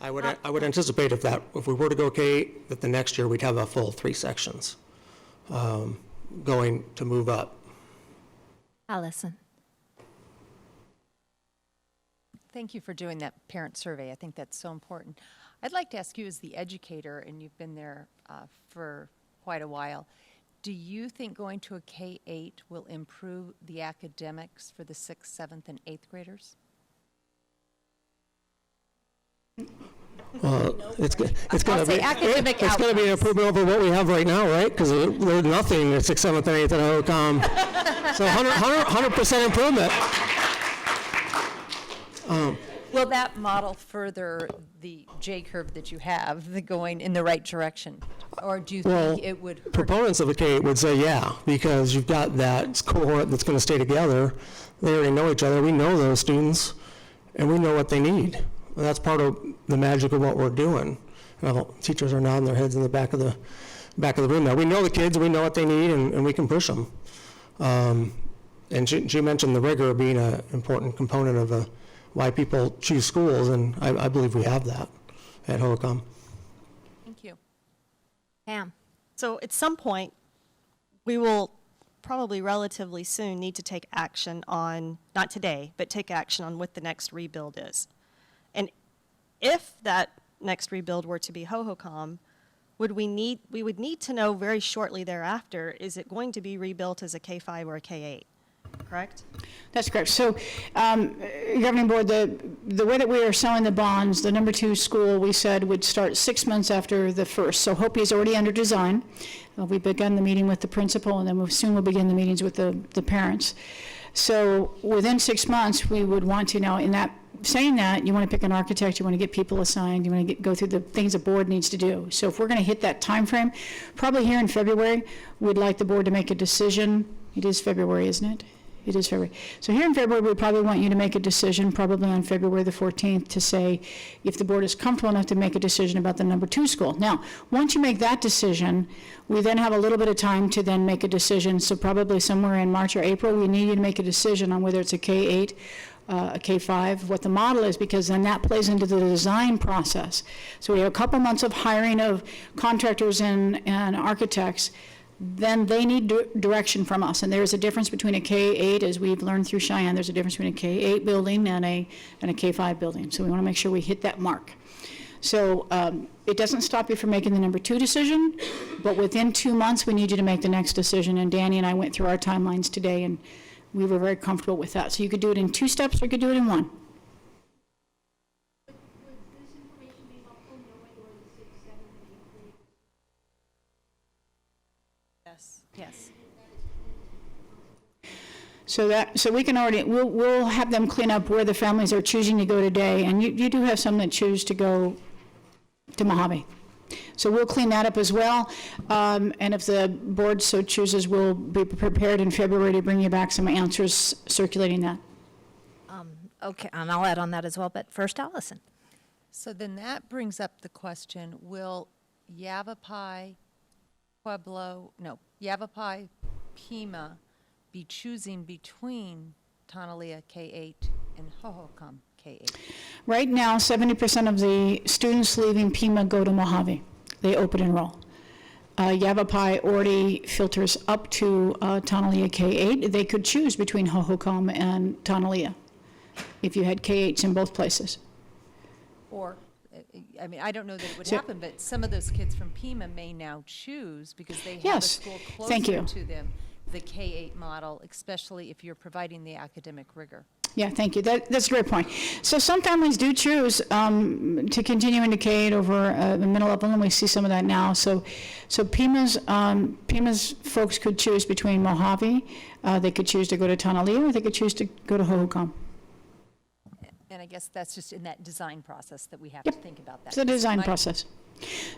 I would anticipate if we were to go K-8, that the next year we'd have a full 3 sections going to move up.
Allison.
Thank you for doing that parent survey. I think that's so important. I'd like to ask you, as the educator, and you've been there for quite a while, do you think going to a K-8 will improve the academics for the 6th, 7th, and 8th graders?
Well, it's going to be
academic
it's going to be an improvement over what we have right now, right? Because there's nothing at 6th, 7th, and 8th at OCOM. So 100% improvement.
Will that model further the J-curve that you have, the going in the right direction? Or do you think it would hurt?
Proponents of a K would say, yeah, because you've got that cohort that's going to stay together. They already know each other. We know those students, and we know what they need. And that's part of the magic of what we're doing. Teachers are nodding their heads in the back of the room now. We know the kids, we know what they need, and we can push them. And she mentioned the rigor being an important component of why people choose schools, and I believe we have that at Hohokam.
Thank you.
Pam.
So at some point, we will probably relatively soon need to take action on, not today, but take action on what the next rebuild is. And if that next rebuild were to be Hohokam, we would need to know very shortly thereafter, is it going to be rebuilt as a K-5 or a K-8, correct?
That's correct. So, Governing Board, the way that we are selling the bonds, the number 2 school, we said would start 6 months after the first. So Hopi is already under design. We've begun the meeting with the principal, and then soon we'll begin the meetings with the parents. So within 6 months, we would want to now, saying that, you want to pick an architect, you want to get people assigned, you want to go through the things the board needs to do. So if we're going to hit that time frame, probably here in February, we'd like the board to make a decision. It is February, isn't it? It is February. So here in February, we probably want you to make a decision, probably on February the 14th, to say if the board is comfortable enough to make a decision about the number 2 school. Now, once you make that decision, we then have a little bit of time to then make a decision. So probably somewhere in March or April, we need you to make a decision on whether it's a K-8, a K-5, what the model is, because then that plays into the design process. So we have a couple months of hiring of contractors and architects. Then they need direction from us. And there is a difference between a K-8, as we've learned through Cheyenne, there's a difference between a K-8 building and a K-5 building. So we want to make sure we hit that mark. So it doesn't stop you from making the number 2 decision, but within 2 months, we need you to make the next decision. And Danny and I went through our timelines today, and we were very comfortable with that. So you could do it in 2 steps, or you could do it in 1.
Yes.
So we can already, we'll have them clean up where the families are choosing to go today, and you do have some that choose to go to Mojave. So we'll clean that up as well, and if the board so chooses, we'll be prepared in February to bring you back some answers circulating that.
Okay, and I'll add on that as well, but first, Allison.
So then that brings up the question, will Yavapai, Pima be choosing between Tonalea K-8 and Hohokam K-8?
Right now, 70% of the students leaving Pima go to Mojave. They open enroll. Yavapai already filters up to Tonalea K-8. They could choose between Hohokam and Tonalea if you had K-8s in both places.
Or, I mean, I don't know that it would happen, but some of those kids from Pima may now choose, because they have a school closer to them, the K-8 model, especially if you're providing the academic rigor.
Yeah, thank you. That's a great point. So some families do choose to continue into K-8 over the middle level, and we see some of that now. So Pima's folks could choose between Mojave, they could choose to go to Tonalea, or they could choose to go to Hohokam.
And I guess that's just in that design process that we have to think about that.
It's a design process.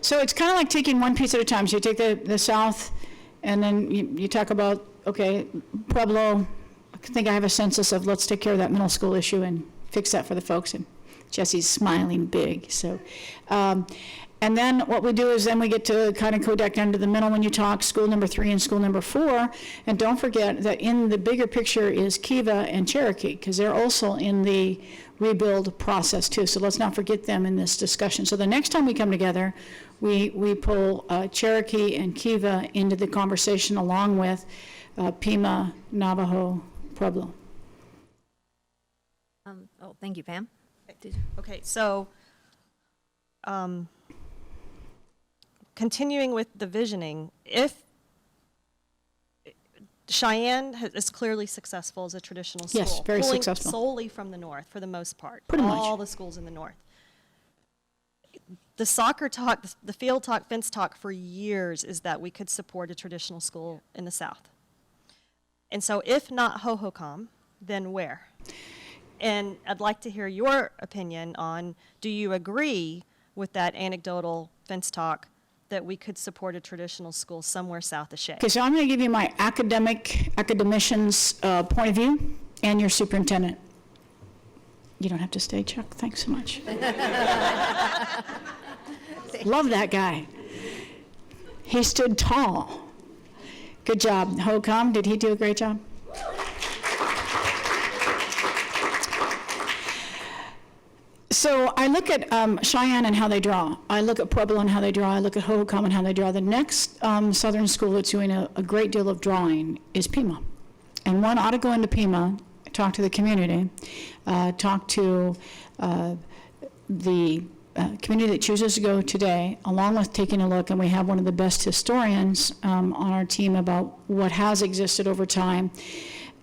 So it's kind of like taking one piece at a time. So you take the south, and then you talk about, okay, Pueblo, I think I have a census of let's take care of that middle school issue and fix that for the folks. And Jesse's smiling big. So, And then what we do is then we get to kind of go back down to the middle when you talk school number 3 and school number 4. And don't forget that in the bigger picture is Kiva and Cherokee, because they're also in the rebuild process too. So let's not forget them in this discussion. So the next time we come together, we pull Cherokee and Kiva into the conversation along with Pima, Navajo, Pueblo.
Thank you, Pam.
Okay, so, continuing with the visioning, if Cheyenne is clearly successful as a traditional school.
Yes, very
pulling
successful.
solely from the north, for the most part.
Pretty much.
All the schools in the north. The soccer talk, the field talk, fence talk for years is that we could support a traditional school in the south. And so if not Hohokam, then where? And I'd like to hear your opinion on, do you agree with that anecdotal fence talk that we could support a traditional school somewhere south of Shea?
Okay, so I'm going to give you my academician's point of view and your superintendent. You don't have to stay, Chuck. Thanks so much. Love that guy. He stood tall. Good job. Hohokam, did he do a great job? So I look at Cheyenne and how they draw. I look at Pueblo and how they draw. I look at Hohokam and how they draw. The next southern school that's doing a great deal of drawing is Pima. And one ought to go into Pima, talk to the community, talk to the community that chooses to go today, along with taking a look, and we have one of the best historians on our team about what has existed over time.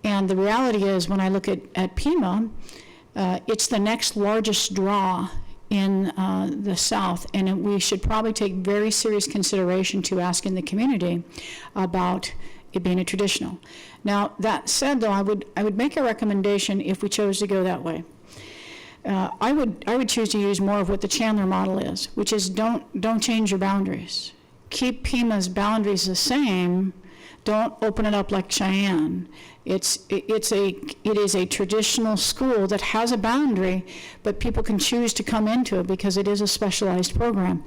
And the reality is, when I look at Pima, it's the next largest draw in the South, and we should probably take very serious consideration to asking the community about it being a traditional. Now, that said, though, I would make a recommendation if we chose to go that way. I would choose to use more of what the Chandler model is, which is don't change your boundaries. Keep Pima's boundaries the same. Don't open it up like Cheyenne. It is a traditional school that has a boundary, but people can choose to come into it because it is a specialized program.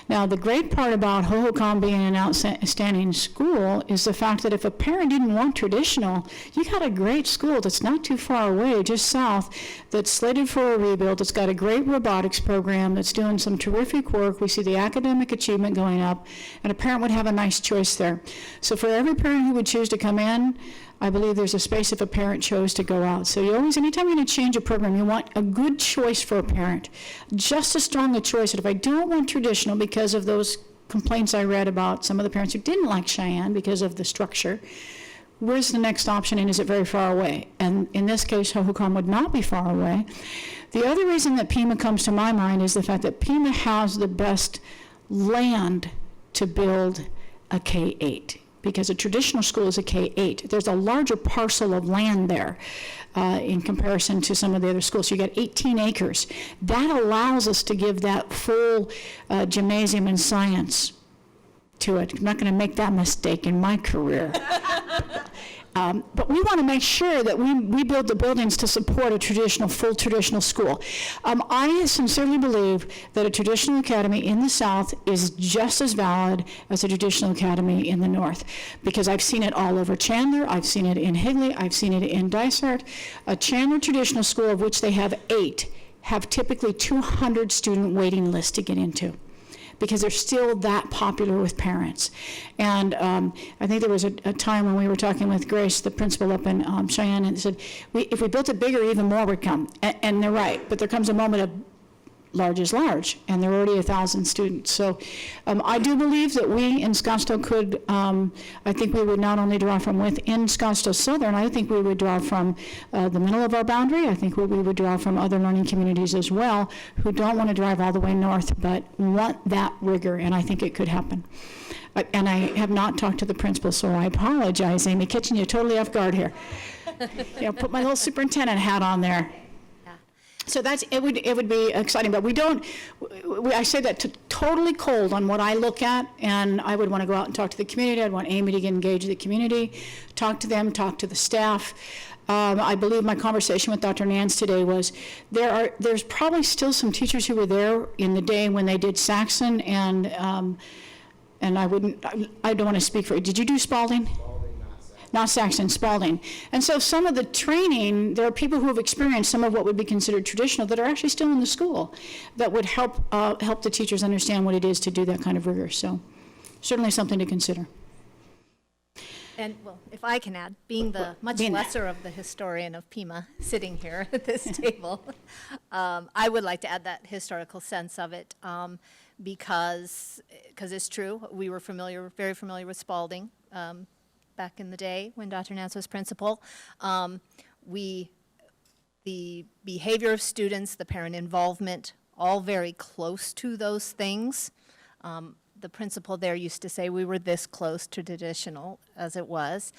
Now, the great part about Hohokam being an outstanding school is the fact that if a parent didn't want traditional, you got a great school that's not too far away, just south, that's slated for a rebuild, that's got a great robotics program, that's doing some terrific work. We see the academic achievement going up, and a parent would have a nice choice there. So for every parent who would choose to come in, I believe there's a space if a parent chose to go out. So you always, anytime you're going to change a program, you want a good choice for a parent. Just as strong a choice that if I don't want traditional because of those complaints I read about some of the parents who didn't like Cheyenne because of the structure, where's the next option and is it very far away? And in this case, Hohokam would not be far away. The other reason that Pima comes to my mind is the fact that Pima has the best land to build a K-8. Because a traditional school is a K-8. There's a larger parcel of land there in comparison to some of the other schools. So you got 18 acres. That allows us to give that full gymnasium in science to it. I'm not going to make that mistake in my career. But we want to make sure that we build the buildings to support a full traditional school. I sincerely believe that a traditional academy in the South is just as valid as a traditional academy in the North, because I've seen it all over Chandler, I've seen it in Higley, I've seen it in Dysart. A Chandler traditional school, of which they have 8, have typically 200 student waiting lists to get into, because they're still that popular with parents. And I think there was a time when we were talking with Grace, the principal up in Cheyenne, and said, if we built it bigger, even more would come. And they're right, but there comes a moment of large is large, and there are already 1,000 students. So I do believe that we in Scottsdale could, I think we would not only draw from within Scottsdale Southern, I think we would draw from the middle of our boundary. I think we would draw from other learning communities as well, who don't want to drive all the way north, but want that rigor, and I think it could happen. And I have not talked to the principal, so I apologize, Amy, catching you totally off guard here. Put my little superintendent hat on there. So it would be exciting, but I say that totally cold on what I look at, and I would want to go out and talk to the community. I'd want Amy to get engaged with the community, talk to them, talk to the staff. I believe my conversation with Dr. Nance today was there's probably still some teachers who were there in the day when they did Saxon, and I don't want to speak for, did you do Spalding? Not Saxon, Spalding. And so some of the training, there are people who have experienced some of what would be considered traditional that are actually still in the school that would help the teachers understand what it is to do that kind of rigor. So certainly something to consider.
And, well, if I can add, being the much lesser of the historian of Pima sitting here at this table, I would like to add that historical sense of it because it's true. We were very familiar with Spalding back in the day when Dr. Nance was principal. The behavior of students, the parent involvement, all very close to those things. The principal there used to say we were this close to traditional as it was.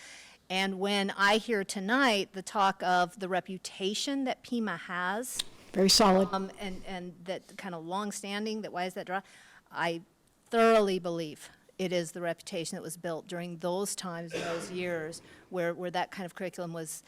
And when I hear tonight the talk of the reputation that Pima has,
very solid,
and that kind of long-standing, that why is that draw? I thoroughly believe it is the reputation that was built during those times, in those years, where that kind of curriculum was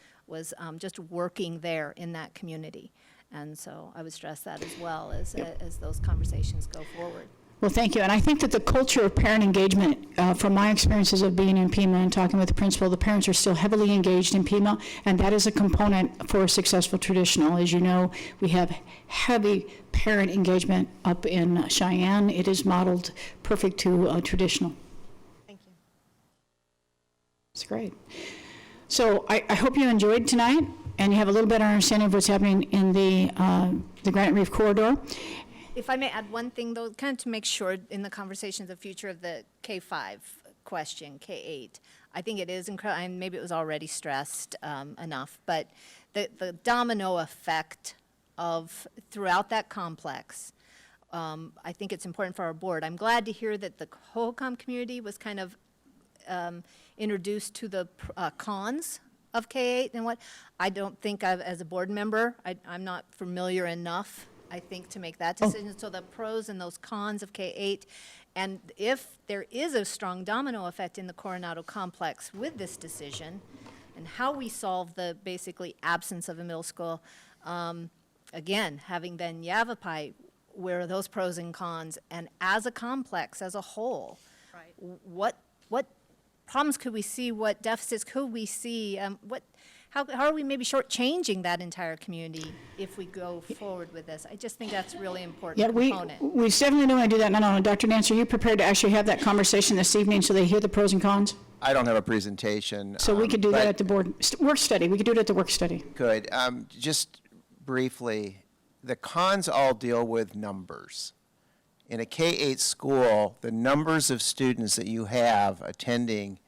just working there in that community. And so I would stress that as well as those conversations go forward.
Well, thank you. And I think that the culture of parent engagement, from my experiences of being in Pima and talking with the principal, the parents are still heavily engaged in Pima, and that is a component for a successful traditional. As you know, we have heavy parent engagement up in Cheyenne. It is modeled perfect to traditional.
Thank you.
It's great. So I hope you enjoyed tonight, and you have a little better understanding of what's happening in the Granite Reef corridor.
If I may add one thing, though, kind of to make sure in the conversations of future of the K-5 question, K-8, I think it is incredible, and maybe it was already stressed enough, but the domino effect of throughout that complex, I think it's important for our board. I'm glad to hear that the HOCOM community was kind of introduced to the cons of K-8 and what. I don't think as a board member, I'm not familiar enough, I think, to make that decision. So the pros and those cons of K-8, and if there is a strong domino effect in the Coronado complex with this decision, and how we solve the basically absence of a middle school, again, having then Yavapai, where are those pros and cons, and as a complex, as a whole,
Right.
what problems could we see, what deficits could we see, how are we maybe shortchanging that entire community if we go forward with this? I just think that's a really important component.
We definitely don't want to do that. No. Dr. Nance, are you prepared to actually have that conversation this evening so they hear the pros and cons?
I don't have a presentation.
So we could do that at the board work study. We could do it at the work study.
Good. Just briefly, the cons all deal with numbers. In a K-8 school, the numbers of students that you have attending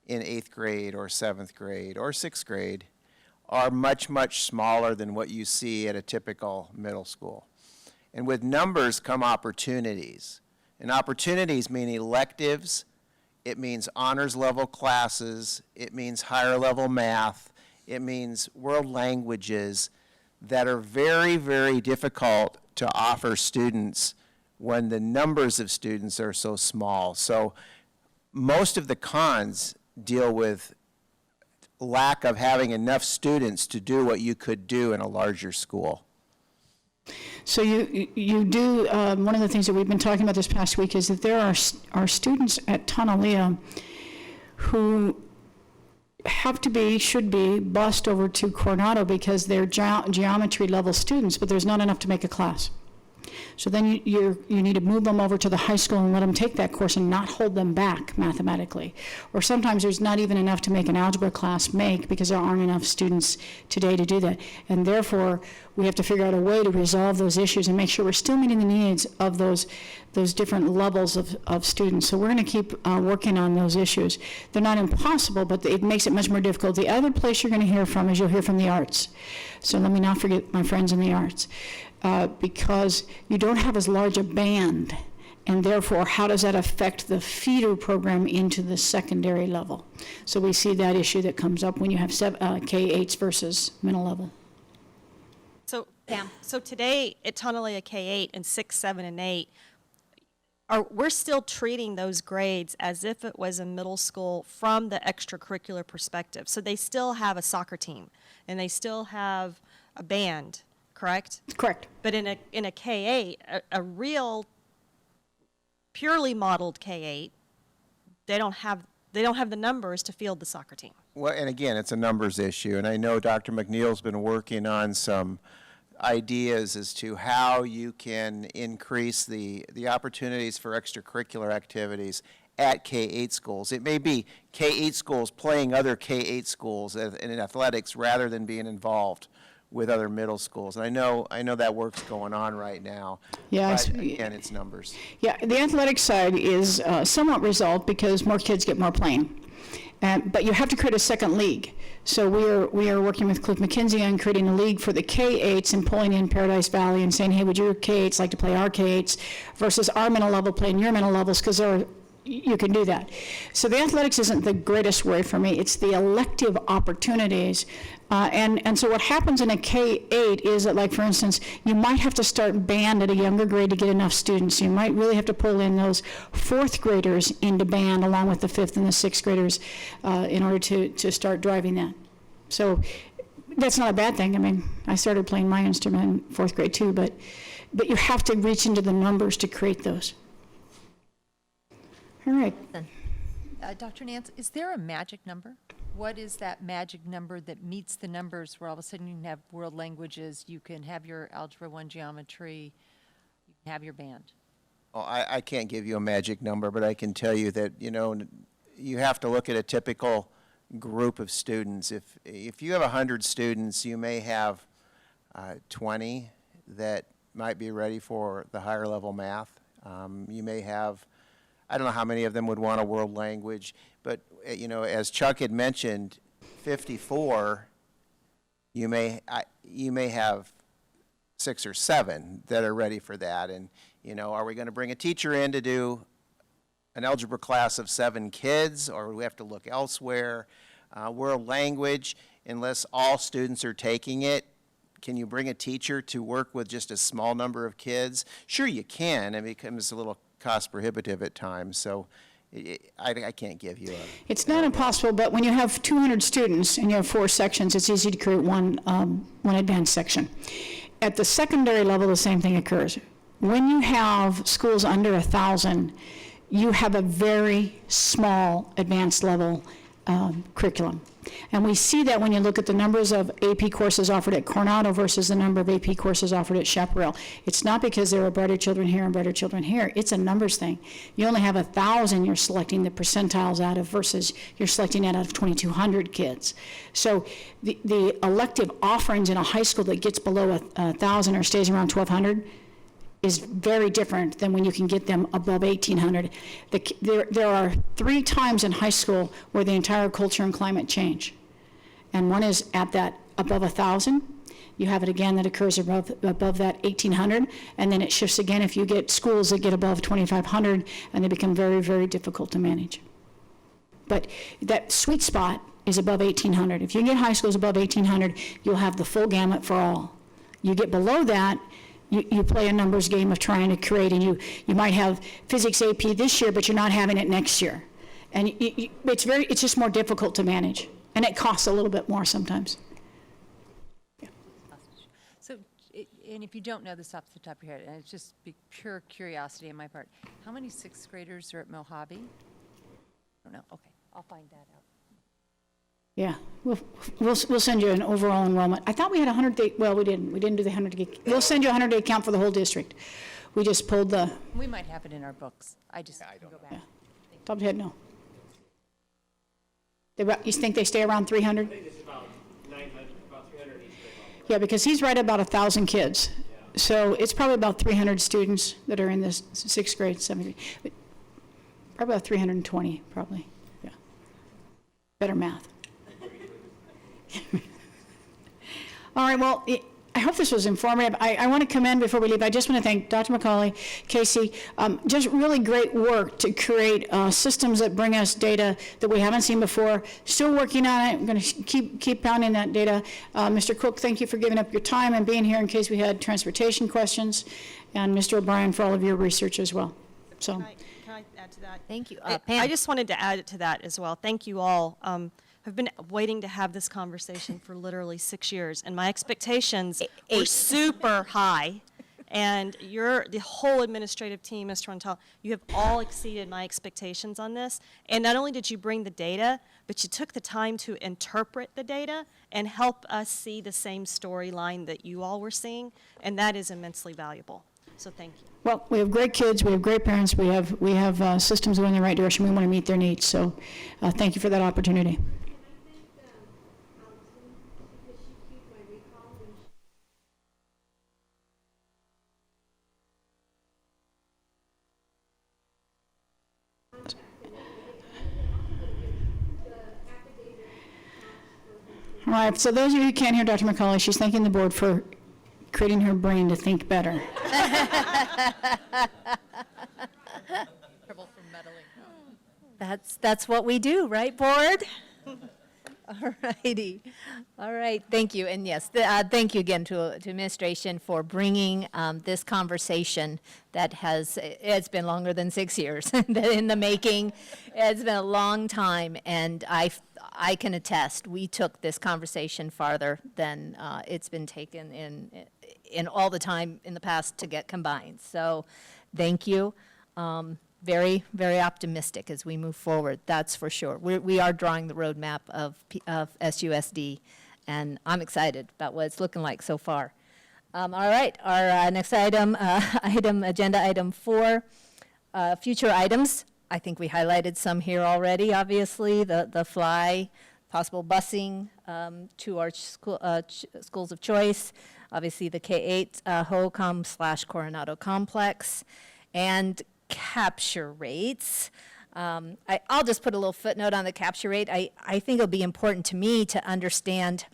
in 8th grade or 7th grade or 6th grade are much, much smaller than what you see at a typical middle school. And with numbers come opportunities. And opportunities mean electives, it means honors level classes, it means higher level math, it means world languages that are very, very difficult to offer students when the numbers of students are so small. So most of the cons deal with lack of having enough students to do what you could do in a larger school.
So you do, one of the things that we've been talking about this past week is that there are students at Tonalea who should be bused over to Coronado because they're geometry level students, but there's not enough to make a class. So then you need to move them over to the high school and let them take that course and not hold them back mathematically. Or sometimes there's not even enough to make an algebra class because there aren't enough students today to do that. And therefore, we have to figure out a way to resolve those issues and make sure we're still meeting the needs of those different levels of students. So we're going to keep working on those issues. They're not impossible, but it makes it much more difficult. The other place you're going to hear from is you'll hear from the arts. So let me not forget my friends in the arts. Because you don't have as large a band, and therefore, how does that affect the feeder program into the secondary level? So we see that issue that comes up when you have K-8s versus middle level.
So
Pam?
So today at Tonalea K-8 and 6, 7, and 8, we're still treating those grades as if it was a middle school from the extracurricular perspective. So they still have a soccer team, and they still have a band, correct?
Correct.
But in a K-8, a real purely modeled K-8, they don't have the numbers to field the soccer team.
Well, and again, it's a numbers issue, and I know Dr. McNeil's been working on some ideas as to how you can increase the opportunities for extracurricular activities at K-8 schools. It may be K-8 schools playing other K-8 schools in athletics rather than being involved with other middle schools. And I know that work's going on right now.
Yeah,
But again, it's numbers.
Yeah, the athletic side is somewhat resolved because more kids get more playing. But you have to create a second league. So we are working with Cliff McKinsey on creating a league for the K-8s and pulling in Paradise Valley and saying, hey, would your K-8s like to play our K-8s versus our middle level playing your middle levels, because you can do that. So the athletics isn't the greatest worry for me. It's the elective opportunities. And so what happens in a K-8 is that, like, for instance, you might have to start band at a younger grade to get enough students. You might really have to pull in those fourth graders into band along with the fifth and the sixth graders in order to start driving that. So that's not a bad thing. I mean, I started playing my instrument in fourth grade too, but you have to reach into the numbers to create those. All right.
Dr. Nance, is there a magic number? What is that magic number that meets the numbers where all of a sudden you can have world languages, you can have your Algebra 1 geometry, you can have your band?
Oh, I can't give you a magic number, but I can tell you that, you have to look at a typical group of students. If you have 100 students, you may have 20 that might be ready for the higher level math. You may have, I don't know how many of them would want a world language, but as Chuck had mentioned, 54, you may have 6 or 7 that are ready for that. And are we going to bring a teacher in to do an algebra class of 7 kids, or do we have to look elsewhere? World language, unless all students are taking it, can you bring a teacher to work with just a small number of kids? Sure, you can. It becomes a little cost prohibitive at times, so I can't give you a...
It's not impossible, but when you have 200 students and you have 4 sections, it's easy to create one advanced section. At the secondary level, the same thing occurs. When you have schools under 1,000, you have a very small advanced level curriculum. And we see that when you look at the numbers of AP courses offered at Coronado versus the number of AP courses offered at Chaparral. It's not because there are brighter children here and brighter children here. It's a numbers thing. You only have 1,000 you're selecting the percentiles out of versus you're selecting out of 2,200 kids. So the elective offerings in a high school that gets below 1,000 or stays around 1,200 is very different than when you can get them above 1,800. There are 3 times in high school where the entire culture and climate change. And one is at that above 1,000. You have it again that occurs above that 1,800. And then it shifts again if you get schools that get above 2,500, and they become very, very difficult to manage. But that sweet spot is above 1,800. If you get high schools above 1,800, you'll have the full gamut for all. You get below that, you play a numbers game of trying to create, and you might have physics AP this year, but you're not having it next year. And it's just more difficult to manage, and it costs a little bit more sometimes. Yeah.
So, and if you don't know this off the top of your head, and it's just pure curiosity on my part, how many 6th graders are at Mojave? I don't know. Okay, I'll find that out.
Yeah, we'll send you an overall enrollment. I thought we had 100-day, well, we didn't do the 100-day. We'll send you a 100-day count for the whole district. We just pulled the...
We might have it in our books. I just can go back.
Yeah. Top of the head, no. You think they stay around 300?
I think it's about 900, about 300 each grade level.
Yeah, because he's right about 1,000 kids.
Yeah.
So it's probably about 300 students that are in this 6th grade, 7th grade. Probably about 320, probably. Yeah. Better math. All right, well, I hope this was informative. I want to commend, before we leave, I just want to thank Dr. McCauley, Casey, just really great work to create systems that bring us data that we haven't seen before. Still working on it. I'm going to keep pounding that data. Mr. Cook, thank you for giving up your time and being here in case we had transportation questions, and Mr. O'Brien for all of your research as well. So.
Can I add to that?
Thank you.
I
Pam.
just wanted to add to that as well. Thank you all. I've been waiting to have this conversation for literally 6 years, and my expectations were super high. And the whole administrative team, Mr. Rontal, you have all exceeded my expectations on this. And not only did you bring the data, but you took the time to interpret the data and help us see the same storyline that you all were seeing, and that is immensely valuable. So thank you.
Well, we have great kids, we have great parents, we have systems going in the right direction. We want to meet their needs. So thank you for that opportunity. All right, so those of you who can't hear Dr. McCauley, she's thanking the board for creating her brain to think better.
That's what we do, right, board? All righty. All right, thank you. And yes, thank you again to administration for bringing this conversation that it's been longer than 6 years in the making. It's been a long time, and I can attest, we took this conversation farther than it's been taken in all the time in the past to get combined. So thank you. Very, very optimistic as we move forward, that's for sure. We are drawing the roadmap of SUSD, and I'm excited about what it's looking like so far. All right, our next item, agenda item 4, future items. I think we highlighted some here already, obviously, the fly, possible busing to our schools of choice, obviously the K-8 HOCOM/Coronado complex, and capture rates. I'll just put a little footnote on the capture rate. I think it'll be important to me to understand,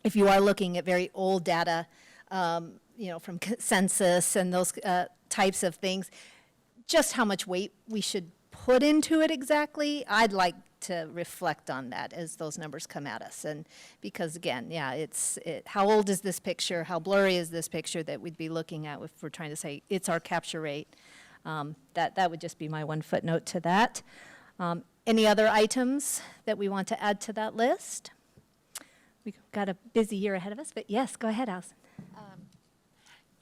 if you are looking at very old data, from census and those types of things, just how much weight we should put into it exactly. I'd like to reflect on that as those numbers come at us. And because again, yeah, how old is this picture? How blurry is this picture that we'd be looking at if we're trying to say it's our capture rate? That would just be my one footnote to that. Any other items that we want to add to that list? We've got a busy year ahead of us, but yes, go ahead, Allison.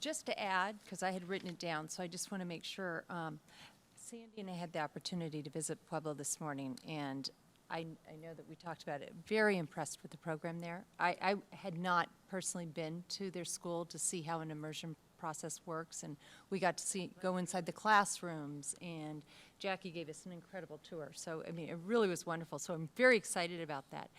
Just to add, because I had written it down, so I just want to make sure. Sandy and I had the opportunity to visit Pueblo this morning, and I know that we talked about it. Very impressed with the program there. I had not personally been to their school to see how an immersion process works, and we got to go inside the classrooms, and Jackie gave us an incredible tour. So, I mean, it really was wonderful. So I'm very excited about that.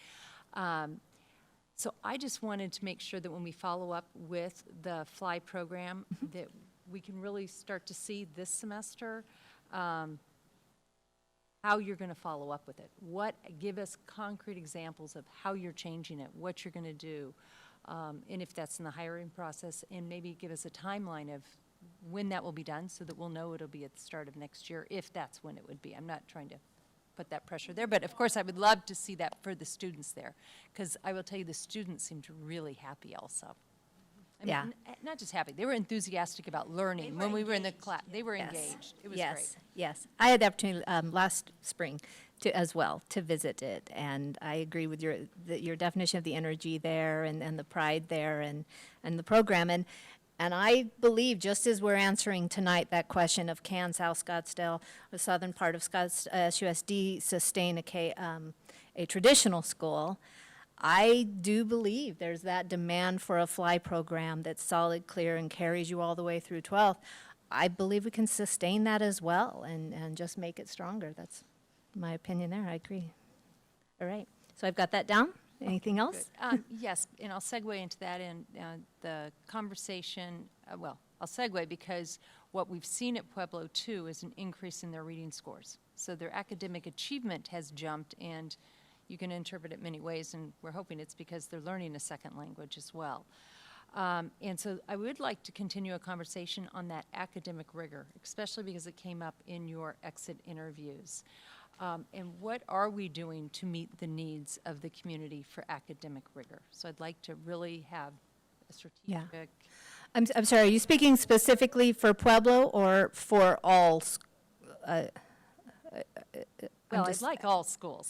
So I just wanted to make sure that when we follow up with the FLY program, that we can really start to see this semester how you're going to follow up with it. Give us concrete examples of how you're changing it, what you're going to do. And if that's in the hiring process, and maybe give us a timeline of when that will be done so that we'll know it'll be at the start of next year, if that's when it would be. I'm not trying to put that pressure there, but of course I would love to see that for the students there, because I will tell you the students seemed really happy also. I
Yeah.
mean, not just happy, they were enthusiastic about learning. When we were in the class, they were engaged. It was great.
Yes, I had the opportunity last spring as well to visit it, and I agree with your definition of the energy there and the pride there and the program. And I believe, just as we're answering tonight that question of can South Scottsdale, the southern part of SUSD, sustain a traditional school, I do believe there's that demand for a FLY program that's solid, clear, and carries you all the way through 12th. I believe we can sustain that as well and just make it stronger. That's my opinion there. I agree. All right. So I've got that down. Anything else?
Yes, and I'll segue into that in the conversation. Well, I'll segue because what we've seen at Pueblo, too, is an increase in their reading scores. So their academic achievement has jumped, and you can interpret it many ways, and we're hoping it's because they're learning a second language as well. And so I would like to continue a conversation on that academic rigor, especially because it came up in your exit interviews. And what are we doing to meet the needs of the community for academic rigor? So I'd like to really have a strategic.
I'm sorry, are you speaking specifically for Pueblo or for all?
Well, I'd like all schools.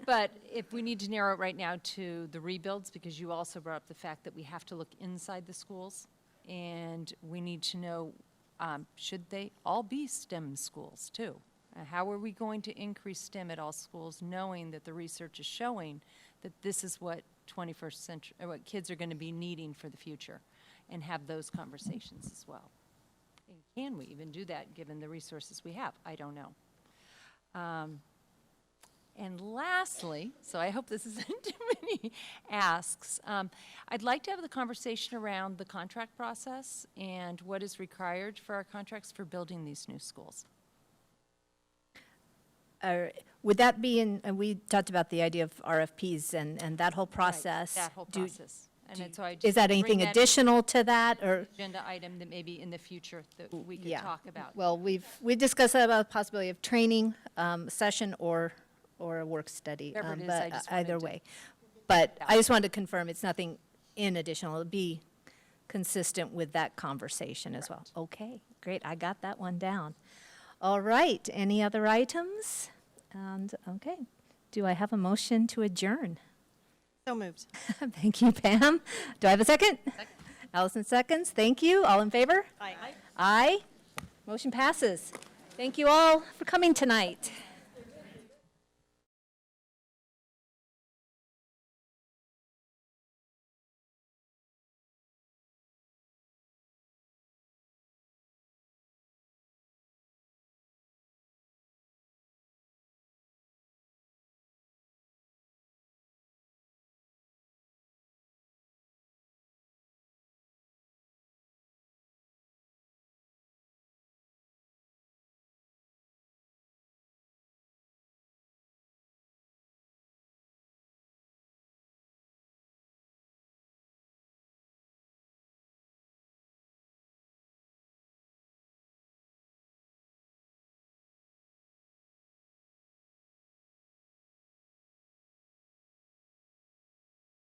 But if we need to narrow it right now to the rebuilds, because you also brought up the fact that we have to look inside the schools, and we need to know, should they all be STEM schools too? How are we going to increase STEM at all schools, knowing that the research is showing that this is what 21st century, or what kids are going to be needing for the future, and have those conversations as well? And can we even do that, given the resources we have? I don't know. And lastly, so I hope this isn't too many asks, I'd like to have the conversation around the contract process and what is required for our contracts for building these new schools.
Would that be in, and we talked about the idea of RFPs and that whole process.
That whole process. And so I just
Is that
bring
anything
that
additional to that, or?
agenda item that maybe in the future that we could
Yeah.
talk about?
Well, we discussed that about the possibility of training, session or a work study.
Whatever it is,
but
I just
either
wanted to-
way. But I just wanted to confirm it's nothing in additional. It'll be consistent with that conversation as well. Okay, great. I got that one down. All right. Any other items? And okay. Do I have a motion to adjourn?
So moved.
Thank you, Pam. Do I have a second? Second. Allison seconds. Thank you. All in favor?
Aye.
Aye. Motion passes. Thank you all for coming tonight.